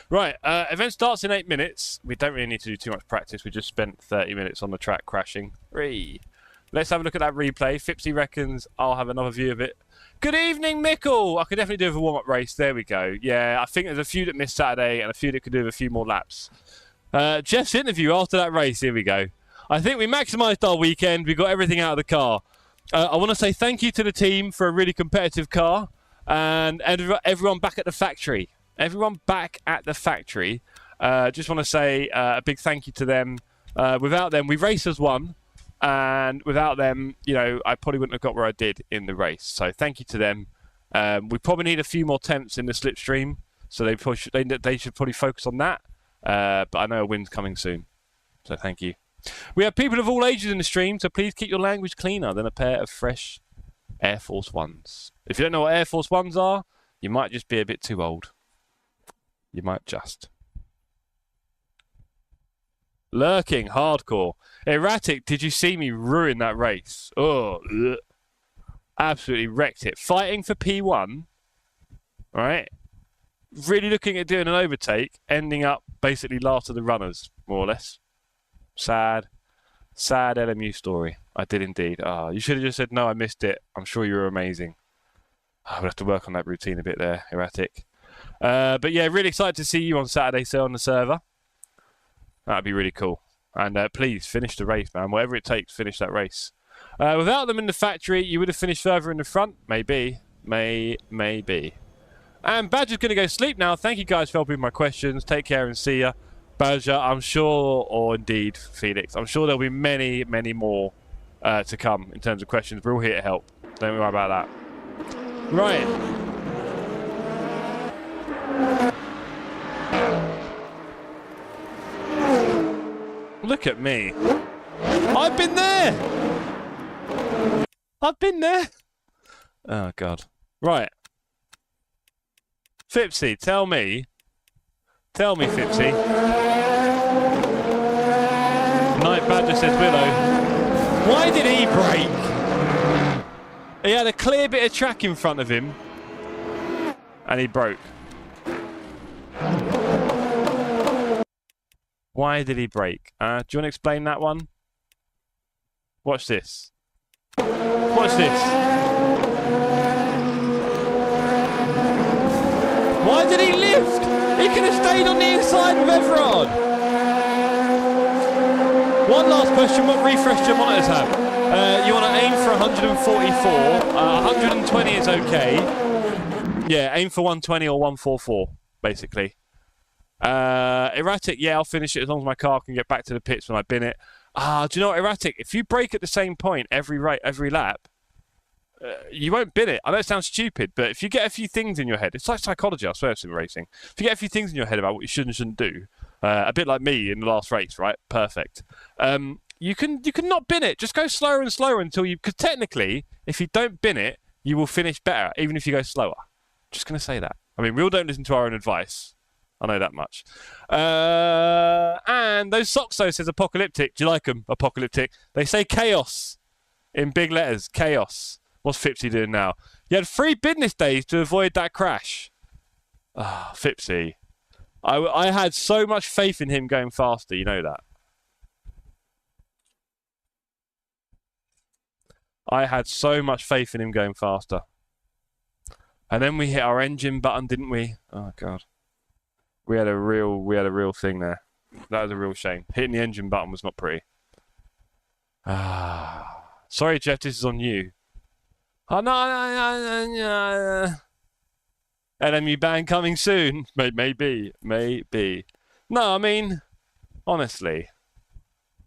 Right, event starts in 8 minutes. We don't really need to do too much practice. We just spent 30 minutes on the track crashing. Let's have a look at that replay. Fipsy reckons I'll have another view of it. Good evening, Mickle. I could definitely do with a warm-up race. There we go. Yeah, I think there's a few that missed Saturday and a few that could do with a few more laps. Jeff's interview after that race. Here we go. I think we maximised our weekend. We got everything out of the car. I want to say thank you to the team for a really competitive car and everyone back at the factory. Everyone back at the factory. Just want to say a big thank you to them. Without them, we racers won. And without them, you know, I probably wouldn't have got where I did in the race. So thank you to them. We probably need a few more temps in the slipstream, so they should probably focus on that. But I know a win's coming soon, so thank you. We have people of all ages in the stream, so please keep your language cleaner than a pair of fresh Air Force Ones. If you don't know what Air Force Ones are, you might just be a bit too old. You might just. Lurking, hardcore. Erratic, did you see me ruin that race? Oh, ugh. Absolutely wrecked it. Fighting for P1, right? Really looking at doing an overtake, ending up basically last of the runners, more or less. Sad. Sad LMU story. I did indeed. You should have just said, no, I missed it. I'm sure you were amazing. I would have to work on that routine a bit there, Erratic. But yeah, really excited to see you on Saturday, sir, on the server. That'd be really cool. And please, finish the race, man. Whatever it takes, finish that race. Without them in the factory, you would have finished further in the front. Maybe. Maybe. And Badger's going to go sleep now. Thank you guys for helping with my questions. Take care and see ya. Badger, I'm sure, or indeed Felix, I'm sure there'll be many, many more to come in terms of questions. We're all here to help. Don't worry about that. Right. Look at me. I've been there. I've been there. Oh, God. Right. Fipsy, tell me. Tell me, Fipsy. Night Badger says Willow. Why did he brake? He had a clear bit of track in front of him. And he broke. Why did he brake? Do you want to explain that one? Watch this. Watch this. Why did he lift? He could have stayed on the inside with everyone. One last question. What refresh do your monitors have? You want to aim for 144. 120 is okay. Yeah, aim for 120 or 144, basically. Erratic, yeah, I'll finish it as long as my car can get back to the pits when I bin it. Do you know what, Erratic? If you brake at the same point every lap, you won't bin it. I know it sounds stupid, but if you get a few things in your head, it's like psychology, I swear, sim racing. If you get a few things in your head about what you should and shouldn't do, a bit like me in the last race, right? Perfect. You can not bin it. Just go slower and slower until you... Because technically, if you don't bin it, you will finish better, even if you go slower. Just going to say that. I mean, we all don't listen to our own advice. I know that much. And those socks, though, says apocalyptic. Do you like them, apocalyptic? They say chaos in big letters. Chaos. What's Fipsy doing now? You had 3 business days to avoid that crash. Fipsy. I had so much faith in him going faster. You know that. I had so much faith in him going faster. And then we hit our engine button, didn't we? Oh, God. We had a real thing there. That was a real shame. Hitting the engine button was not pretty. Sorry, Jeff, this is on you. Oh, no. LMU ban coming soon. Maybe. No, I mean, honestly.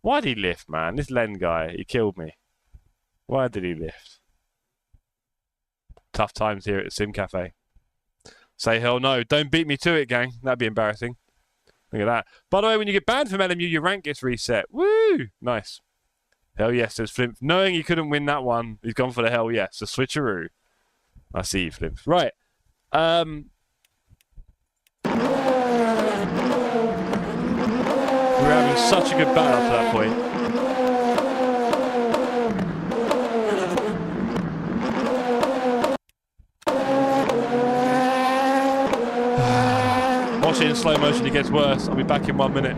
Why did he lift, man? This Len guy, he killed me. Why did he lift? Tough times here at the Sim Cafe. Say hell no. Don't beat me to it, gang. That'd be embarrassing. Look at that. By the way, when you get banned from LMU, your rank gets reset. Woo! Nice. Hell yes, says Flimp. Knowing he couldn't win that one, he's gone for the hell yes. A switcheroo. I see you, Flimp. Right. We're having such a good battle up to that point. Watch it in slow motion, it gets worse. I'll be back in 1 minute.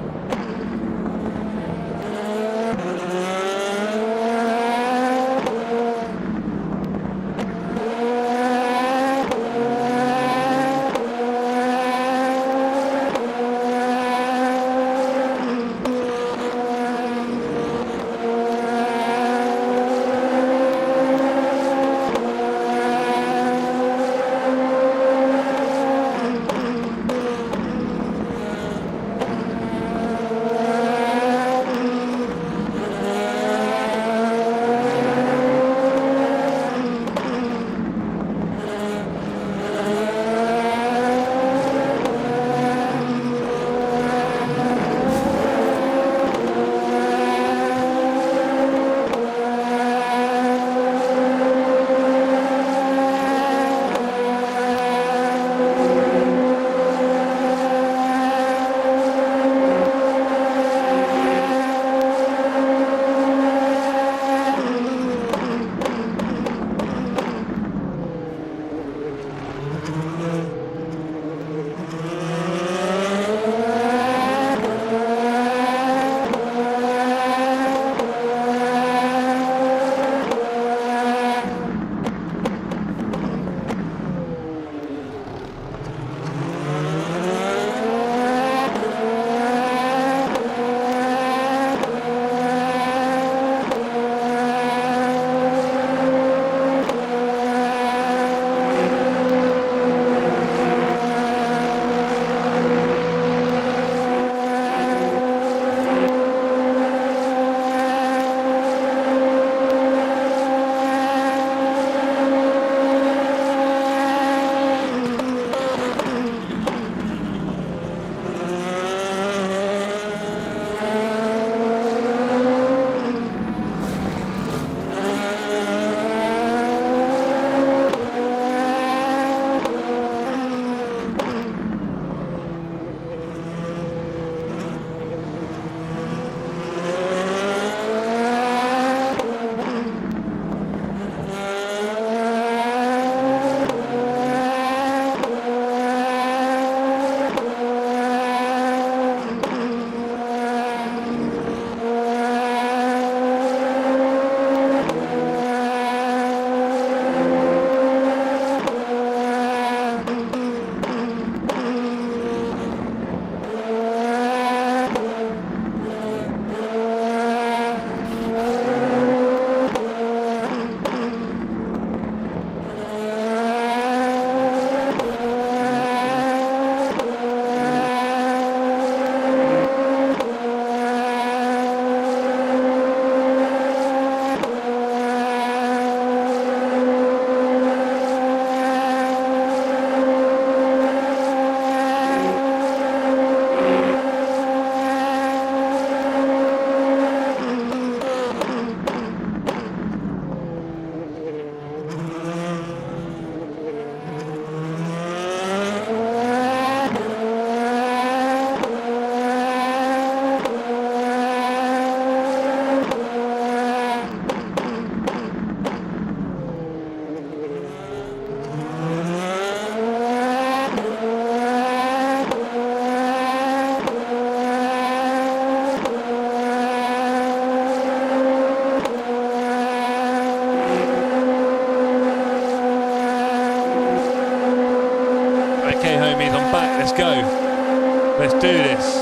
Let's do this.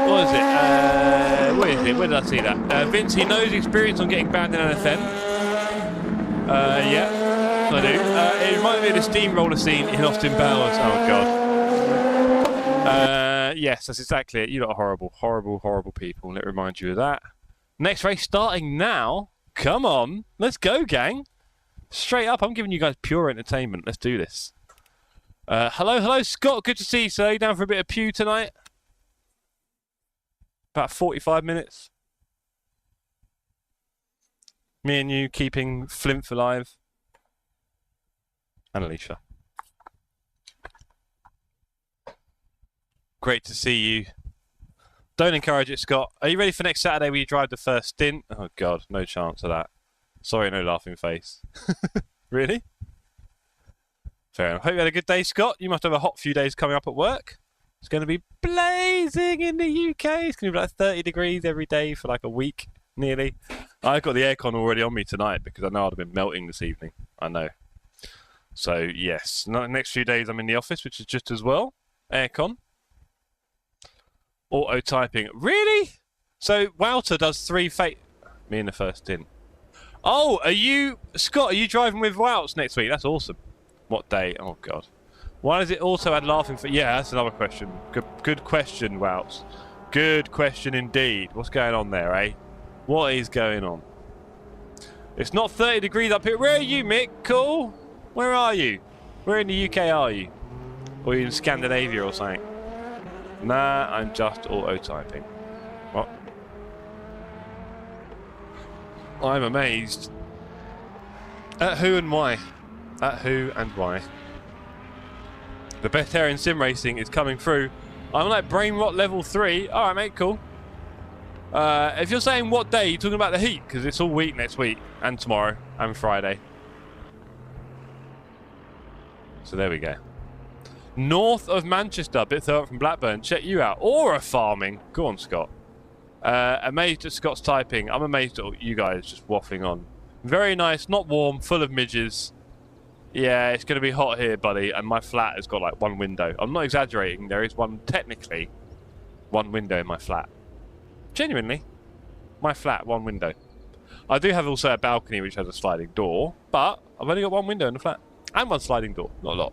What is it? Where is it? Where did I see that? Vince, he knows experience on getting banned in NFN. Yeah, I do. It reminded me of the steamroller scene in Austin Powers. Oh, God. Yes, that's exactly it. You lot are horrible, horrible, horrible people. Let me remind you of that. Next race starting now. Come on. Let's go, gang. Straight up, I'm giving you guys pure entertainment. Let's do this. Hello, Scott. Good to see you, sir. You down for a bit of pew tonight? About 45 minutes. Me and you keeping Flimp alive. And Alicia. Great to see you. Don't encourage it, Scott. Are you ready for next Saturday where you drive the first stint? Oh, God. No chance of that. Sorry, no laughing face. Really? Fair enough. Hope you had a good day, Scott. You must have a hot few days coming up at work. It's going to be blazing in the UK. It's going to be like 30 degrees every day for like a week, nearly. I've got the aircon already on me tonight because I know I'd have been melting this evening. I know. So, yes. Next few days I'm in the office, which is just as well. Aircon. Auto typing. Really? So, Wouter does 3 Me in the first stint. Oh, Scott, are you driving with Wouts next week? That's awesome. What day? Oh, God. Why does it also add laughing for... Yeah, that's another question. Good question, Wouts. Good question indeed. What's going on there, eh? What is going on? It's not 30 degrees up here. Where are you, Mick? Cool. Where are you? Where in the UK are you? Or are you in Scandinavia or something? Nah, I'm just auto-typing. What? I'm amazed. At who and why? At who and why? The best hair in sim racing is coming through. I'm like brain rot level 3. Alright, mate, cool. If you're saying what day, you're talking about the heat, because it's all week next week, and tomorrow, and Friday. So there we go. North of Manchester, a bit further from Blackburn. Check you out. Aura farming. Go on, Scott. Amazed at Scott's typing. I'm amazed at you guys just waffling on. Very nice, not warm, full of midges. Yeah, it's going to be hot here, buddy, and my flat has got like 1 window. I'm not exaggerating. There is technically one window in my flat. Genuinely. My flat, 1 window. I do have also a balcony which has a sliding door, but I've only got 1 window in the flat. And 1 sliding door, not a lot.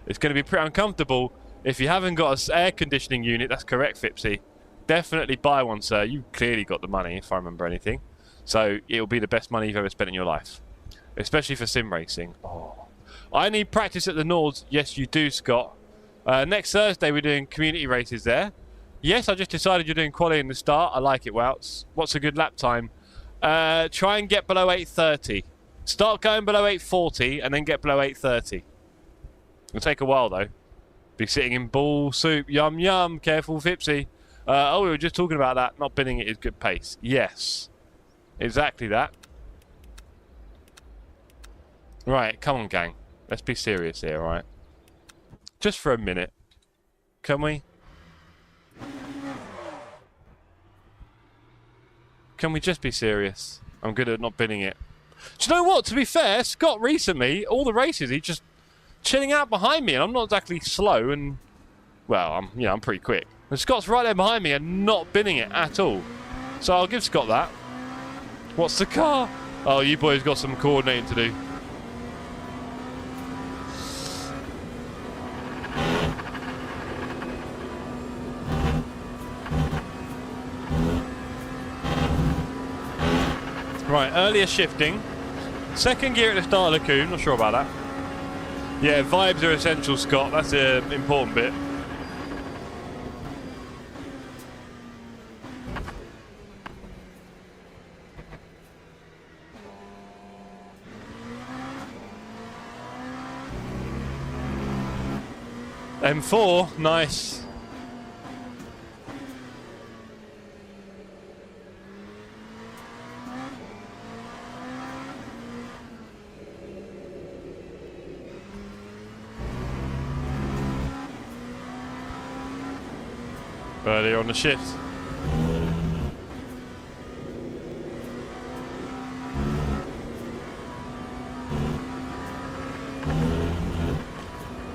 It's going to be pretty uncomfortable. If you haven't got an air conditioning unit, that's correct, Fipsy. Definitely buy one, sir. You clearly got the money, if I remember anything. So it'll be the best money you've ever spent in your life. Especially for sim racing. Oh. I need practice at the Nords. Yes, you do, Scott. Next Thursday, we're doing community races there. Yes, I just decided you're doing quality in the start. I like it, Wouts. What's a good lap time? Try and get below 8:30. Start going below 8:40 and then get below 8:30. It'll take a while, though. Be sitting in ball soup. Yum, yum. Careful, Fipsy. Oh, we were just talking about that. Not binning it is good pace. Yes. Exactly that. Right, come on, gang. Let's be serious here, right? Just for a minute. Can we? Can we just be serious? I'm good at not binning it. Do you know what? To be fair, Scott recently, all the races, he's just chilling out behind me, and I'm not exactly slow, and well, I'm pretty quick. And Scott's right there behind me and not binning it at all. So I'll give Scott that. What's the car? Oh, you boys got some coordinating to do. Right, earlier shifting. Second gear at the start of the Coon, not sure about that. Yeah, vibes are essential, Scott. That's an important bit. M4, nice. Earlier on the shift.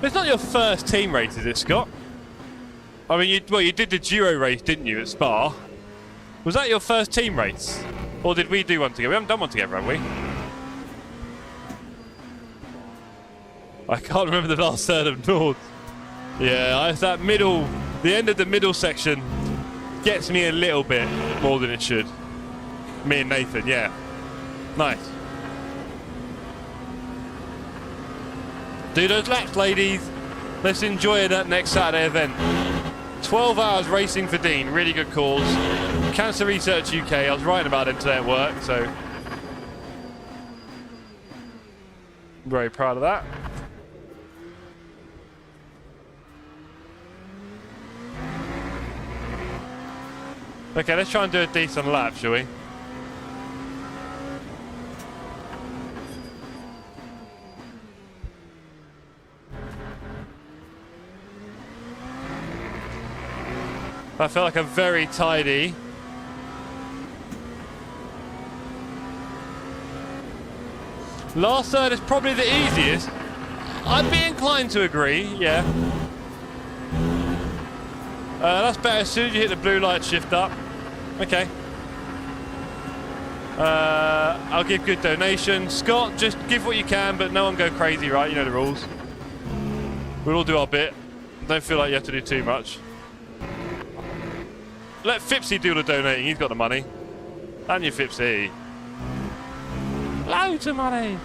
It's not your first team race, is it, Scott? I mean, you did the duo race, didn't you, at Spa? Was that your first team race? Or did we do one together? We haven't done one together, have we? I can't remember the last third of Nords. Yeah, it's that middle, the end of the middle section gets me a little bit more than it should. Me and Nathan, yeah. Nice. Do those laps, ladies. Let's enjoy that next Saturday event. 12 hours racing for Dean, really good cause. Cancer Research UK, I was writing about him today at work, so very proud of that. Okay, let's try and do a decent lap, shall we? I feel like a very tidy. Last third is probably the easiest. I'd be inclined to agree, yeah. That's better as soon as you hit the blue light, shift up. Okay. I'll give good donation. Scott, just give what you can, but no one go crazy, right? You know the rules. We'll all do our bit. Don't feel like you have to do too much. Let Fipsy do the donating. He's got the money. And you, Fipsy. Loads of money.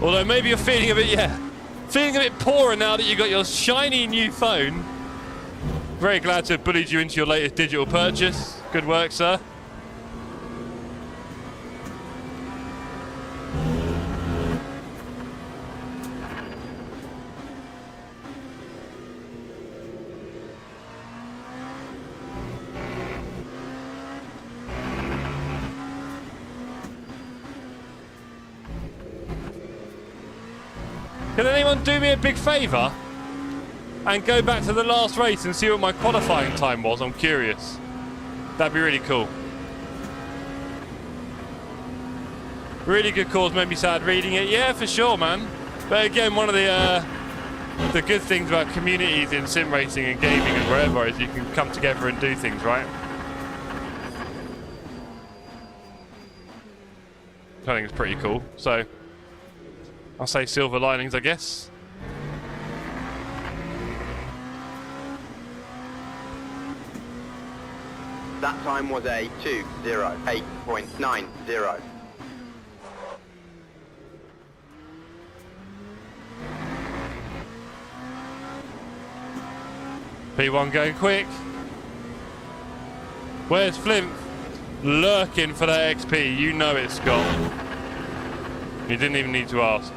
Although maybe you're feeling a bit, feeling a bit poorer now that you got your shiny new phone. Very glad to have bullied you into your latest digital purchase. Good work, sir. Can anyone do me a big favour and go back to the last race and see what my qualifying time was? I'm curious. That'd be really cool. Really good cause, made me sad reading it. Yeah, for sure, man. But again, one of the good things about communities in sim racing and gaming and wherever is you can come together and do things, right? I think it's pretty cool. So I'll say silver linings, I guess. That time was a 2:08.90. P1 going quick. Where's Flint? Lurking for that XP. You know it, Scott. You didn't even need to ask.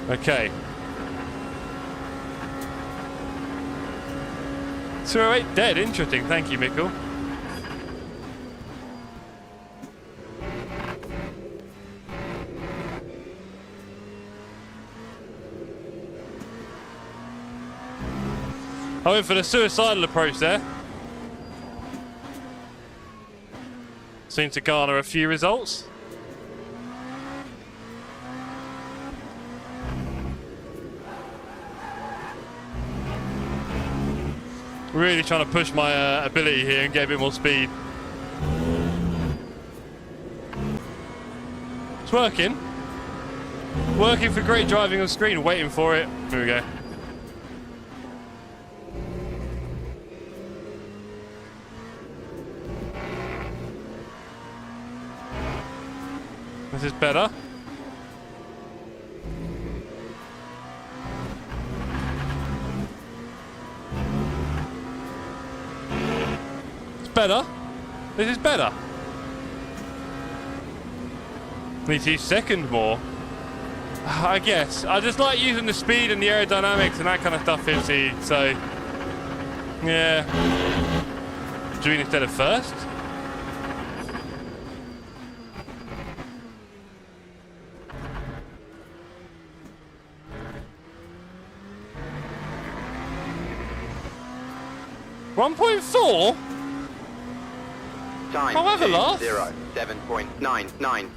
Okay. 208 dead. Interesting. Thank you, Mikkel. I went for the suicidal approach there. Seemed to garner a few results. Really trying to push my ability here and get a bit more speed. It's working. Working for great driving on screen, waiting for it. Here we go. This is better. It's better. This is better. Need to use second more. I guess. I just like using the speed and the aerodynamics and that kind of stuff, Fipsy. So, yeah. Do you mean instead of first? 1.4? Time I'll have a laugh. 7.99.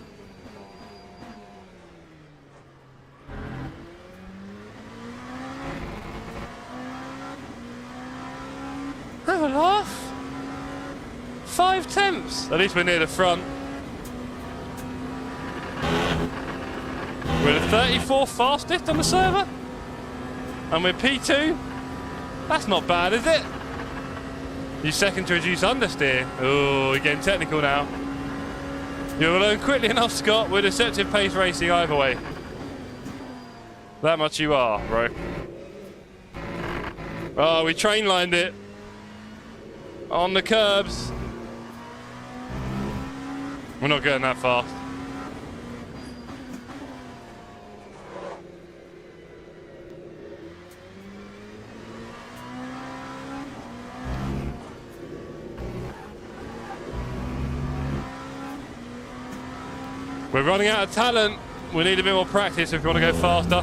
Have a laugh. 5 tenths. At least we're near the front. We're the 34th fastest on the server. And we're P2. That's not bad, is it? You second to reduce understeer. Oh, you're getting technical now. You'll learn quickly enough, Scott. We're deceptive pace racing either way. That much you are, bro. Oh, we train lined it. On the curbs. We're not going that fast. We're running out of talent. We need a bit more practice if we want to go faster.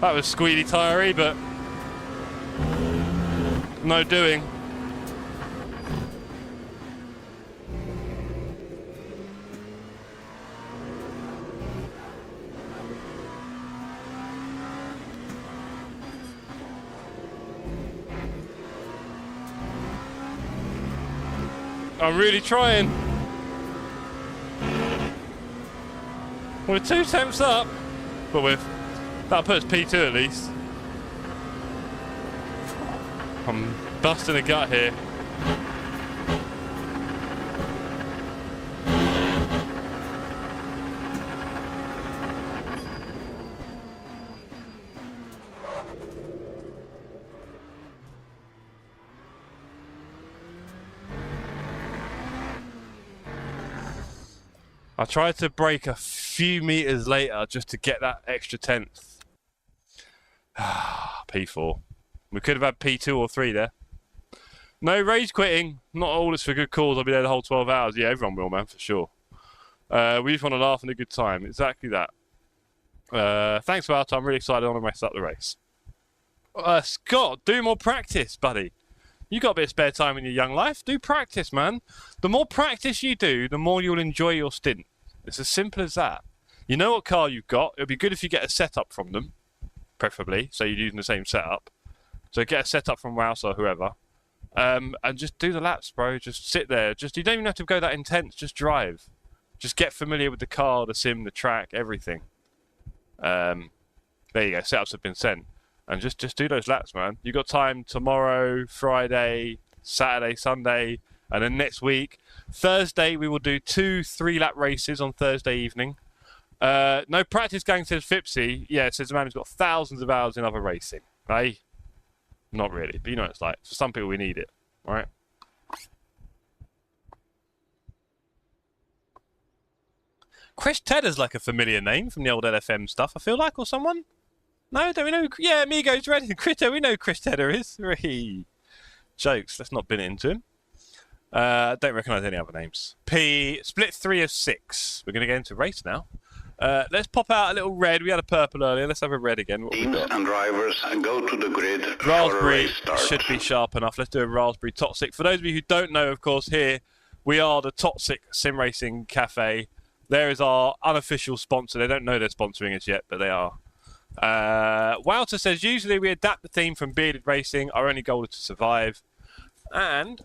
That was squealy tirey, but no doing. I'm really trying. We're 2 tenths up, but that puts P2 at least. I'm busting a gut here. I tried to brake a few meters later just to get that extra tenth. P4. We could have had P2 or 3 there. No rage quitting. Not all is for good cause. I'll be there the whole 12 hours. Yeah, everyone will, man, for sure. We just want to laugh and a good time. Exactly that. Thanks, Walter. I'm really excited. I want to mess up the race. Scott, do more practice, buddy. You got a bit of spare time in your young life. Do practice, man. The more practice you do, the more you'll enjoy your stint. It's as simple as that. You know what car you've got. It'll be good if you get a setup from them, preferably, so you're using the same setup. So get a setup from Rouse or whoever, and just do the laps, bro. Just sit there. You don't even have to go that intense. Just drive. Just get familiar with the car, the sim, the track, everything. There you go. Setups have been sent. And just do those laps, man. You got time tomorrow, Friday, Saturday, Sunday, and then next week. Thursday, we will do 2 3-lap races on Thursday evening. No practice gang, says Fipsy. Yeah, says the man who's got thousands of hours in other racing. Hey? Not really, but you know what it's like. For some people, we need it. All right? Chris Tedder's like a familiar name from the old LFM stuff, I feel like, or someone. No, don't we know? Yeah, Amigos Reddit. Critter, we know who Chris Tedder is. Jokes, let's not bin it into him. Don't recognise any other names. Split 3 of 6. We're going to get into race now. Let's pop out a little red. We had a purple earlier. Let's have a red again. What Teams and drivers go to the grid for a Raspberry race start. should be sharp enough. Let's do a Raspberry Toxic. For those of you who don't know, of course, here we are the Toxic Sim Racing Cafe. There is our unofficial sponsor. They don't know they're sponsoring us yet, but they are. Walter says, usually we adapt the theme from Bearded Racing. Our only goal is to survive. And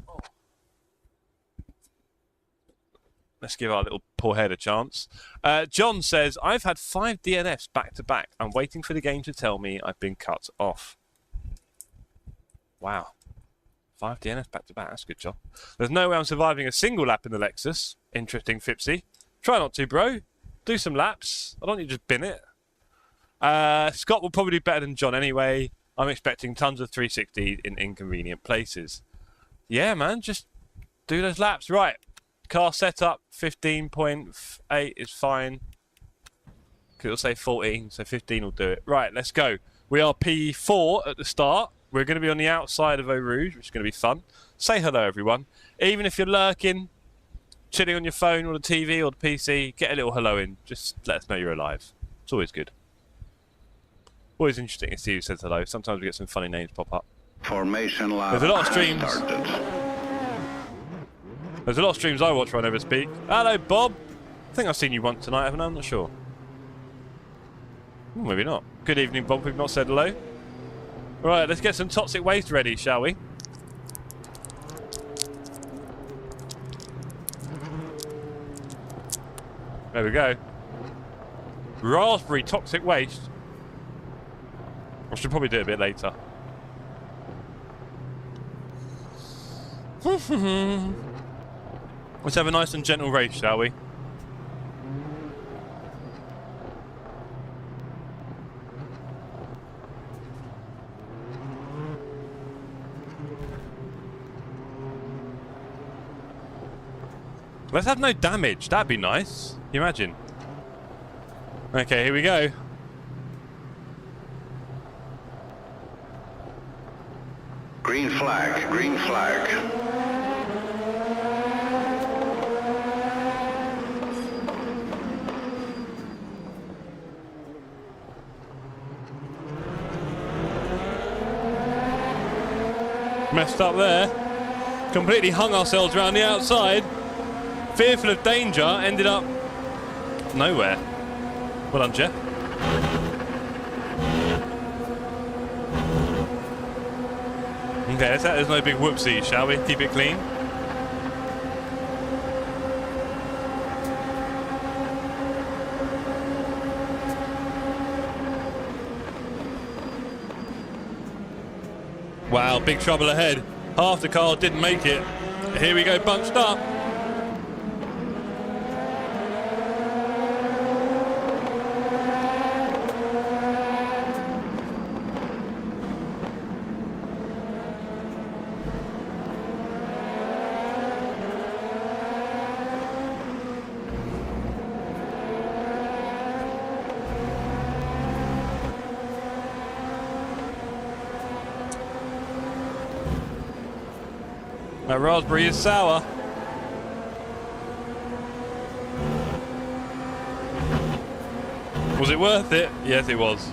let's give our little poor head a chance. John says, I've had 5 DNFs back to back. I'm waiting for the game to tell me I've been cut off. Wow. 5 DNFs back to back. That's a good job. There's no way I'm surviving a single lap in the Lexus. Interesting, Fipsy. Try not to, bro. Do some laps. I don't need to just bin it. Scott will probably do better than John anyway. I'm expecting tons of 360 in inconvenient places. Yeah, man, just do those laps. Right, car setup 15.8 is fine. It'll say 14, so 15 will do it. Right, let's go. We are P4 at the start. We're going to be on the outside of Eau Rouge, which is going to be fun. Say hello, everyone. Even if you're lurking, chilling on your phone or the TV or the PC, get a little hello in. Just let us know you're alive. It's always good. Always interesting to see who says hello. Sometimes we get some funny names pop up. Formation lap There's a lot of streams. started. There's a lot of streams I watch when I never speak. Hello, Bob. I think I've seen you once tonight, haven't I? I'm not sure. Maybe not. Good evening, Bob. We've not said hello. Right, let's get some toxic waste ready, shall we? There we go. Raspberry toxic waste. I should probably do it a bit later. Let's have a nice and gentle race, shall we? Let's have no damage. That'd be nice. Can you imagine? Okay, here we go. Green flag, green flag. Messed up there. Completely hung ourselves around the outside. Fearful of danger, ended up nowhere. Well done, Jeff. Okay, there's no big whoopsie, shall we? Keep it clean. Wow, big trouble ahead. Half the car didn't make it. Here we go, bunched up. That raspberry is sour. Was it worth it? Yes, it was.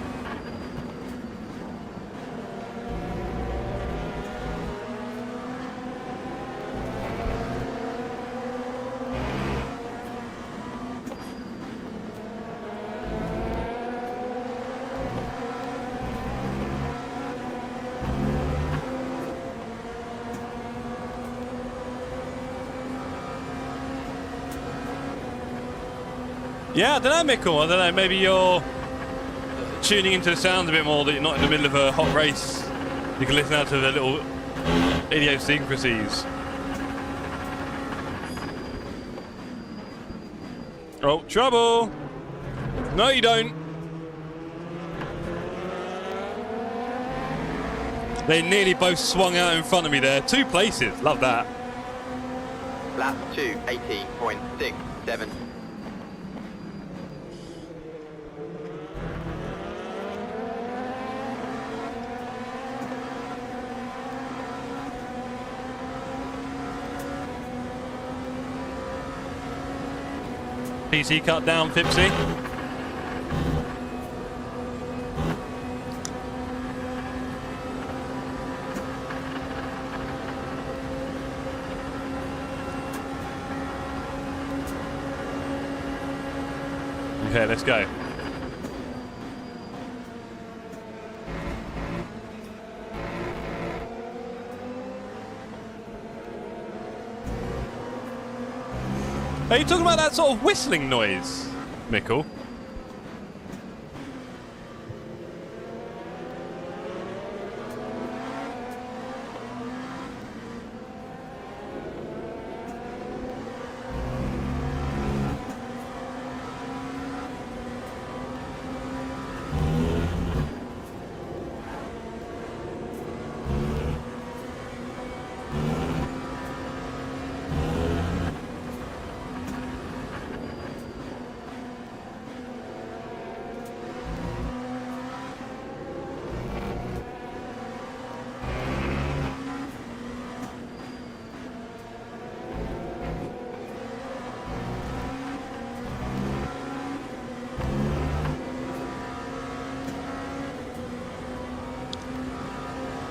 Yeah, I don't know, Mickle. I don't know. Maybe you're tuning into the sound a bit more, that you're not in the middle of a hot race. You can listen out to the little idiosyncrasies. Oh, trouble! No, you don't. They nearly both swung out in front of me there. 2 places. Love that. Lap 2, 18.67. PC cut down, Fipsy. Okay, let's go. Are you talking about that sort of whistling noise, Mickle?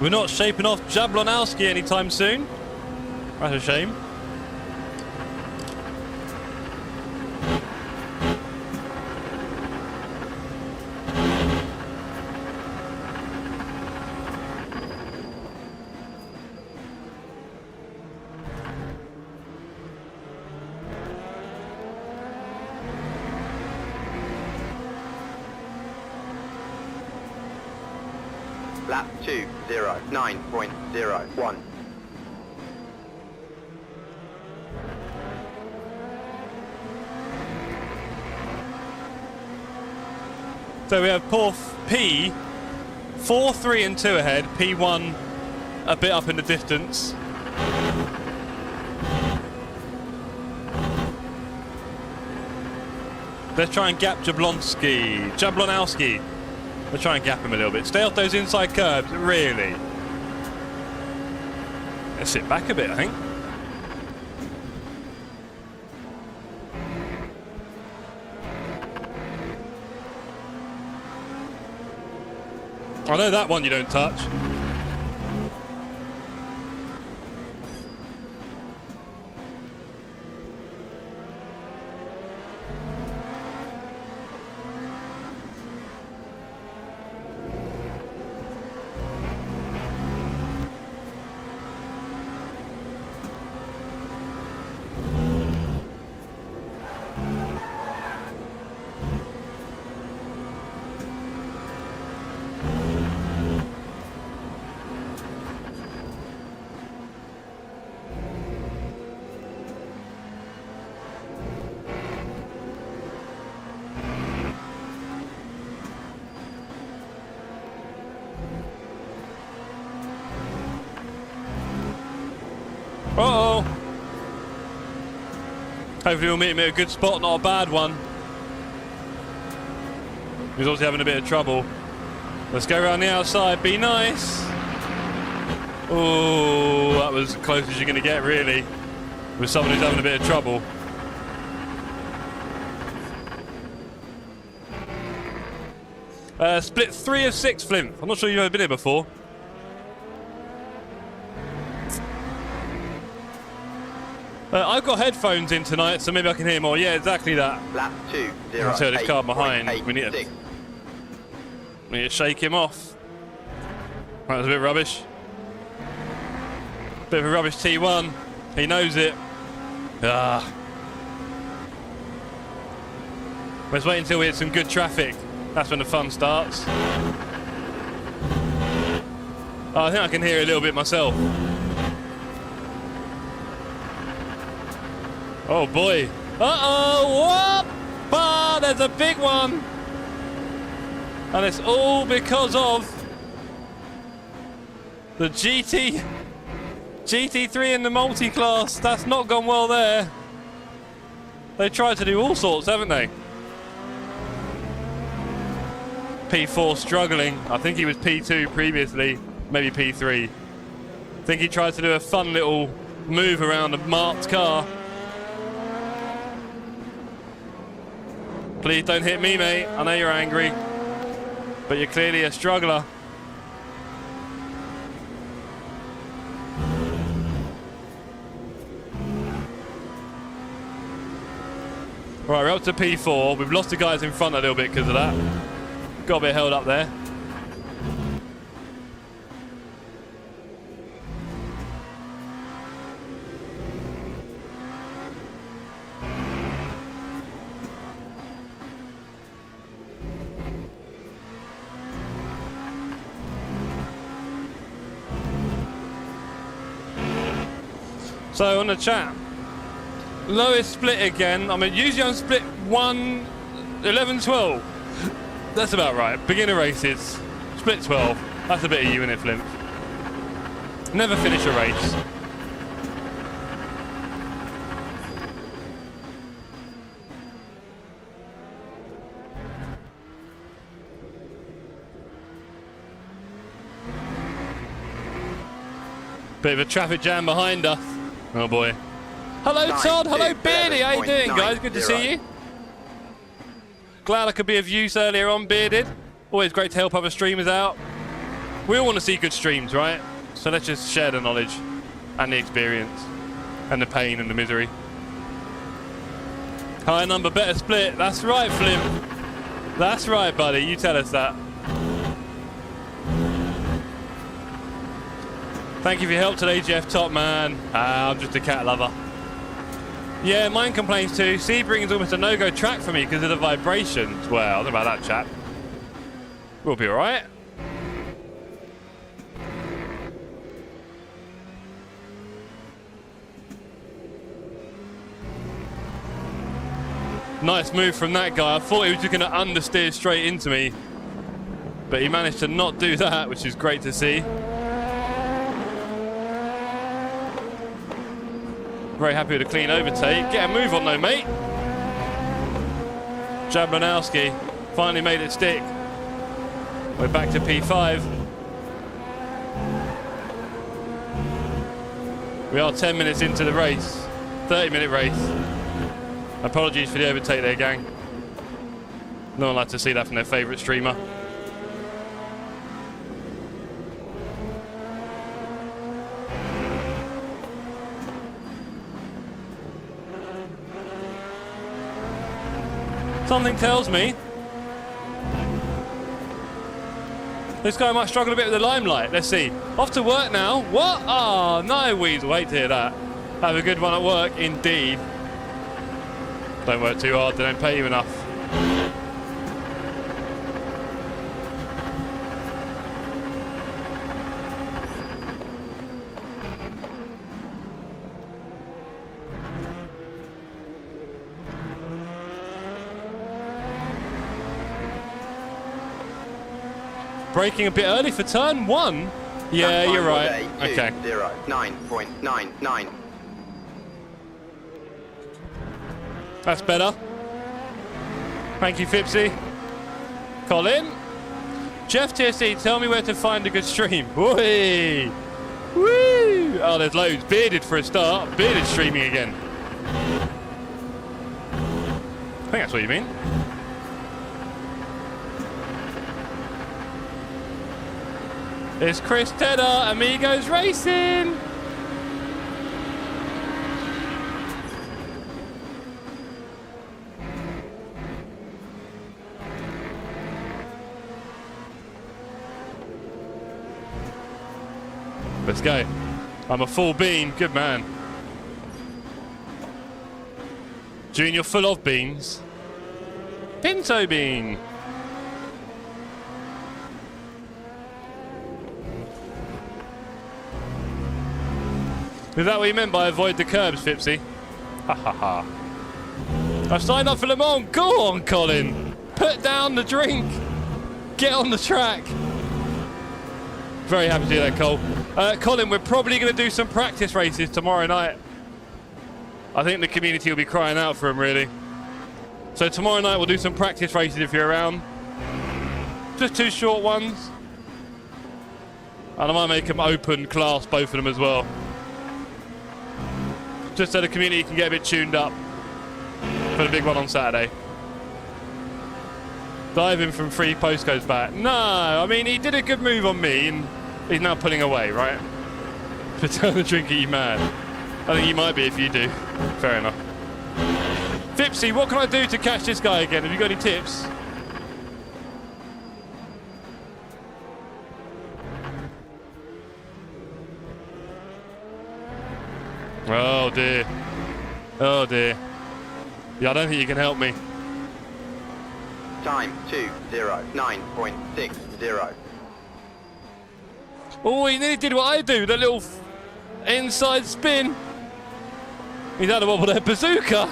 We're not shaping off Jablonowski anytime soon. That's a shame. Lap 2:09.01. So we have poor P, 4, 3 and 2 ahead. P1 a bit up in the distance. Let's try and gap Jablonowski. Let's try and gap him a little bit. Stay off those inside curbs, really. Let's sit back a bit, I think. I know that one you don't touch. Uh-oh. Hopefully we'll meet him at a good spot, not a bad one. He's obviously having a bit of trouble. Let's go around the outside, be nice. Oh, that was as close as you're going to get, really, with someone who's having a bit of trouble. Split 3 of 6, Flint. I'm not sure you've ever been here before. I've got headphones in tonight, so maybe I can hear more. Yeah, exactly that. Lap 2:08.86. Let's hear this car behind. We need to shake him off. That was a bit rubbish. Bit of a rubbish T1. He knows it. Ah. Let's wait until we hit some good traffic. That's when the fun starts. Oh, I think I can hear it a little bit myself. Oh boy. Uh-oh! Whoop! There's a big one! And it's all because of the GT3 in the multi-class. That's not gone well there. They tried to do all sorts, haven't they? P4 struggling. I think he was P2 previously, maybe P3. I think he tried to do a fun little move around a marked car. Please don't hit me, mate. I know you're angry, but you're clearly a struggler. Right, we're up to P4. We've lost the guys in front a little bit because of that. Got a bit held up there. So on the chat, lowest split again. I mean, usually on split 1, 11, 12. That's about right. Beginner races, split 12. That's a bit of you in it, Flint. Never finish a race. Bit of a traffic jam behind us. Oh boy. Hello Todd, hello Beardy, how you doing guys? Good to see you. Glad I could be of use earlier on, Bearded. Always great to help other streamers out. We all want to see good streams, right? So let's just share the knowledge and the experience and the pain and the misery. Higher number, better split. That's right, Flim. That's right, buddy. You tell us that. Thank you for your help today, Jeff. Top man. I'm just a cat lover. Yeah, mine complains too. Sebring's almost a no-go track for me because of the vibrations. Well, I don't know about that, chap. We'll be all right. Nice move from that guy. I thought he was just going to understeer straight into me, but he managed to not do that, which is great to see. Very happy with a clean overtake. Get a move on though, mate. Jablanowski finally made it stick. We're back to P5. We are 10 minutes into the race. 30-minute race. Apologies for the overtake there, gang. No one likes to see that from their favourite streamer. Something tells me this guy might struggle a bit with the limelight. Let's see. Off to work now. What? Oh, no, Weasel. Hate to hear that. Have a good one at work, indeed. Don't work too hard. They don't pay you enough. Braking a bit early for turn 1. Yeah, you're right. Okay. 9.99. That's better. Thank you, Fipsy. Colin. Jeff TSC, tell me where to find a good stream. Whee! Woo! Oh, there's loads. Bearded for a start. Bearded streaming again. I think that's what you mean. It's Chris Tedder, Amigos Racing. Let's go. I'm a full bean. Good man. Junior full of beans. Pinto bean. Is that what you meant by avoid the curbs, Fipsy? Ha ha ha. I've signed up for Le Mans. Go on, Colin. Put down the drink. Get on the track. Very happy to do that, Cole. Colin, we're probably going to do some practice races tomorrow night. I think the community will be crying out for them, really. So tomorrow night we'll do some practice races if you're around. Just 2 short ones. And I might make them open class, both of them as well. Just so the community can get a bit tuned up for the big one on Saturday. Diving from 3 postcodes back. No, I mean, he did a good move on me and he's now pulling away, right? But turn the drink at you mad. I think you might be if you do. Fair enough. Fipsy, what can I do to catch this guy again? Have you got any tips? Oh dear. Oh dear. Yeah, I don't think you can help me. Time 2:09.60. Oh, he nearly did what I do, the little inside spin. He's had a wobble there, bazooka.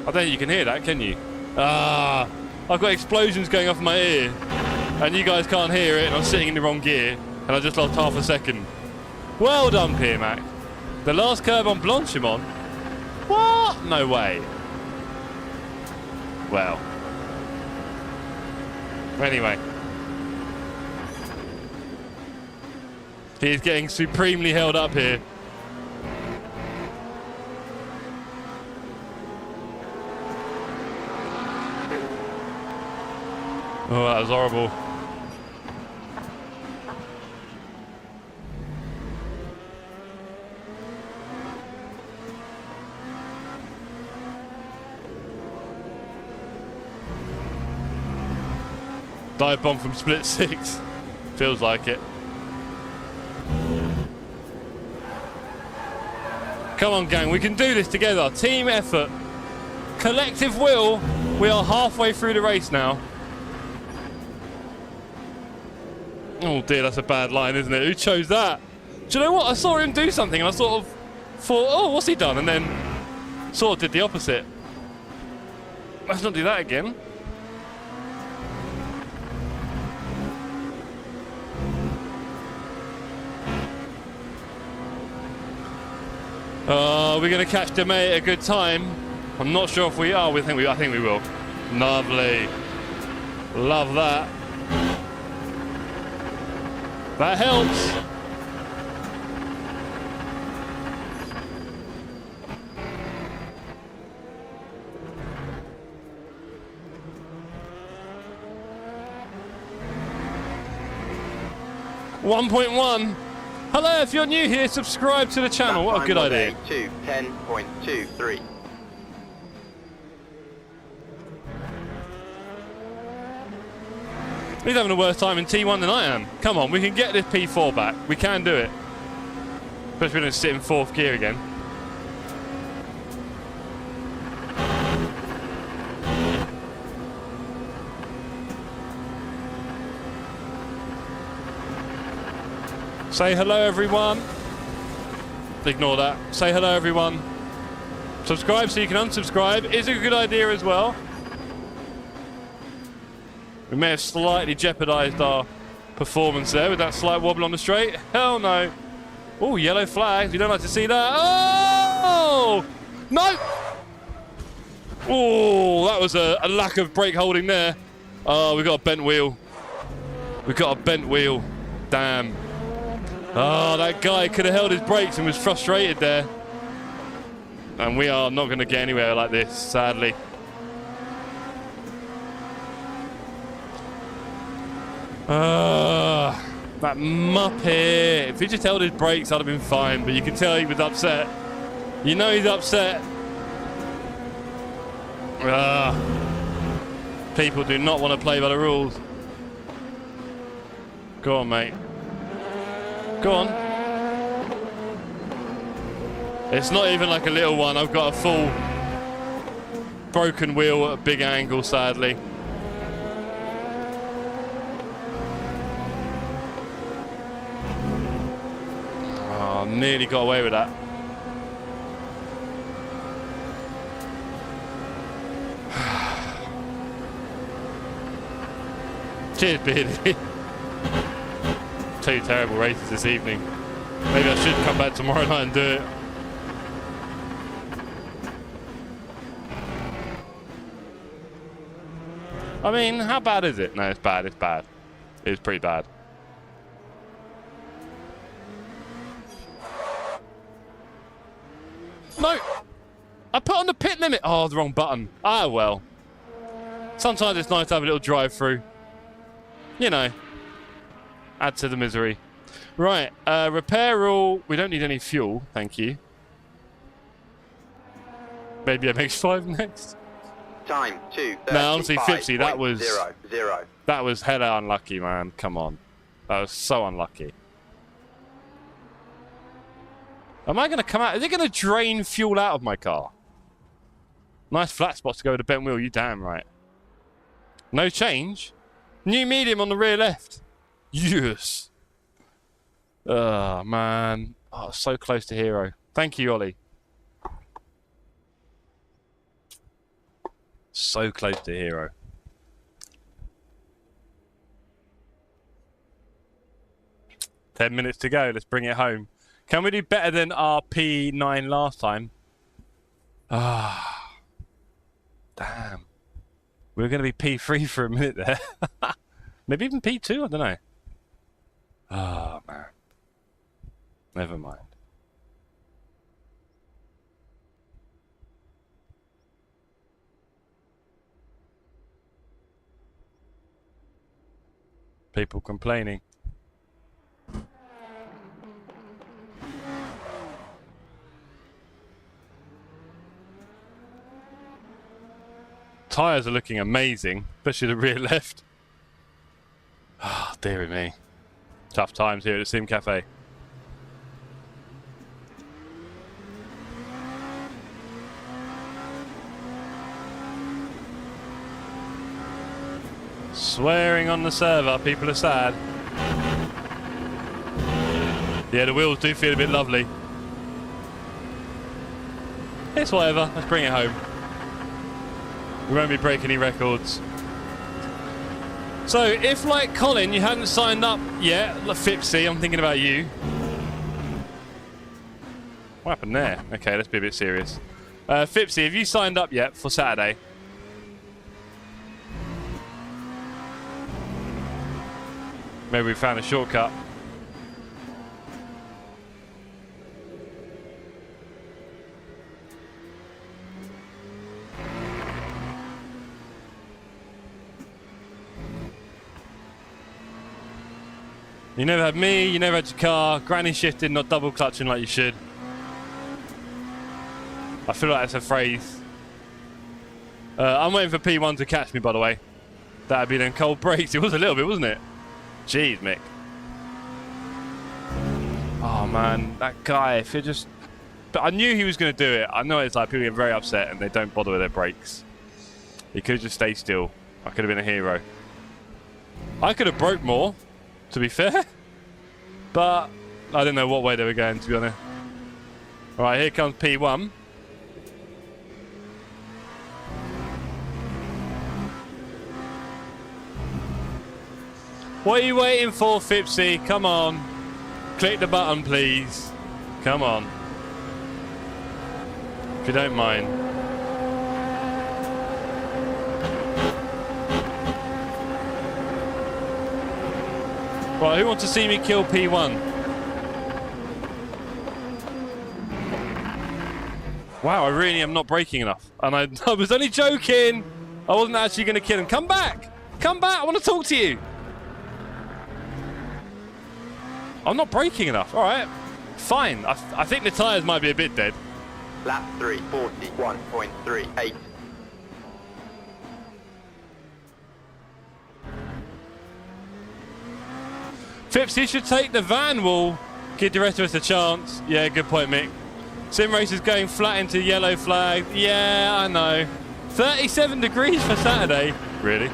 I don't think you can hear that, can you? Ah, I've got explosions going off in my ear, and you guys can't hear it, and I'm sitting in the wrong gear, and I just lost half a second. Well done, Pierre Mac. The last curb on Blanchimont? What? No way. Well. Anyway. He's getting supremely held up here. Oh, that was horrible. Dive bomb from split 6. Feels like it. Come on, gang, we can do this together. Team effort. Collective will. We are halfway through the race now. Oh dear, that's a bad line, isn't it? Who chose that? Do you know what? I saw him do something and I sort of thought, oh, what's he done? And then sort of did the opposite. Let's not do that again. We're going to catch Demay at a good time. I'm not sure if we are. I think we will. Lovely. Love that. That helps. .1. Hello, if you're new here, subscribe to the channel. What a good idea. 10.23. He's having a worse time in T1 than I am. Come on, we can get this P4 back. We can do it. Especially when it's sit in 4th gear again. Say hello, everyone. Ignore that. Say hello, everyone. Subscribe so you can unsubscribe is a good idea as well. We may have slightly jeopardised our performance there with that slight wobble on the straight. Hell no. Oh, yellow flags. We don't like to see that. Oh! No! Oh, that was a lack of brake holding there. Oh, we got a bent wheel. We got a bent wheel. Damn. Oh, that guy could have held his brakes and was frustrated there. And we are not going to get anywhere like this, sadly. That muppet. If he just held his brakes, I'd have been fine. But you can tell he was upset. You know he's upset. People do not want to play by the rules. Go on, mate. Go on. It's not even like a little one. I've got a full broken wheel at a big angle, sadly. Oh, nearly got away with that. Cheers, Beardy. 2 terrible races this evening. Maybe I should come back tomorrow night and do it. I mean, how bad is it? No, it's bad. It's bad. It's pretty bad. No! I put on the pit limit. Oh, the wrong button. Ah, well. Sometimes it's nice to have a little drive through. You know. Add to the misery. Right, repair rule. We don't need any fuel, thank you. Maybe MX5 next. Time 2:35. No, honestly, Fipsy, that was 0. that was hella unlucky, man. Come on, that was so unlucky. Am I going to come out? Is it going to drain fuel out of my car? Nice flat spot to go with a bent wheel. You damn right. No change. New medium on the rear left. Yes. Oh, man. Oh, so close to hero. Thank you, Ollie. So close to hero. Ten minutes to go. Let's bring it home. Can we do better than our P9 last time? Ah. Damn. We were going to be P3 for a minute there. Maybe even P2, I don't know. Oh, man. Never mind. People complaining. Tyres are looking amazing, especially the rear left. Ah, dearie me. Tough times here at the Sim Cafe. Swearing on the server, people are sad. Yeah, the wheels do feel a bit lovely. It's whatever, let's bring it home. We won't be breaking any records. So, if like Colin, you hadn't signed up yet, Fipsy, I'm thinking about you. What happened there? Okay, let's be a bit serious. Fipsy, have you signed up yet for Saturday? Maybe we found a shortcut. You never had me, you never had your car, granny shifted, not double clutching like you should. I feel like that's a phrase. I'm waiting for P1 to catch me, by the way. That'd be them cold brakes. It was a little bit, wasn't it? Jeez, Mick. Oh man, that guy, if it just... But I knew he was going to do it. I know it's like people get very upset and they don't bother with their brakes. He could have just stayed still. I could have been a hero. I could have broke more, to be fair. But I didn't know what way they were going, to be honest. Alright, here comes P1. What are you waiting for, Fipsy? Come on. Click the button, please. Come on. If you don't mind. Right, who wants to see me kill P1? Wow, I really am not braking enough. And I was only joking. I wasn't actually going to kill him. Come back. Come back. I want to talk to you. I'm not braking enough. All right. Fine. I think the tyres might be a bit dead. Lap 3, 41.38. Phipps, you should take the van wall. Give the rest of us a chance. Yeah, good point, Mick. Sim Racer's going flat into yellow flag. Yeah, I know. 37 degrees for Saturday. Really?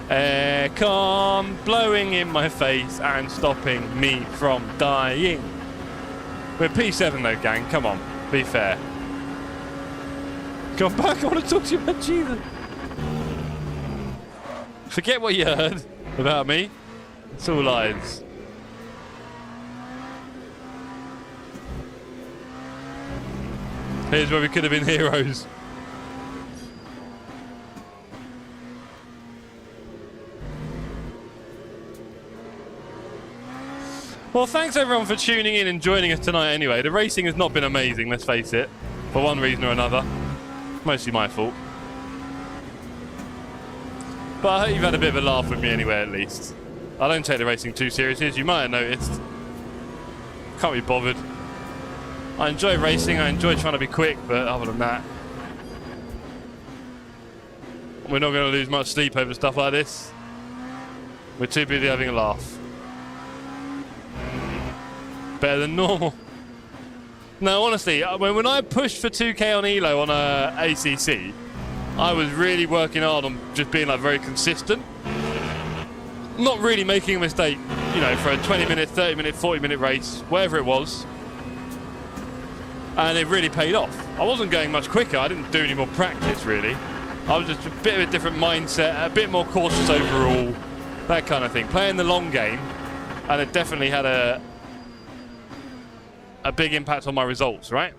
Aircon blowing in my face and stopping me from dying. We're P7 though, gang. Come on, be fair. Come back, I want to talk to you about Jesus. Forget what you heard about me. It's all lies. Here's where we could have been heroes. Well, thanks everyone for tuning in and joining us tonight anyway. The racing has not been amazing, let's face it, for one reason or another. Mostly my fault. But I hope you've had a bit of a laugh with me anyway, at least. I don't take the racing too seriously, as you might have noticed. Can't be bothered. I enjoy racing, I enjoy trying to be quick, but other than that, we're not going to lose much sleep over stuff like this. We're too busy having a laugh. Better than normal. No, honestly, when I pushed for 2K on ELO on ACC, I was really working hard on just being like very consistent. Not really making a mistake, you know, for a 20-minute, 30-minute, 40-minute race, whatever it was. And it really paid off. I wasn't going much quicker. I didn't do any more practice, really. I was just a bit of a different mindset, a bit more cautious overall, that kind of thing. Playing the long game, and it definitely had a big impact on my results, right?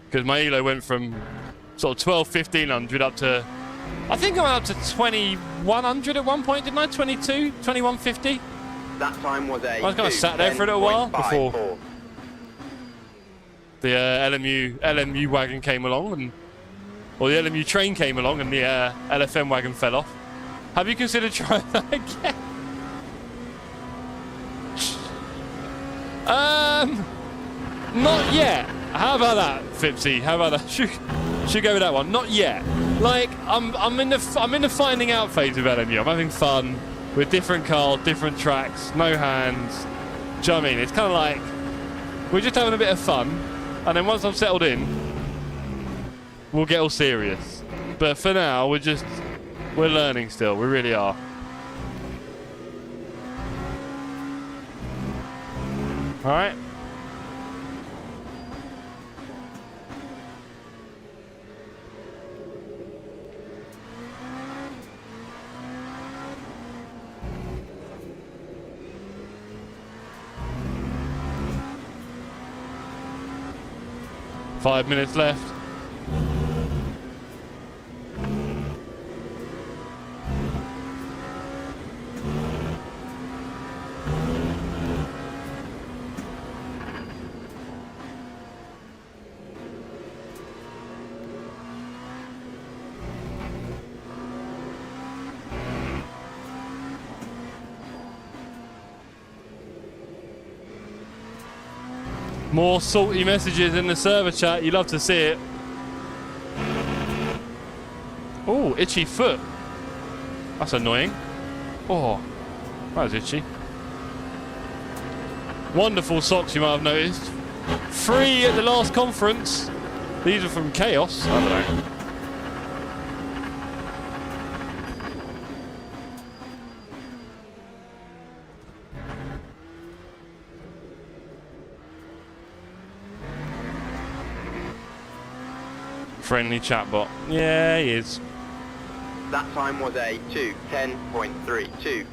Because my ELO went from sort of 12, 1500 up to, I think I went up to 2100 at one point, didn't I? 22, 2150? That time was a I was kind of sat there for a little while before the LMU wagon came along, or the LMU train came along and the LFM wagon fell off. Have you considered trying that again? Not yet. How about that, Fipsy? How about that? Should go with that one. Not yet. Like I'm in the finding out phase of LMU. I'm having fun with different cars, different tracks, no hands. Do you know what I mean? It's kind of like we're just having a bit of fun, and then once I'm settled in, we'll get all serious. But for now, we're learning still. We really are. All right. Five minutes left. More salty messages in the server chat. You love to see it. Oh, itchy foot. That's annoying. Oh, that was itchy. Wonderful socks, you might have noticed. Free at the last conference. These are from Chaos. I don't know. Friendly chatbot. Yeah, he is. That time was a 2:10.32.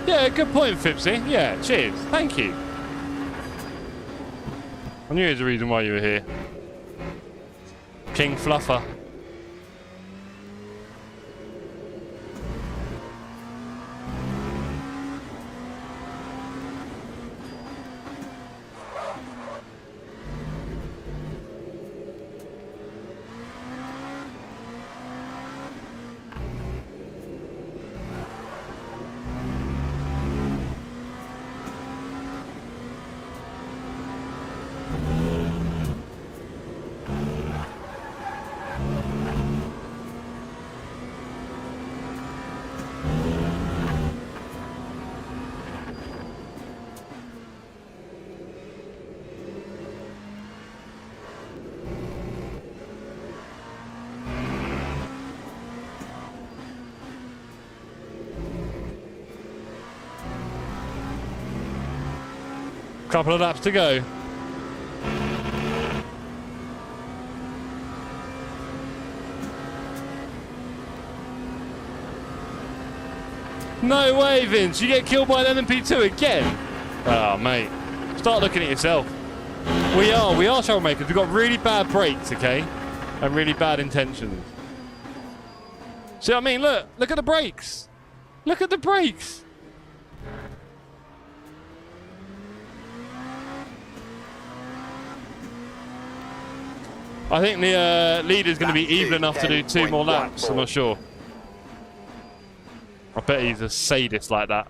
Yeah, good point, Fipsy. Yeah, cheers. Thank you. I knew there's a reason why you were here. King Fluffer. Couple of laps to go. No way, Vince. You get killed by an LMP2 again? Oh, mate. Start looking at yourself. We are troublemakers. We've got really bad brakes, okay? And really bad intentions. See what I mean? Look at the brakes. Look at the brakes. I think the leader's going to be even enough to do 2 more laps. I'm not sure. I bet he's a sadist like that.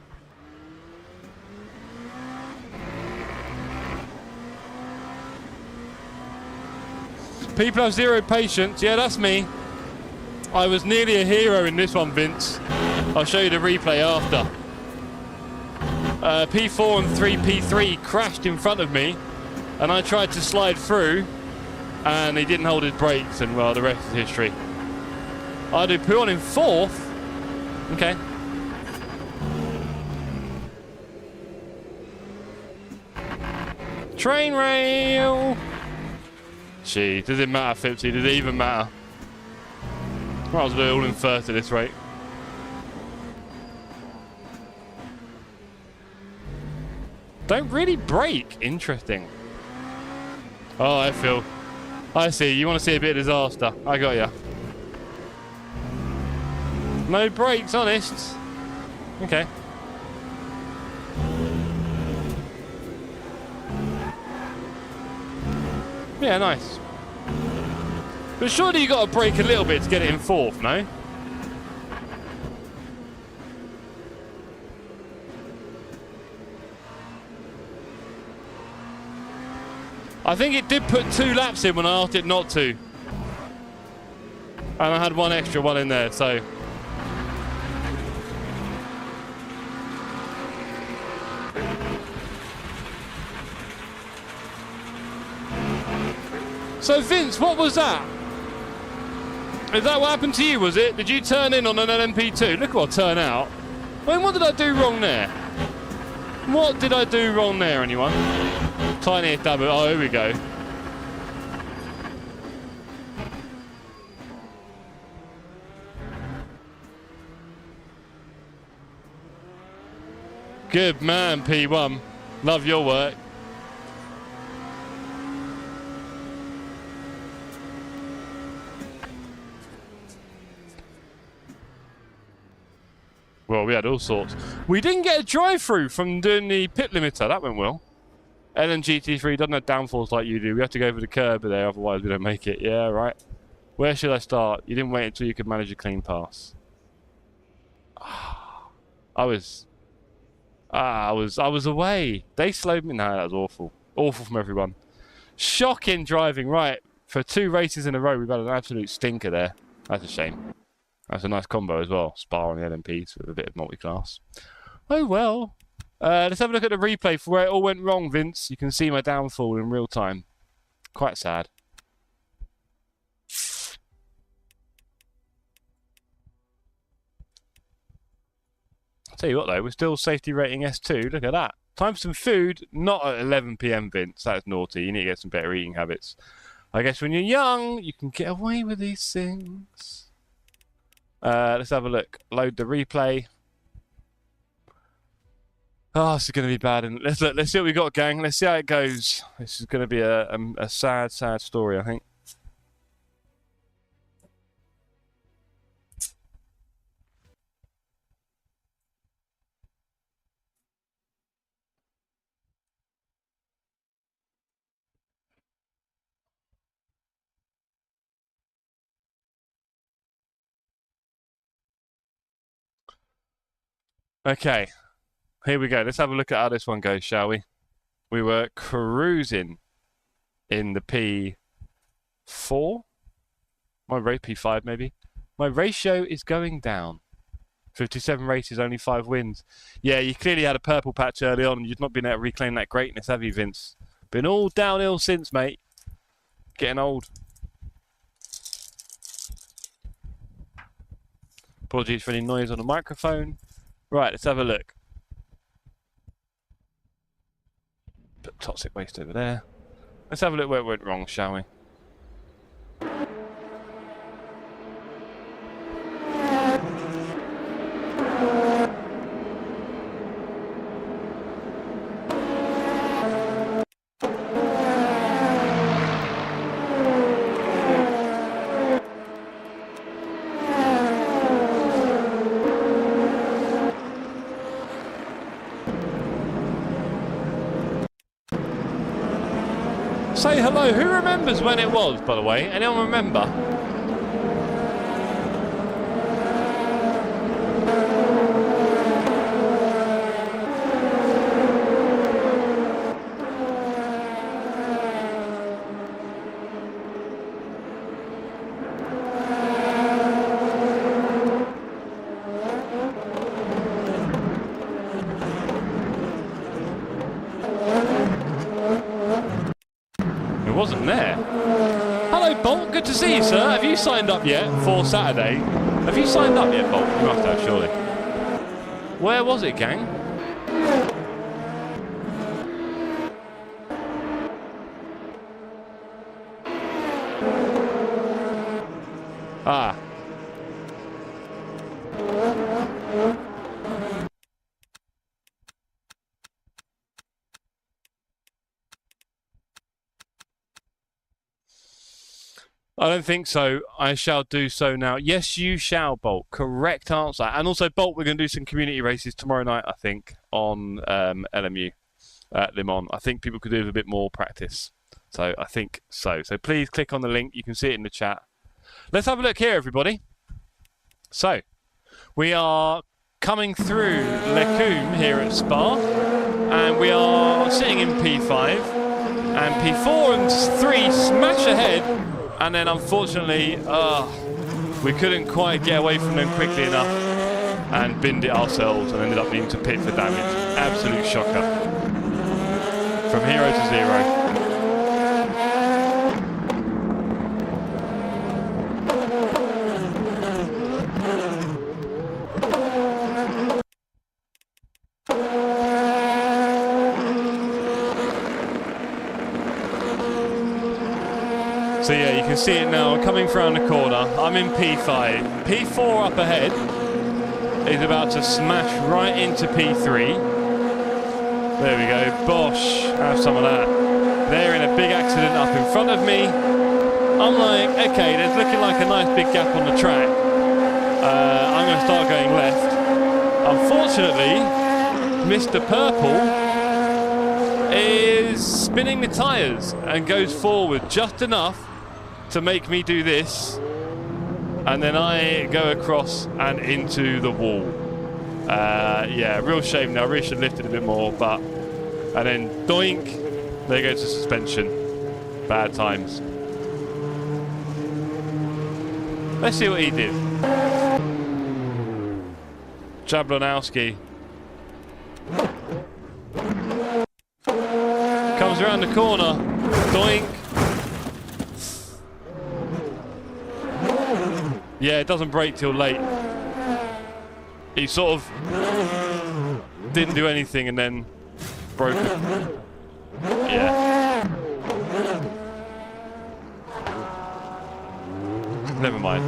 People have zero patience. Yeah, that's me. I was nearly a hero in this one, Vince. I'll show you the replay after. P4 and 3P3 crashed in front of me, and I tried to slide through, and he didn't hold his brakes, and well, the rest is history. I do Puon in 4th. Okay. Train rail. Gee, does it matter, Fipsy? Does it even matter? Might as well do it all in 1st at this rate. don't really brake. Interesting. Oh, I feel. I see. You want to see a bit of disaster. I got ya. No brakes, honest. Okay. Yeah, nice. But surely you got to brake a little bit to get it in fourth, no? I think it did put 2 laps in when I asked it not to. And I had 1 extra one in there, so. So Vince, what was that? Is that what happened to you, was it? Did you turn in on an LMP2? Look what I turn out. I mean, what did I do wrong there? What did I do wrong there, anyone? Tiny double. Oh, here we go. Good man, P1. Love your work. Well, we had all sorts. We didn't get a drive-through from doing the pit limiter. That went well. LMGT3 doesn't have downforce like you do. We have to go over the curb there, otherwise we don't make it. Yeah, right. Where should I start? You didn't wait until you could manage a clean pass. I was away. They slowed me. No, that was awful. Awful from everyone. Shocking driving. Right, for 2 races in a row, we've had an absolute stinker there. That's a shame. That's a nice combo as well. Spa on the LMPs with a bit of multi-class. Oh well. Let's have a look at the replay for where it all went wrong, Vince. You can see my downfall in real time. Quite sad. I'll tell you what though, we're still safety rating S2. Look at that. Time for some food. Not at 11 PM, Vince. That's naughty. You need to get some better eating habits. I guess when you're young, you can get away with these things. Let's have a look. Load the replay. Oh, this is going to be bad. And let's see what we got, gang. Let's see how it goes. This is going to be a sad, sad story, I think. Okay. Here we go. Let's have a look at how this one goes, shall we? We were cruising in the P4. My rate P5 maybe. My ratio is going down. 57 races, only 5 wins. Yeah, you clearly had a purple patch early on and you've not been able to reclaim that greatness, have you, Vince? Been all downhill since, mate. Getting old. Apologies for any noise on the microphone. Right, let's have a look. Put toxic waste over there. Let's have a look where it went wrong, shall we? Say hello. Who remembers when it was, by the way? Anyone remember? Wasn't there. Hello, Bolt. Good to see you, sir. Have you signed up yet for Saturday? Have you signed up yet, Bolt? You must have, surely. Where was it, gang? Ah. I don't think so. I shall do so now. Yes, you shall, Bolt. Correct answer. And also, Bolt, we're going to do some community races tomorrow night, I think, on LMU at Le Mans. I think people could do with a bit more practice. So I think so. So please click on the link. You can see it in the chat. Let's have a look here, everybody. So we are coming through Lecumbe here at Spa. And we are sitting in P5. And P4 and 3 smash ahead. And then, unfortunately, we couldn't quite get away from them quickly enough and binned it ourselves and ended up needing to pit for damage. Absolute shocker. From hero to zero. So yeah, you can see it now. I'm coming around the corner. I'm in P5. P4 up ahead is about to smash right into P3. There we go. Bosh. Have some of that. They're in a big accident up in front of me. I'm like, okay, there's looking like a nice big gap on the track. I'm going to start going left. Unfortunately, Mr. Purple is spinning the tyres and goes forward just enough to make me do this, and then I go across and into the wall. Yeah, real shame now. I really should have lifted a bit more, but and then doink, there goes the suspension. Bad times. Let's see what he did. Jablonowski comes around the corner. Doink. Yeah, it doesn't brake till late. He sort of didn't do anything and then broke it. Yeah. Never mind.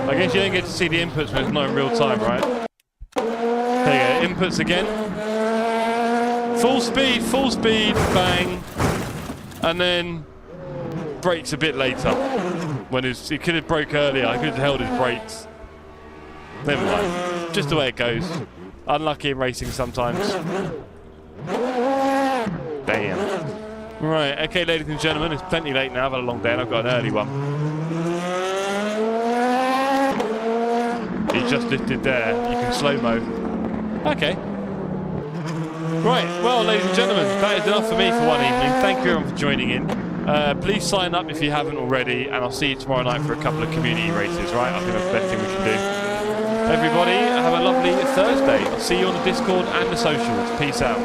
I guess you don't get to see the inputs when it's not in real time, right? There you go, inputs again. Full speed, bang. And then brakes a bit later. When he could have broke earlier, I could have held his brakes. Never mind. Just the way it goes. Unlucky in racing sometimes. Damn. Right, okay, ladies and gentlemen, it's plenty late now. I've had a long day and I've got an early one. He just lifted there. You can slow-mo. Okay. Right, well, ladies and gentlemen, that is enough for me for one evening. Thank you everyone for joining in. Please sign up if you haven't already, and I'll see you tomorrow night for a couple of community races, right? I think that's the best thing we can do. Everybody, have a lovely Thursday. I'll see you on the Discord and the socials. Peace out.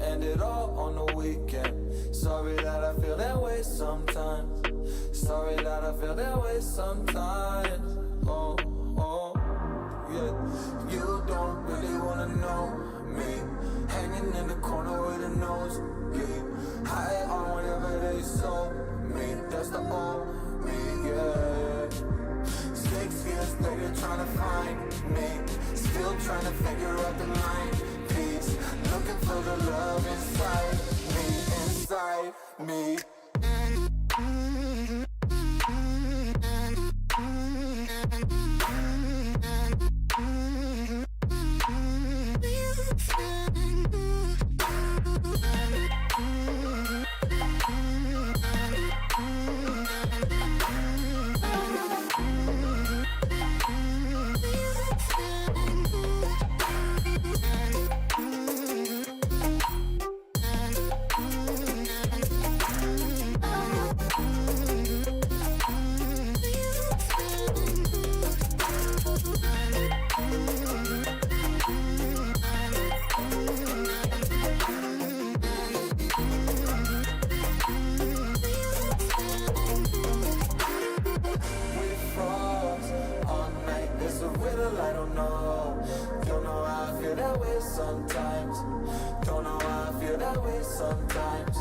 End it all on the weekend. Sorry that I feel that way sometimes. Sorry that I feel that way sometimes. Oh, yeah. You don't really wanna know me. Hanging in the corner with a nose. Yeah. High on whatever they sold me. That's the old me, yeah. 6 years later trying to find me. Still trying to figure out the line. Looking for the love inside me. don't know. Don't know how I feel that way sometimes. Don't know how I feel that way sometimes.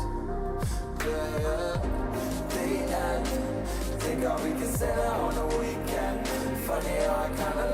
Yeah, yeah. They end. Think how we can say that on the weekend. Funny how I kinda